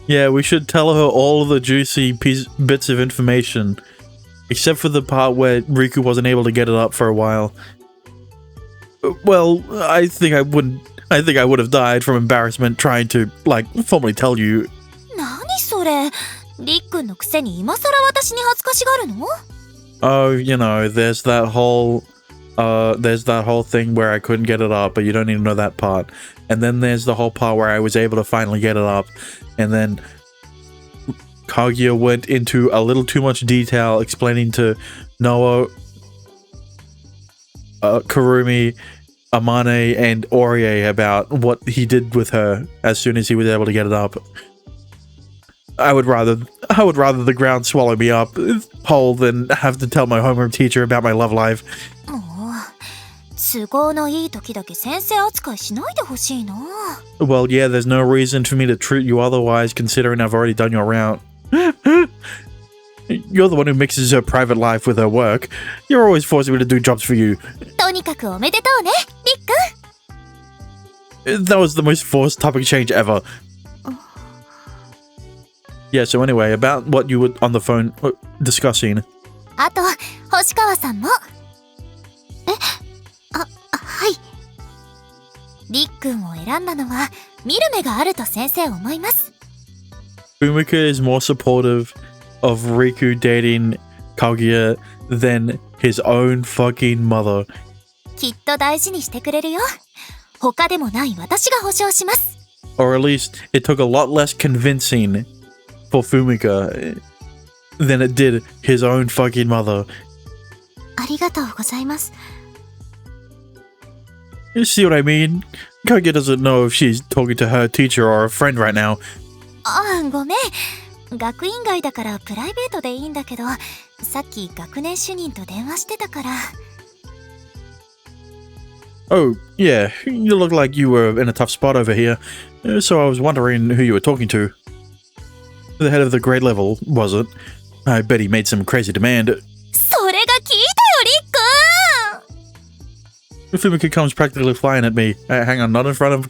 Yeah, we should tell her all of the juicy bits of information. Except for the part where Riku wasn't able to get it up for a while. Well, I think I would have died from embarrassment trying to, formally tell you. 何それ？りっくんのくせに今さら私に恥ずかしがるの？ Oh, there's that whole thing where I couldn't get it up, but you don't need to know that part. And then there's the whole part where I was able to finally get it up, and then Kaguya went into a little too much detail explaining to Noah, Kurumi, Amane, and Orie about what he did with her as soon as he was able to get it up. I would rather the ground swallow me up whole than have to tell my homeroom teacher about my love life. 都合のいい時だけ先生扱いしないでほしいな。 Well, yeah, there's no reason for me to treat you otherwise, considering I've already done your route. You're the one who mixes her private life with her work. You're always forcing me to do jobs for you. とにかくおめでとうね、りっくん。 That was the most forced topic change ever. Yeah, so anyway, about what you were on the phone discussing. あと、星川さんも。はい。りっくんを選んだのは見る目があると先生思います。 Fumika is more supportive of Riku dating Kaguya than his own fucking mother. きっと大事にしてくれるよ。他でもない私が保証します。 Or at least it took a lot less convincing for Fumika than it did his own fucking mother. ありがとうございます。 You see what I mean? Kaguya doesn't know if she's talking to her teacher or a friend right now. ああ、ごめん。学院外だからプライベートでいいんだけど、さっき学年主任と電話してたから。 Oh, yeah, you look like you were in a tough spot over here, so I was wondering who you were talking to. The head of the grade level, was it? I bet he made some crazy demand. それが聞いたよ、りっくん。 Fumika comes practically flying at me. Hang on, not in front of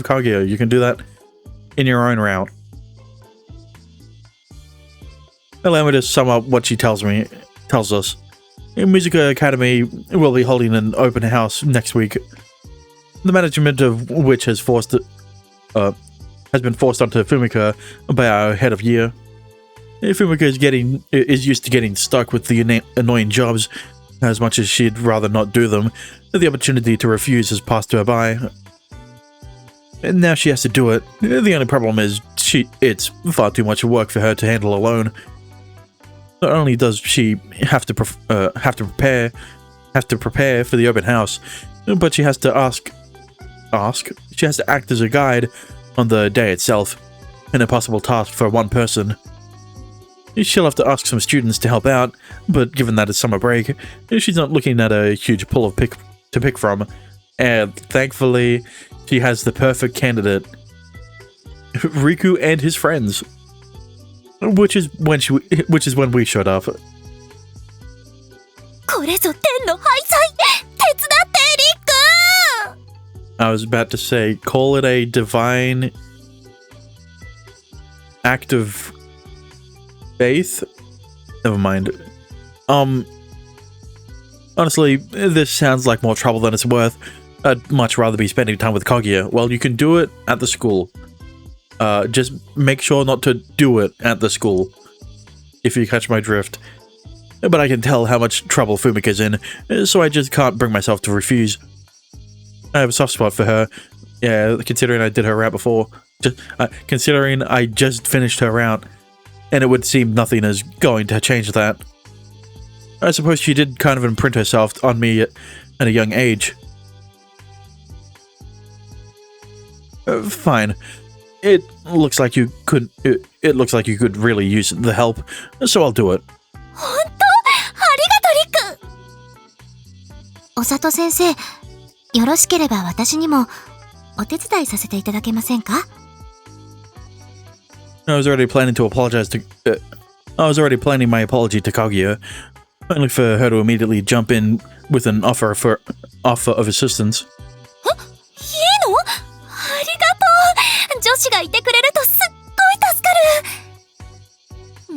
Kaguya. You can do that in your own route. Allow me to sum up what she tells us. Musica Academy will be holding an open house next week. The management of which has been forced onto Fumika by our head of year. Fumika is used to getting stuck with the annoying jobs. As much as she'd rather not do them, the opportunity to refuse has passed her by. And now she has to do it. The only problem is it's far too much work for her to handle alone. Not only does she have to prepare for the open house, but she has to she has to act as a guide on the day itself, an impossible task for one person. She'll have to ask some students to help out, but given that it's summer break, she's not looking at a huge pool to pick from, and thankfully, she has the perfect candidate, Riku and his friends, which is when we showed up. これぞ天の廃材。手伝ってリック。 I was about to say, call it a divine act of faith. Never mind. Honestly, this sounds like more trouble than it's worth. I'd much rather be spending time with Kaguya. Well, you can do it at the school. Just make sure not to do it at the school, if you catch my drift. But I can tell how much trouble Fumika's in, so I just can't bring myself to refuse. I have a soft spot for her. Yeah, considering I did her route before. Considering I just finished her route, and it would seem nothing is going to change that. I suppose she did kind of imprint herself on me at a young age. Fine. It looks like you could really use the help, so I'll do it. 本当？ありがとうリック。お里先生、よろしければ私にもお手伝いさせていただけませんか？ I was already planning my apology to Kaguya, only for her to immediately jump in with an offer of assistance. いいの？ありがとう。女子がいてくれるとすっごい助かる。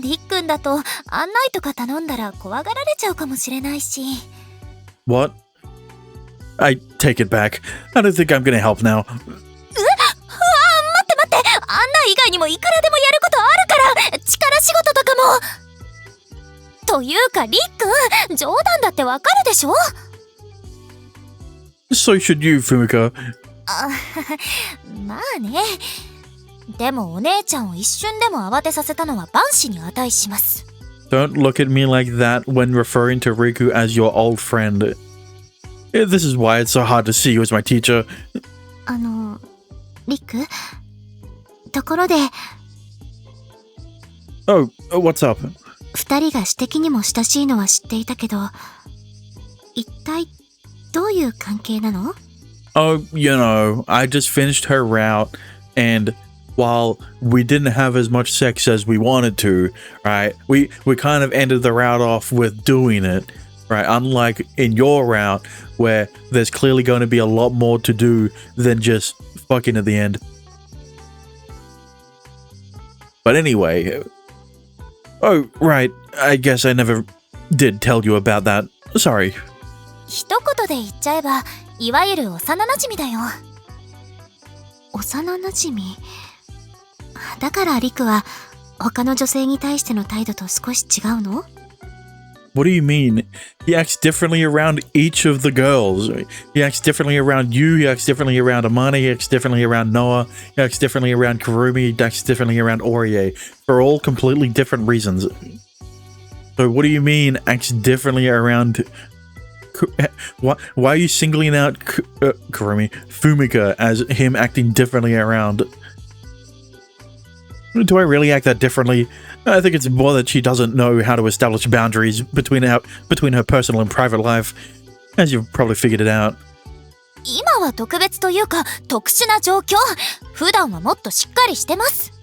りっくんだと案内とか頼んだら怖がられちゃうかもしれないし。What? I take it back. I don't think I'm gonna help now. 待って。案内以外にもいくらでもやることあるから。力仕事とかも。というかりっくん、冗談だってわかるでしょ？ So should you, Fumika. まあね。でもお姉ちゃんを一瞬でも慌てさせたのは万死に値します。 Don't look at me like that when referring to Riku as your old friend. This is why it's so hard to see you as my teacher. リック？ところで、 Oh, what's up? 二人が私的にも親しいのは知っていたけど、一体どういう関係なの？ Oh, you know, I just finished her route, and while we didn't have as much sex as we wanted to, right, we kind of ended the route off with doing it, right? Unlike in your route, where there's clearly going to be a lot more to do than just fucking at the end. But anyway, oh, right, I guess I never did tell you about that. Sorry. 一言で言っちゃえば、いわゆる幼馴染だよ。幼馴染？だからリクは他の女性に対しての態度と少し違うの？ What do you mean? He acts differently around each of the girls. He acts differently around you, he acts differently around Amane, he acts differently around Noah, he acts differently around Kurumi, he acts differently around Orie, for all completely different reasons. So what do you mean acts differently around... Why are you singling out Kurumi, Fumika as him acting differently around? Do I really act that differently? I think it's more that she doesn't know how to establish boundaries between her personal and private life, as you've probably figured it out. 今は特別というか特殊な状況。普段はもっとしっかりしてます。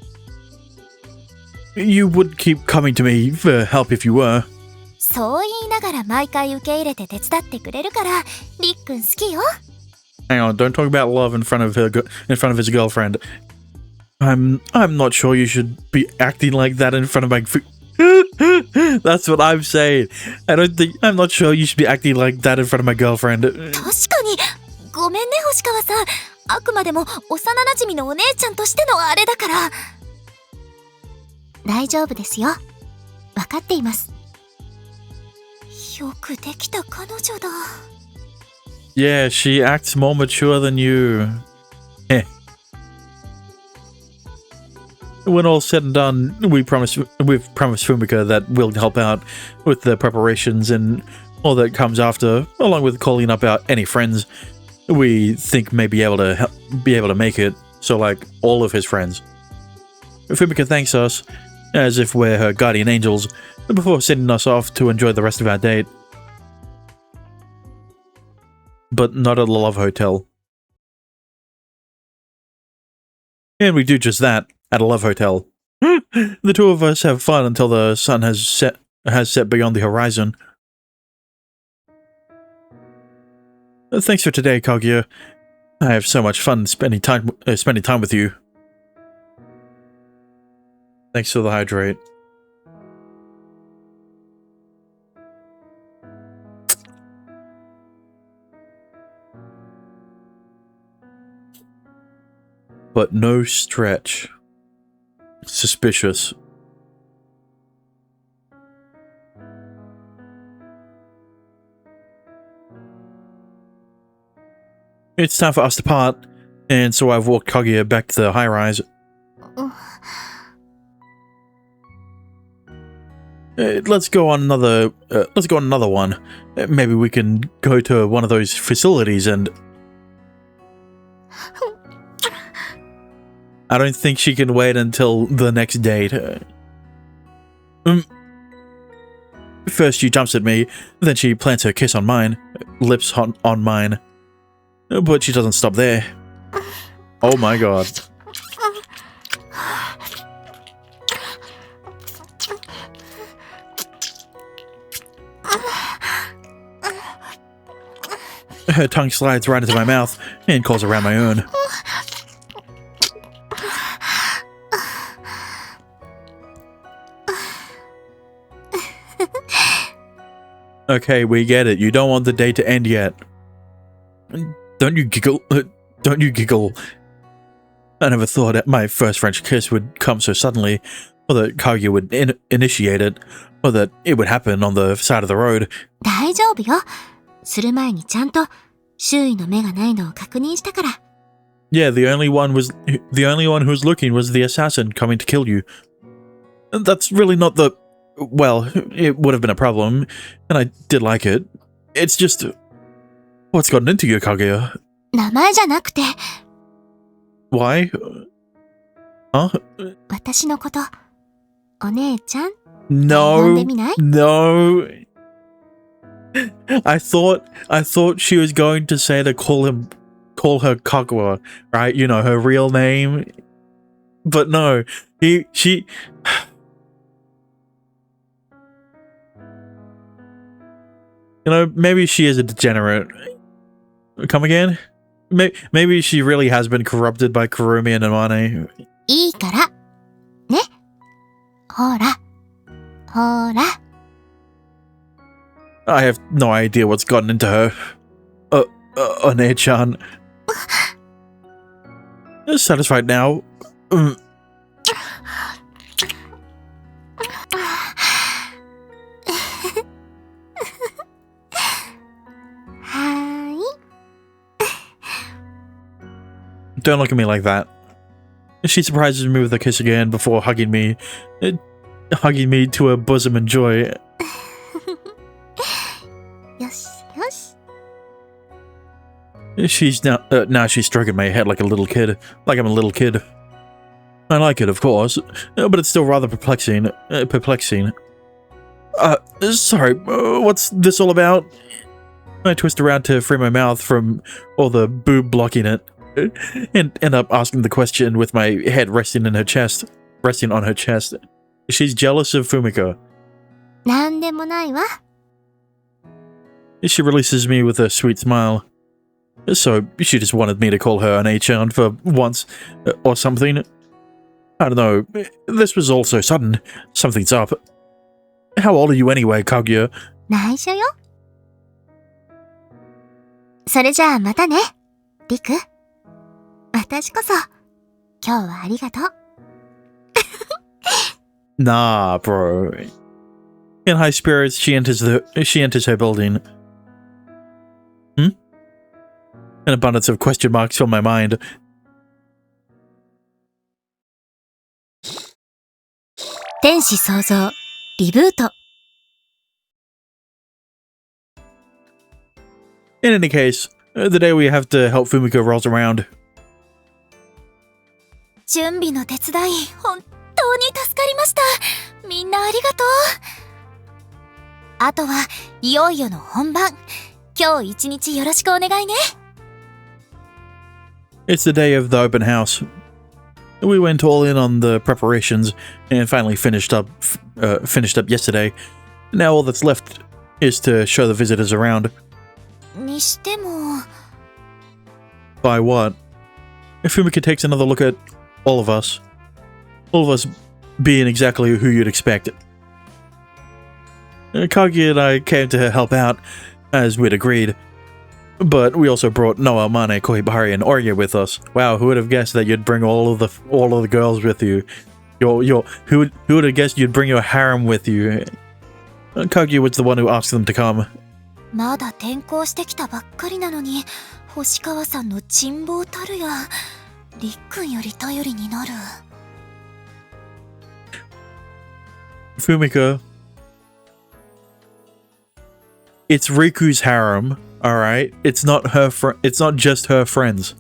You would keep coming to me for help if you were. そう言いながら毎回受け入れて手伝ってくれるから、りっくん好きよ。Hang on, don't talk about love in front of his girlfriend. I'm not sure you should be acting like that in front of my... That's what I'm saying. I'm not sure you should be acting like that in front of my girlfriend. 確かに。ごめんね星川さん。あくまでも幼馴染のお姉ちゃんとしてのあれだから。大丈夫ですよ。わかっています。よくできた彼女だ。Yeah, she acts more mature than you. When all's said and done, we've promised Fumika that we'll help out with the preparations and all that comes after, along with calling up any friends we think may be able to make it. So, like, all of his friends. Fumika thanks us as if we're her guardian angels before sending us off to enjoy the rest of our date. But not at the Love Hotel. And we do just that at a Love Hotel. The two of us have fun until the sun has set beyond the horizon. Thanks for today, Kaguya. I have so much fun spending time with you. Thanks for the hydrate. But no stretch. Suspicious. It's time for us to part, and so I've walked Kaguya back to the high-rise. Let's go on another one. Maybe we can go to one of those facilities and... I don't think she can wait until the next date. First she jumps at me, then she plants her kiss on mine, lips on mine. But she doesn't stop there. Oh my god. Her tongue slides right into my mouth and calls around my own. Okay, we get it. You don't want the date to end yet. Don't you giggle? Don't you giggle? I never thought that my first French kiss would come so suddenly, or that Kaguya would initiate it, or that it would happen on the side of the road. 大丈夫よ。する前にちゃんと周囲の目がないのを確認したから。Yeah, the only one who was looking was the assassin coming to kill you. That's really not the... Well, it would have been a problem, and I did like it. It's just... What's gotten into you, Kaguya? 名前じゃなくて。Why? Huh? 私のこと、お姉ちゃん No. 呼んでみない？ No. I thought she was going to say to call her Kaguya, right? You know, her real name. But no, she... You know, maybe she is a degenerate. Come again? Maybe she really has been corrupted by Kurumi and Amane. いいから。ね。ほら。ほら。I have no idea what's gotten into her. One-chan. Satisfied now? Don't look at me like that. She surprises me with a kiss again before hugging me to her bosom in joy. よしよし。 She's now she's stroking my head like a little kid, like I'm a little kid. I like it, of course, but it's still rather perplexing. Sorry, what's this all about? I twist around to free my mouth from all the boob blocking it, and end up asking the question with my head resting on her chest. She's jealous of Fumika. なんでもないわ。 She releases me with a sweet smile. So she just wanted me to call her an Achan for once, or something. I don't know. This was all so sudden. Something's up. How old are you anyway, Kaguya? 内緒よ。それじゃあまたね、リク。私こそ、今日はありがとう。Nah, bro. In high spirits, she enters her building. An abundance of question marks on my mind. 天使創造リブート。 In any case, the day we have to help Fumiko rolls around. 準備の手伝い本当に助かりました。みんなありがとう。あとはいよいよの本番。今日一日よろしくお願いね。 It's the day of the open house. We went all in on the preparations and finally finished up yesterday. Now all that's left is to show the visitors around. にしても By what? If Fumika takes another look at all of us being exactly who you'd expect. Kagi and I came to help out, as we'd agreed. But we also brought Noah, Mane, Kohibari, and Orya with us. Wow, who would have guessed that you'd bring all of the girls with you? Who would have guessed you'd bring your harem with you? Kagi was the one who asked them to come. まだ転校してきたばっかりなのに星川さんの珍望たるやりっくんより頼りになる。 Fumika, it's Riku's harem, alright? It's not just her friends.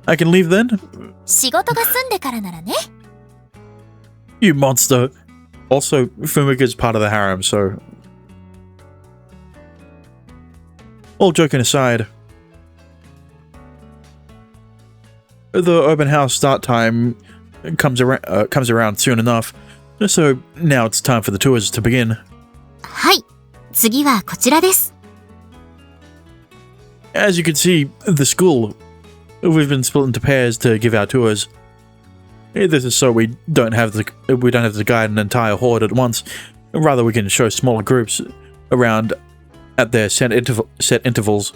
I can leave then? 仕事が済んでからならね。 You monster. Also, Fumika's part of the harem, so... All joking aside, the open house start time comes around soon enough, so now it's time for the tours to begin. はい、次はこちらです。 As you can see, the school, we've been split into pairs to give our tours. This is so we don't have to guide an entire horde at once. Rather, we can show smaller groups around at their set intervals.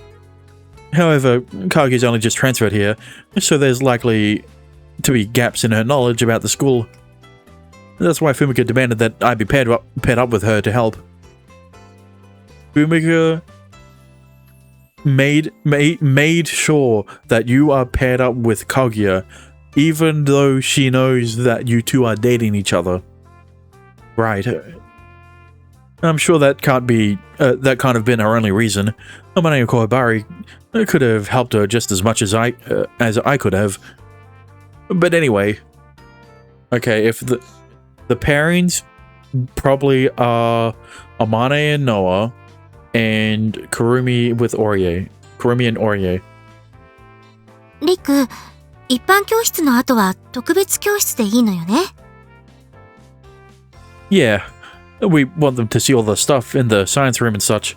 However, Kagi's only just transferred here, so there's likely to be gaps in her knowledge about the school. That's why Fumika demanded that I be paired up with her to help. Fumika made sure that you are paired up with Kaguya, even though she knows that you two are dating each other. Right. I'm sure that can't have been her only reason. Amane Kohibari could have helped her just as much as I could have. But anyway, okay, if the pairings probably are Amane and Noah, and Kurumi with Orye. Kurumi and Orye. リク、一般教室の後は特別教室でいいのよね。 Yeah, we want them to see all the stuff in the science room and such.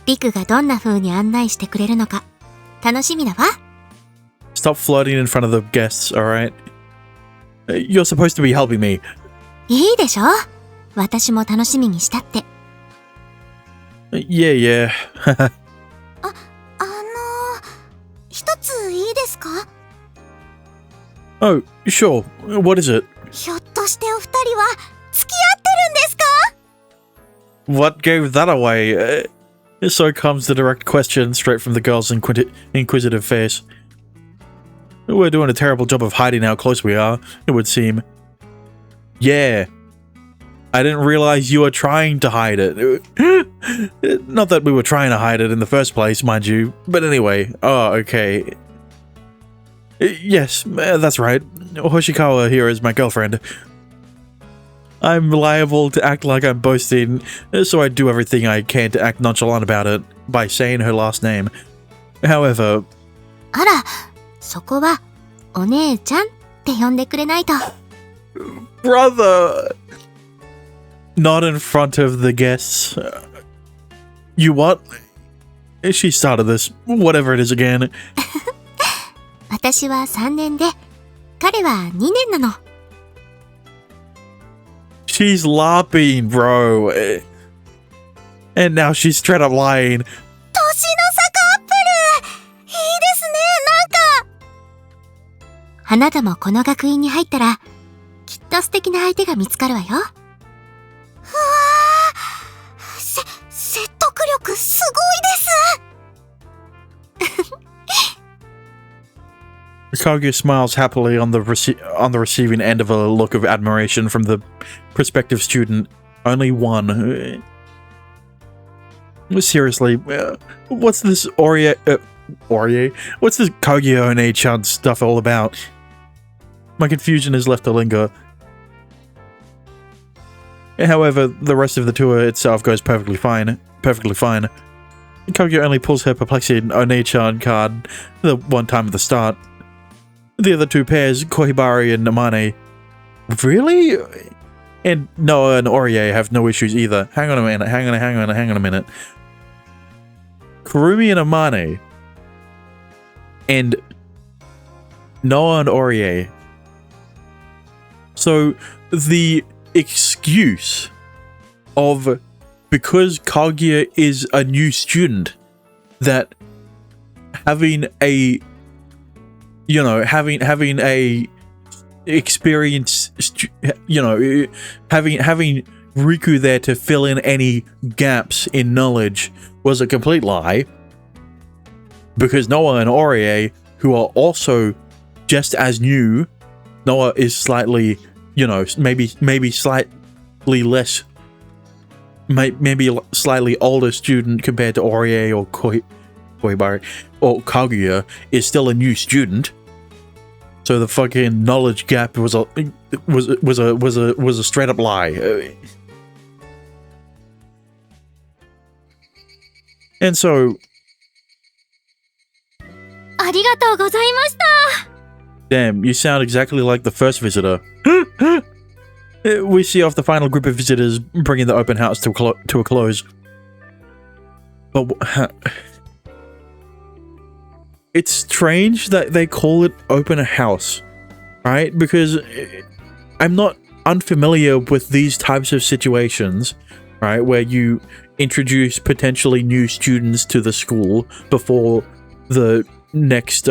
リクがどんな風に案内してくれるのか楽しみだわ。 Stop flirting in front of the guests, alright? You're supposed to be helping me. いいでしょ？私も楽しみにしたって。 Yeah. 一ついいですか？ Oh, sure. What is it? ひょっとしてお二人は付き合ってるんですか？ What gave that away? So comes the direct question straight from the girl's inquisitive face. We're doing a terrible job of hiding how close we are, it would seem. Yeah. I didn't realize you were trying to hide it. Not that we were trying to hide it in the first place, mind you. But anyway, oh, okay. Yes, that's right. Hoshikawa here is my girlfriend. I'm liable to act like I'm boasting, so I do everything I can to act nonchalant about it by saying her last name. However... あら、そこはお姉ちゃんって呼んでくれないと。 Brother! Not in front of the guests. You what? She started this, whatever it is again. 私は3年で、彼は2年なの。 She's LARPing, bro. And now she's straight up lying. 年の差カップル！いいですね、なんか。あなたもこの学院に入ったら、きっと素敵な相手が見つかるわよ。うわー、説得力すごいです。Kaguya smiles happily on the receiving end of a look of admiration from the prospective student. Only one. Seriously, what's this What's this Kaguya One-chan stuff all about? My confusion is left to linger. However, the rest of the tour itself goes perfectly fine. Kaguya only pulls her perplexing One-chan card the one time at the start. The other two pairs, Kohibari and Amane, really? And Noah and Orie have no issues either. Hang on a minute. Kurumi and Amane and Noah and Orie. So the excuse of because Kaguya is a new student that having a experience, having Riku there to fill in any gaps in knowledge was a complete lie, because Noah and Orie, who are also just as new, Noah is slightly, maybe slightly less, maybe a slightly older student compared to Orie or Kohibari, or Kaguya is still a new student. So the fucking knowledge gap was a straight up lie. And so, ありがとうございました。 damn, you sound exactly like the first visitor. We see off the final group of visitors, bringing the open house to a close. But it's strange that they call it open house, right? Because I'm not unfamiliar with these types of situations, right? Where you introduce potentially new students to the school before the next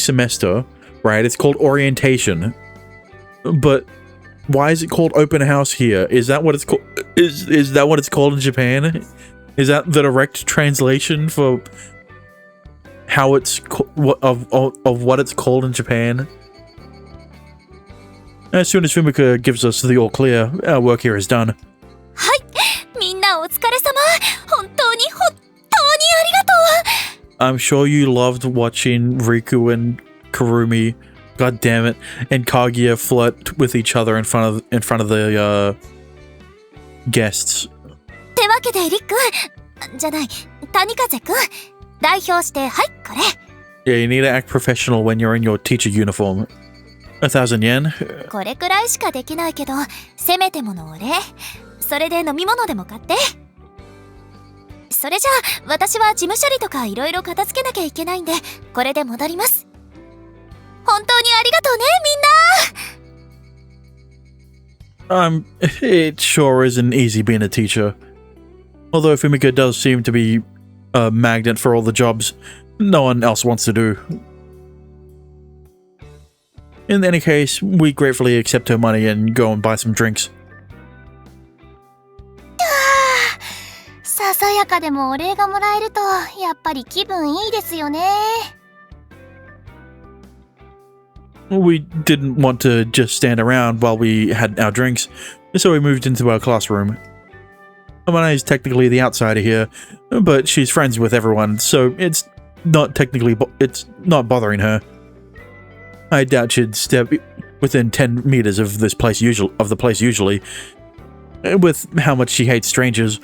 semester, right? It's called orientation. But why is it called open house here? Is that what it's called? Is that what it's called in Japan? Is that the direct translation for how it's of what it's called in Japan? As soon as Fumika gives us the all clear, our work here is done. はい、みんなお疲れ様。本当にありがとう。 I'm sure you loved watching Riku and Kurumi, god damn it, and Kaguya flirt with each other in front of the guests. ってわけでリックじゃない谷風くん代表してはいこれ Yeah, you need to act professional when you're in your teacher uniform. 1,000 yen? これくらいしかできないけどせめてものお礼それで飲み物でも買ってそれじゃあ私は事務処理とかいろいろ片付けなきゃいけないんでこれで戻ります本当にありがとうねみんな It sure isn't easy being a teacher. Although Fumika does seem to be a magnet for all the jobs no one else wants to do. In any case, we gratefully accept her money and go and buy some drinks. ささやかでもお礼がもらえるとやっぱり気分いいですよね。 We didn't want to just stand around while we had our drinks, so we moved into our classroom. Amane is technically the outsider here, but she's friends with everyone, so it's not bothering her. I doubt she'd step within 10 meters of the place usually, with how much she hates strangers.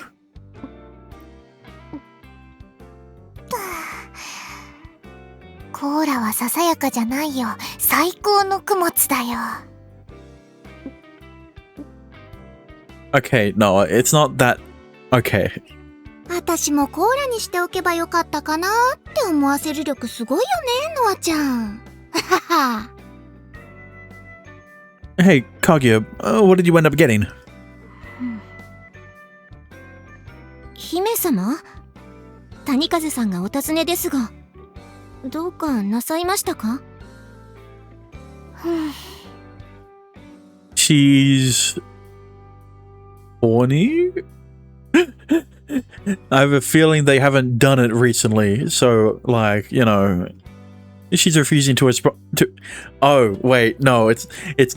コーラはささやかじゃないよ。最高の供物だよ。 Okay, no, it's not that. Okay. 私もコーラにしておけばよかったかなって思わせる力すごいよねノアちゃん Hey, Kaguya, what did you end up getting? 姫様谷風さんがお尋ねですがどうかなさいましたか She's horny? I have a feeling they haven't done it recently, so, like, you know, she's refusing to respond to... Oh, wait, no, it's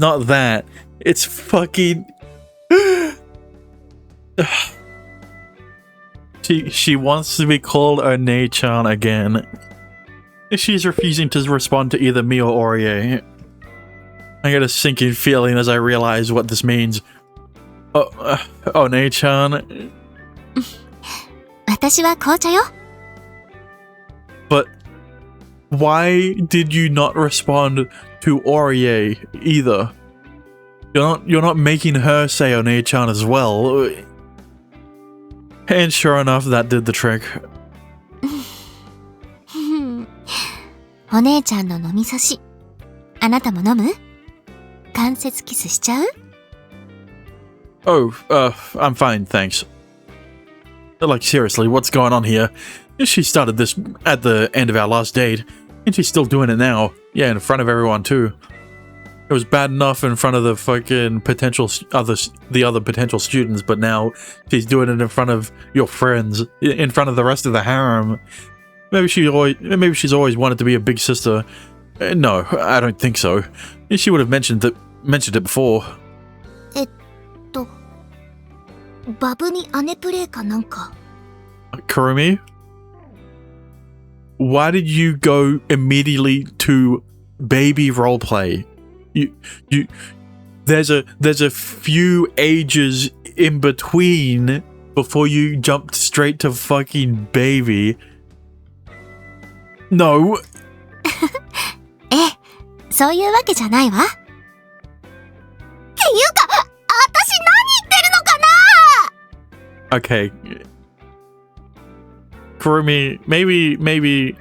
not that. It's fucking... She wants to be called One-chan again. She's refusing to respond to either me or Orie. I get a sinking feeling as I realize what this means. One-chan. 私は紅茶よ。 But why did you not respond to Orie either? You're not making her say One-chan as well. And sure enough, that did the trick. お姉ちゃんの飲み差し。あなたも飲む？関節キスしちゃう？ Oh, I'm fine, thanks. Like, seriously, what's going on here? She started this at the end of our last date, and she's still doing it now. Yeah, in front of everyone, too. It was bad enough in front of the fucking the other potential students, but now she's doing it in front of your friends, in front of the rest of the harem. Maybe she's always wanted to be a big sister. No, I don't think so. She would have mentioned it before. バブに姉プレイかなんか。 Kurumi? Why did you go immediately to baby roleplay? There's a few ages in between before you jumped straight to fucking baby. No. ええ、そういうわけじゃないわ。っていうか、私何言ってるのかな Okay. Kurumi, maybe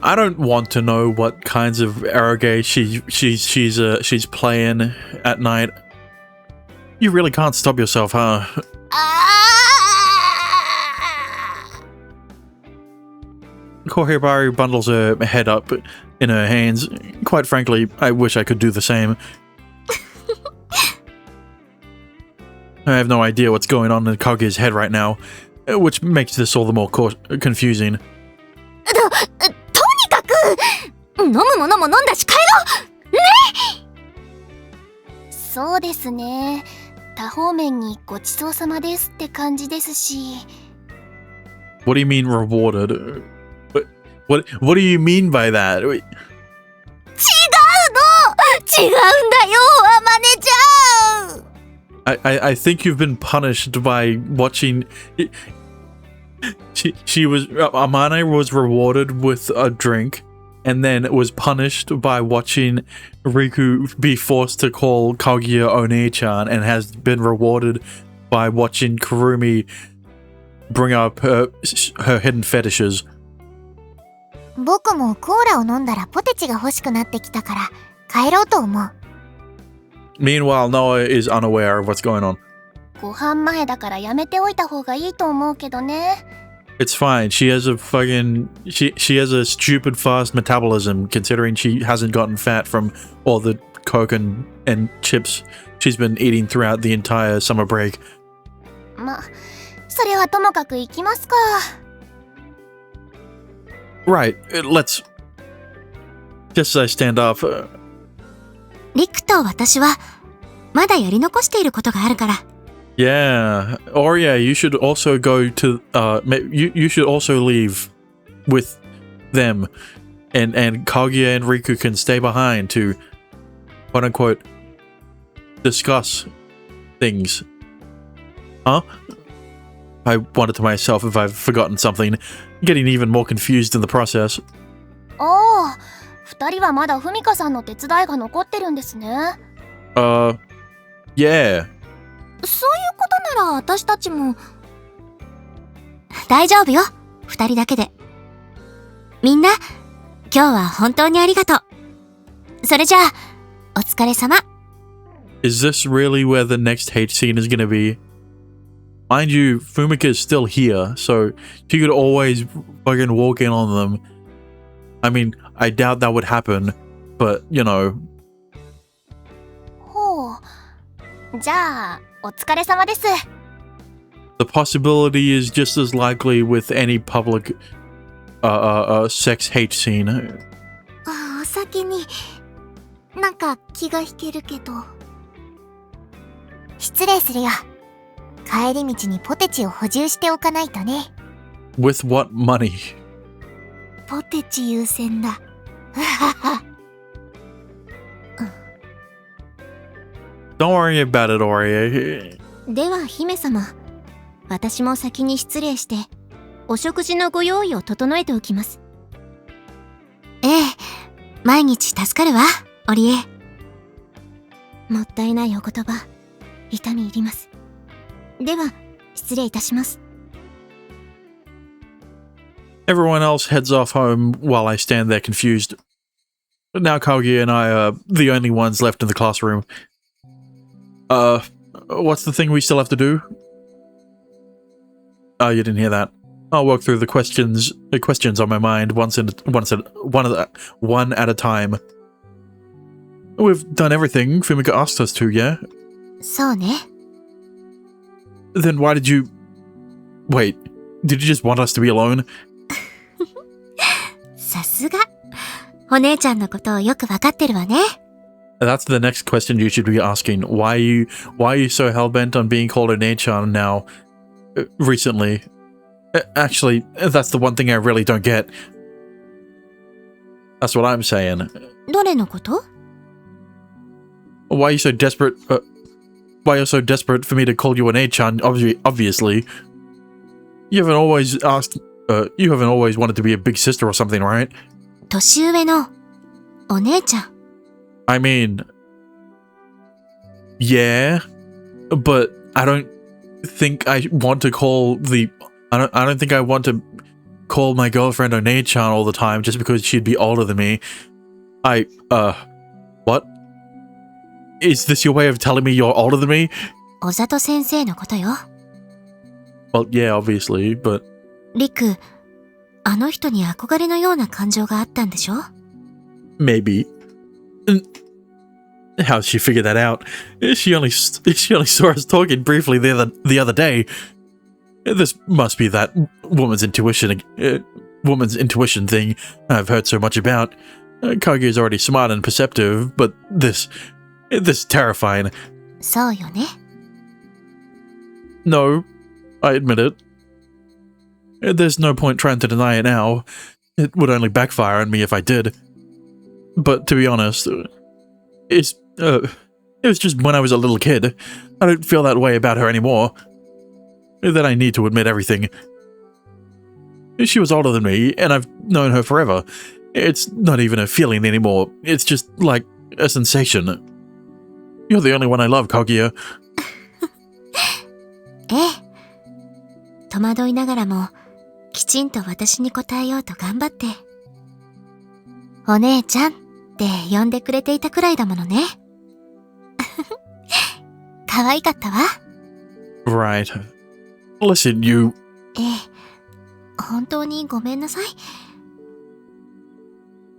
I don't want to know what kinds of eroge she's playing at night. You really can't stop yourself, huh? あ Kohibari bundles her head up in her hands. Quite frankly, I wish I could do the same. I have no idea what's going on in Kaguya's head right now, which makes this all the more confusing. とにかく飲むものも飲んだし帰ろうね。そうですね。多方面にごちそうさまですって感じですし。 What do you mean rewarded? What do you mean by that? 違うの違うんだよ、あまねちゃん I think you've been punished by watching. Amane was rewarded with a drink, and then was punished by watching Riku be forced to call Kaguya One-chan, and has been rewarded by watching Kurumi bring up her hidden fetishes. 僕もコーラを飲んだらポテチが欲しくなってきたから帰ろうと思う。 Meanwhile, Noah is unaware of what's going on. ご飯前だからやめておいた方がいいと思うけどね。 It's fine. She has a stupid fast metabolism, considering she hasn't gotten fat from all the coke and chips she's been eating throughout the entire summer break. ま、それはともかく行きますか。 Right, let's... Just as I stand up... リクと私はまだやり残していることがあるから。 Yeah, Oria, you should also go to... you should also leave with them. And Kaguya and Riku can stay behind to, quote-unquote, discuss things. Huh? I wondered to myself if I've forgotten something, getting even more confused in the process. ああ、二人はまだふみかさんの手伝いが残ってるんですね。Yeah. そういうことなら私たちも大丈夫よ、二人だけで。みんな今日は本当にありがとう。それじゃあお疲れ様。 Is this really where the next hate scene is gonna be? Mind you, Fumika is still here, so she could always fucking walk in on them. I mean, I doubt that would happen, but, you know. ほう。じゃあ、お疲れ様です。The possibility is just as likely with any public sex hate scene. ああ、お先に。なんか気が引けるけど。失礼するよ。帰り道にポテチを補充しておかないとね。With what money? ポテチ優先だ。Don't worry about it, Ori. では姫様、私も先に失礼してお食事のご用意を整えておきます。ええ、毎日助かるわ、オリエ。もったいないお言葉、痛み入ります。では失礼いたします。 Everyone else heads off home while I stand there confused. Now Kaguya and I are the only ones left in the classroom. What's the thing we still have to do? Oh, you didn't hear that. I'll work through the questions on my mind one at a time. We've done everything Fumika asked us to, yeah? そうね。 Then why did you... Wait, did you just want us to be alone? さすが。お姉ちゃんのことをよくわかってるわね。That's the next question you should be asking. Why are you so hell-bent on being called a Nechan now? Recently. Actually, that's the one thing I really don't get. That's what I'm saying. どれのこと？ Why are you so desperate? Why you're so desperate for me to call you an Nechan? Obviously, you haven't always wanted to be a big sister or something, right? 年上のお姉ちゃん。I mean, yeah, but I don't think I want to call I don't think I want to call my girlfriend One-chan all the time just because she'd be older than me. What? Is this your way of telling me you're older than me? 小里先生のことよ。 Well, yeah, obviously, but... リク、あの人に憧れのような感情があったんでしょ？ Maybe. How'd she figure that out? She only saw us talking briefly the other day. This must be that woman's intuition thing I've heard so much about. Kaguya's already smart and perceptive, but this is terrifying. そうよね。 No, I admit it. There's no point trying to deny it now. It would only backfire on me if I did. But to be honest, it was just when I was a little kid. I don't feel that way about her anymore. That I need to admit everything. She was older than me, and I've known her forever. It's not even a feeling anymore. It's just like a sensation. You're the only one I love, Kaguya. ええ。戸惑いながらも、きちんと私に答えようと頑張って。お姉ちゃんって呼んでくれていたくらいだものね。可愛かったわ。Right. Listen, you... ええ。本当にごめんなさい。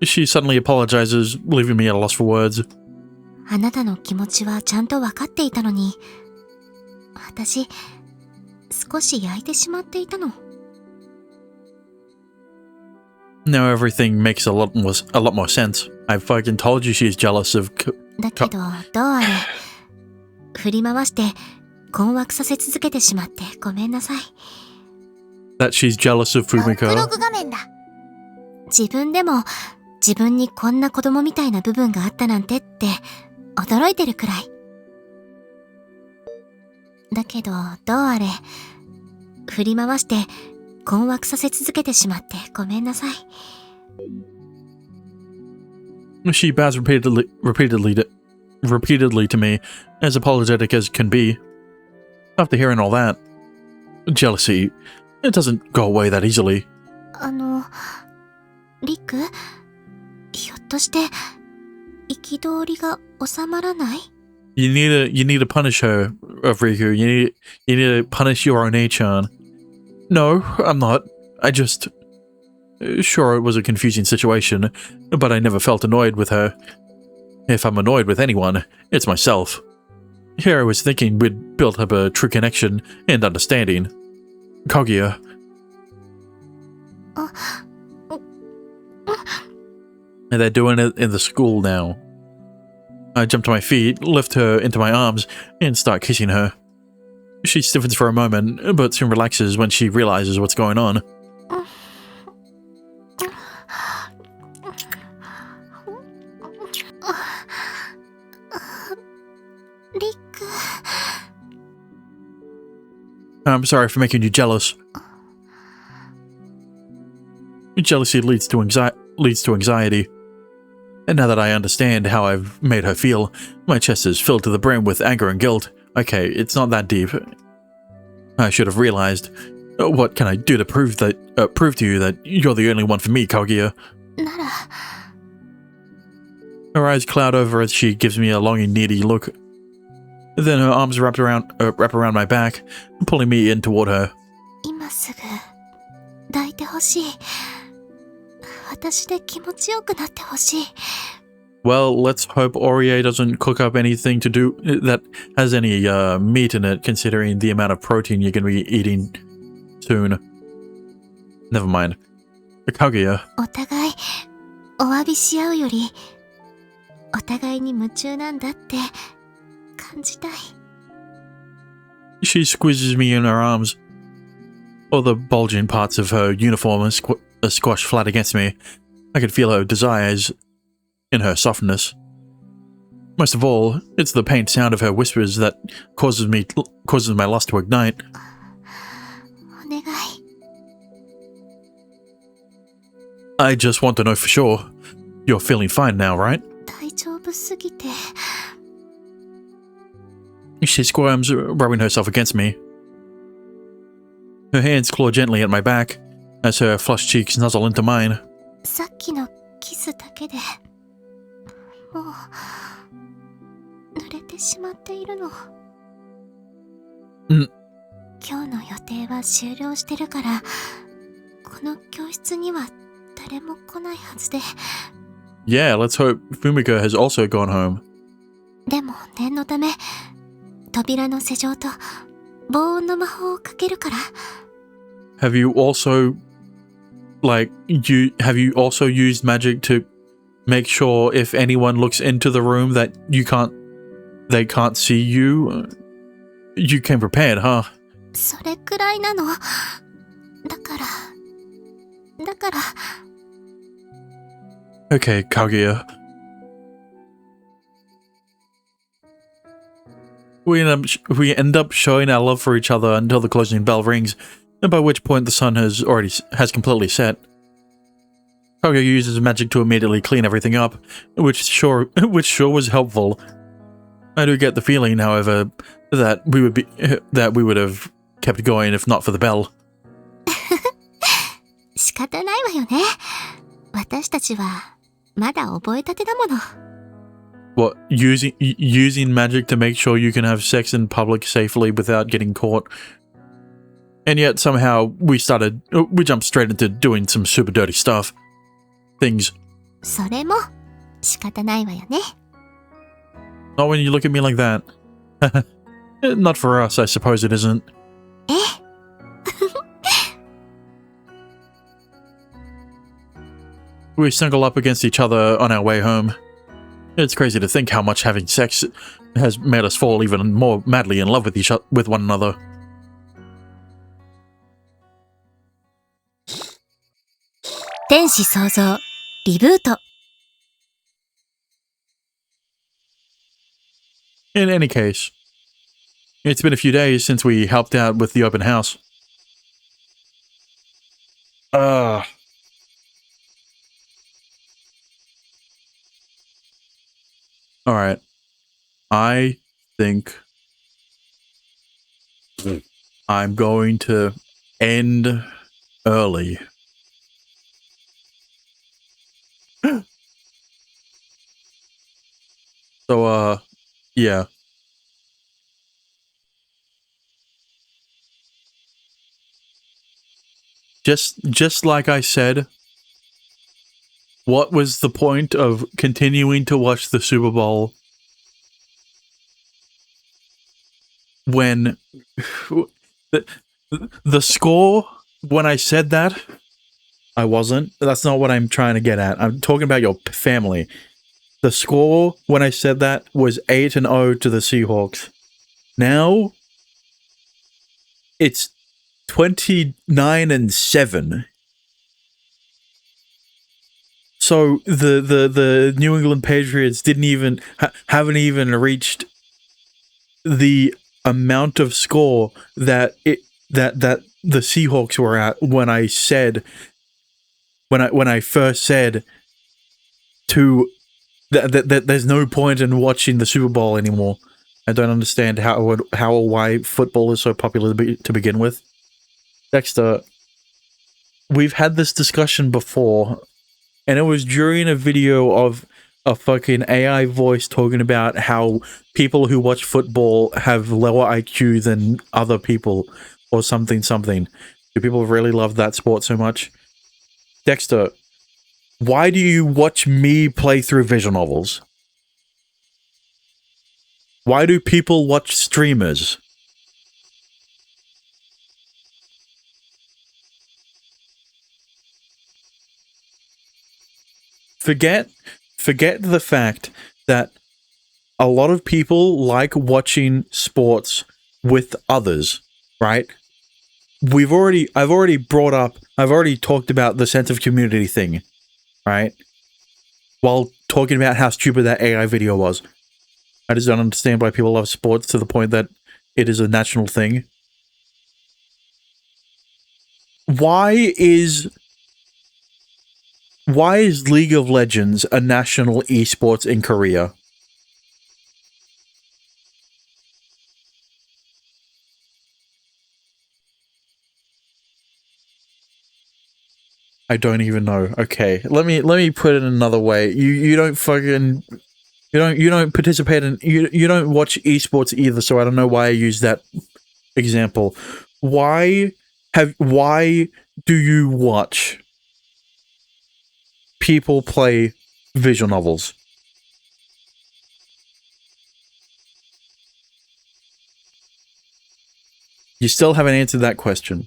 She suddenly apologizes, leaving me at a loss for words. あなたの気持ちはちゃんと分かっていたのに、私、少し焼いてしまっていたの。Now everything makes a lot more sense. I fucking told you she's jealous of... だけど、どうあれ、振り回して困惑させ続けてしまってごめんなさい。That she's jealous of ノックロ Fumika. グ画面だ。自分でも自分にこんな子供みたいな部分があったなんてって驚いてるくらい。だけど、どうあれ、振り回して困惑させ続けてしまってごめんなさい。She bows repeatedly to me, as apologetic as can be. After hearing all that, jealousy, it doesn't go away that easily. リク、ひょっとして憤りが収まらない？ You need to punish her, Riku. You need to punish your One-chan. No, I'm not. I just... Sure, it was a confusing situation, but I never felt annoyed with her. If I'm annoyed with anyone, it's myself. Here I was thinking we'd built up a true connection and understanding. Kaguya. And they're doing it in the school now. I jump to my feet, lift her into my arms, and start kissing her. She stiffens for a moment, but soon relaxes when she realizes what's going on. Rick. I'm sorry for making you jealous. Jealousy leads to anxiety. And now that I understand how I've made her feel, my chest is filled to the brim with anger and guilt. Okay, it's not that deep. I should have realized. What can I do to prove to you that you're the only one for me, Kaguya? Nara. Her eyes cloud over as she gives me a longing, needy look. Then her arms wrap around my back, pulling me in toward her. 今すぐ抱いてほしい。私で気持ちよくなってほしい。 Well, let's hope Orie doesn't cook up anything to do that has any meat in it, considering the amount of protein you're going to be eating soon. Never mind. Kaguya. お互いお詫びし合うよりお互いに夢中なんだって感じたい。 She squeezes me in her arms. All the bulging parts of her uniform are squashed flat against me. I could feel her desires in her softness. Most of all, it's the faint sound of her whispers that causes my lust to ignite. お願い。 I just want to know for sure. You're feeling fine now, right? 大丈夫すぎて。 She squirms, rubbing herself against me. Her hands claw gently at my back as her flushed cheeks nuzzle into mine. さっきのキスだけでもう濡れてしまっているの。今日の予定は終了してるからこの教室には誰も来ないはずで。 Yeah, let's hope Fumika has also gone home. でも念のため扉の施錠と防音の魔法をかけるから。 Have you also used magic to make sure if anyone looks into the room that they can't see you? You came prepared, huh? それくらいなの。だから。 Okay, Kaguya. We end up showing our love for each other until the closing bell rings, and by which point the sun has completely set. Kaguya uses magic to immediately clean everything up, which sure was helpful. I do get the feeling, however, that we would have kept going if not for the bell. 仕方ないわよね。私たちはまだ覚えたてだもの。 What, using magic to make sure you can have sex in public safely without getting caught? And yet somehow we jumped straight into doing some super dirty stuff. Things. それも仕方ないわよね。 Not when you look at me like that. Not for us, I suppose it isn't. ええ。 We snuggle up against each other on our way home. It's crazy to think how much having sex has made us fall even more madly in love with one another. In any case, it's been a few days since we helped out with the open house. Alright. I think I'm going to end early. So, yeah. Just like I said, what was the point of continuing to watch the Super Bowl when the, the score when I said that, I wasn't. That's not what I'm trying to get at. I'm talking about your family. The score when I said that was 8-0 to the Seahawks. Now it's 29-7. So the New England Patriots haven't even reached the amount of score that the Seahawks were at when I first said to that there's no point in watching the Super Bowl anymore. I don't understand how or why football is so popular to begin with. Dexter, we've had this discussion before, and it was during a video of a fucking AI voice talking about how people who watch football have lower IQ than other people, or something. Do people really love that sport so much? Dexter, why do you watch me play through visual novels? Why do people watch streamers? Forget the fact that a lot of people like watching sports with others, right? I've already talked about the sense of community thing, right? While talking about how stupid that AI video was. I just don't understand why people love sports to the point that it is a national thing. Why is League of Legends a national esports in Korea? I don't even know. Okay, let me put it another way. You don't participate in you don't watch esports either, so I don't know why I used that example. Why do you watch people play visual novels? You still haven't answered that question.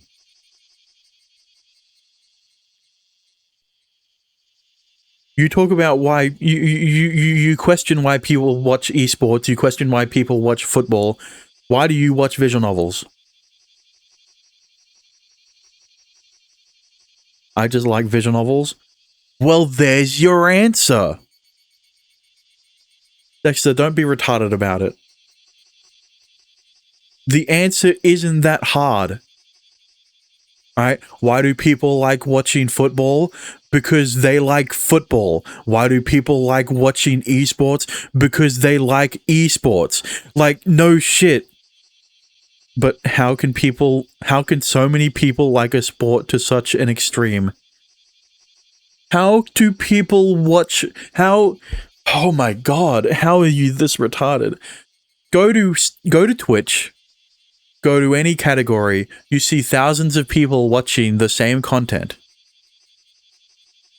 You talk about why you question why people watch esports, you question why people watch football. Why do you watch visual novels? I just like visual novels. Well, there's your answer. Dexter, don't be retarded about it. The answer isn't that hard. Right? Why do people like watching football? Because they like football. Why do people like watching esports? Because they like esports. Like, no shit. But how can so many people like a sport to such an extreme? How do people watch, oh my god, how are you this retarded? Go to Twitch, go to any category, you see thousands of people watching the same content.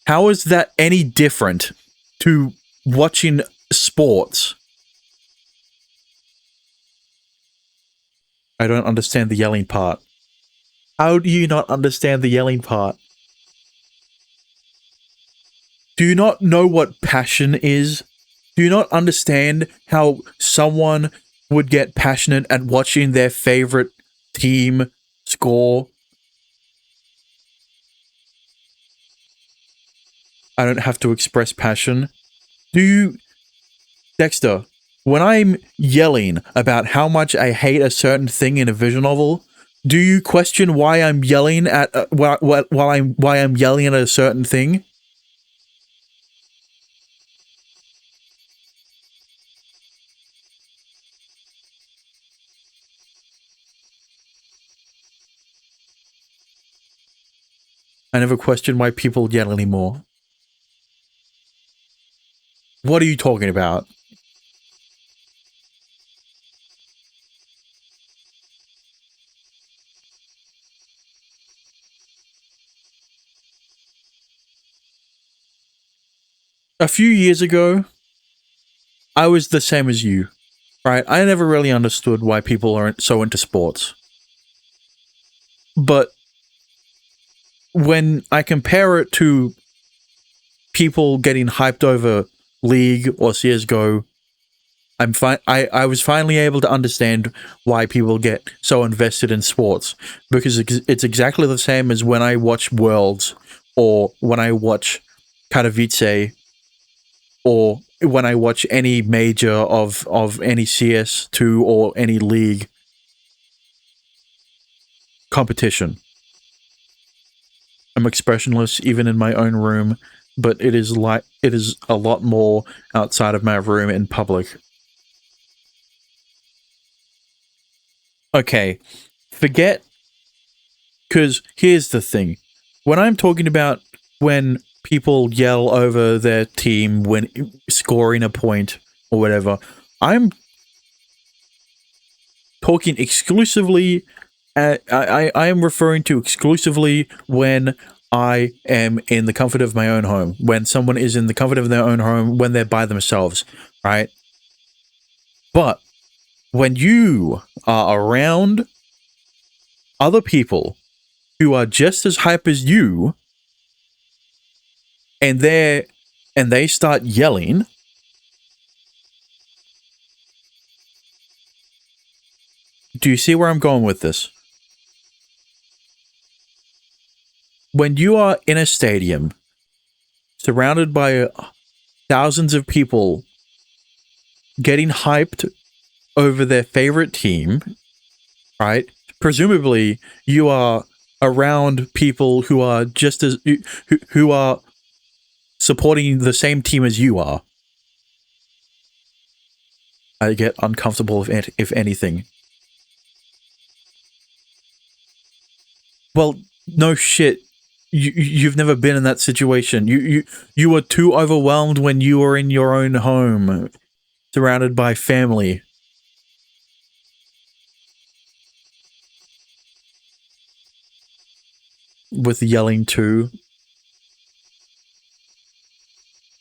How is that any different to watching sports? I don't understand the yelling part. How do you not understand the yelling part? Do you not know what passion is? Do you not understand how someone would get passionate at watching their favorite team score? I don't have to express passion. Do you, Dexter, when I'm yelling about how much I hate a certain thing in a visual novel, do you question why I'm yelling at why I'm yelling at a certain thing? I never question why people yell anymore. What are you talking about? A few years ago, I was the same as you. right? I never really understood why people are so into sports. But when I compare it to people getting hyped over League or CSGO, I was finally able to understand why people get so invested in sports, because it's exactly the same as when I watch Worlds, or when I watch Katowice, or when I watch any major of any CS2 or any League competition. I'm expressionless even in my own room, but it is a lot more outside of my room in public. Okay, forget, because here's the thing. When I'm talking about when people yell over their team when scoring a point or whatever, I'm talking exclusively, I am referring to exclusively when I am in the comfort of my own home, when someone is in the comfort of their own home, when they're by themselves, right? But when you are around other people who are just as hype as you, and they start yelling, do you see where I'm going with this? When you are in a stadium surrounded by thousands of people getting hyped over their favorite team, right? Presumably, you are around people who are just as who are supporting the same team as you are. I get uncomfortable if anything. Well, no shit. You've never been in that situation. You were too overwhelmed when you were in your own home, surrounded by family. With yelling too.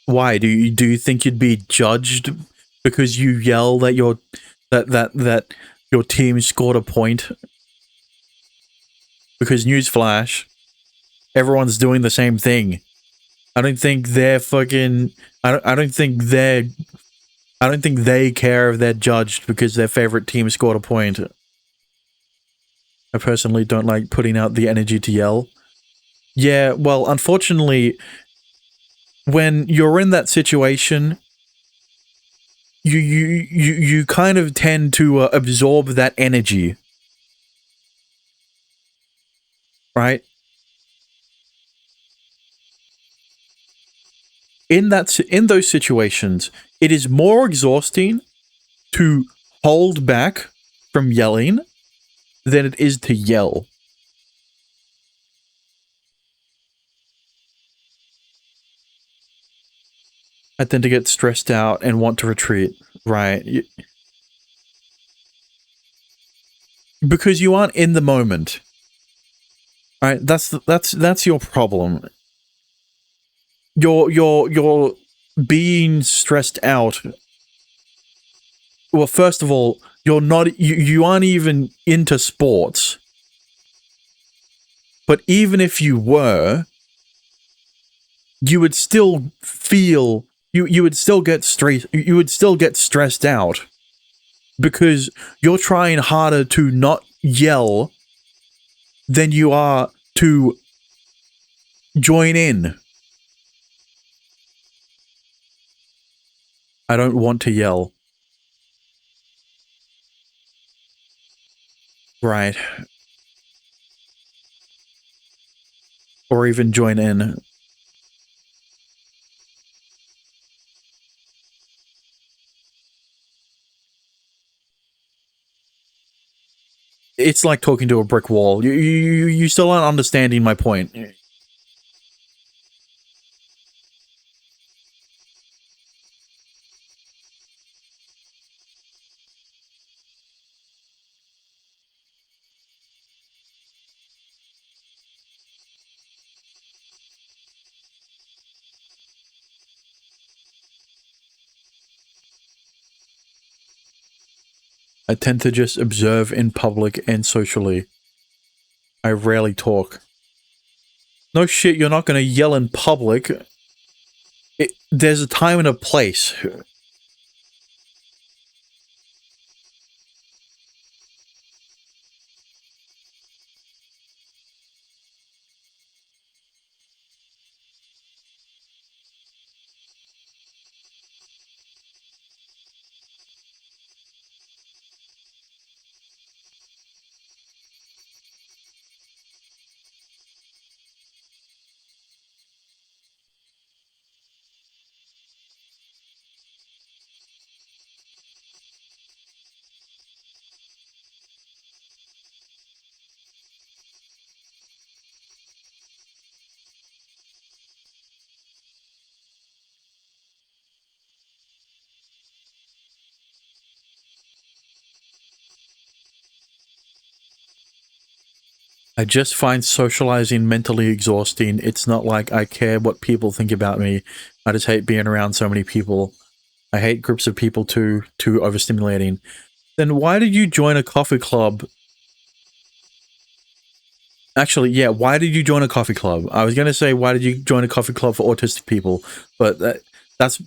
Why do you think you'd be judged because you yell that that your team scored a point? Because newsflash, everyone's doing the same thing. I don't think they're fucking. I don't think they care if they're judged because their favorite team scored a point. I personally don't like putting out the energy to yell. Yeah, well, unfortunately, when you're in that situation, you kind of tend to absorb that energy, right? In those situations, it is more exhausting to hold back from yelling than it is to yell. I tend to get stressed out and want to retreat, right? Because you aren't in the moment, right? That's your problem. You're being stressed out. Well, first of all, you aren't even into sports. But even if you were, you would still feel you would still get stressed out because you're trying harder to not yell than you are to join in. I don't want to yell. Right. Or even join in. It's like talking to a brick wall. You still aren't understanding my point. I tend to just observe in public and socially. I rarely talk. No shit, you're not gonna yell in public. There's a time and a place. I just find socializing mentally exhausting. It's not like I care what people think about me. I just hate being around so many people. I hate groups of people too overstimulating. Then why did you join a coffee club? Actually, yeah, why did you join a coffee club? I was going to say, why did you join a coffee club for autistic people? But that's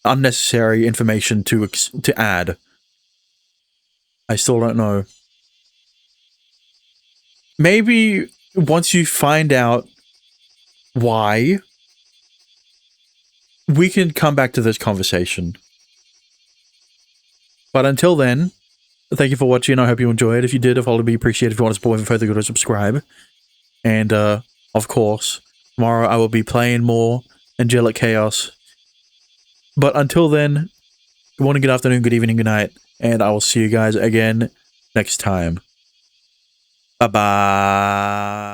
unnecessary information to add. I still don't know. Maybe once you find out why, we can come back to this conversation. But until then, thank you for watching. I hope you enjoyed. If you did, I'd be appreciated. If you want to support me further, go to subscribe. And, of course, tomorrow I will be playing more Angelic Chaos. But until then, good morning, good afternoon, good evening, good night. And I will see you guys again next time. Bye-bye.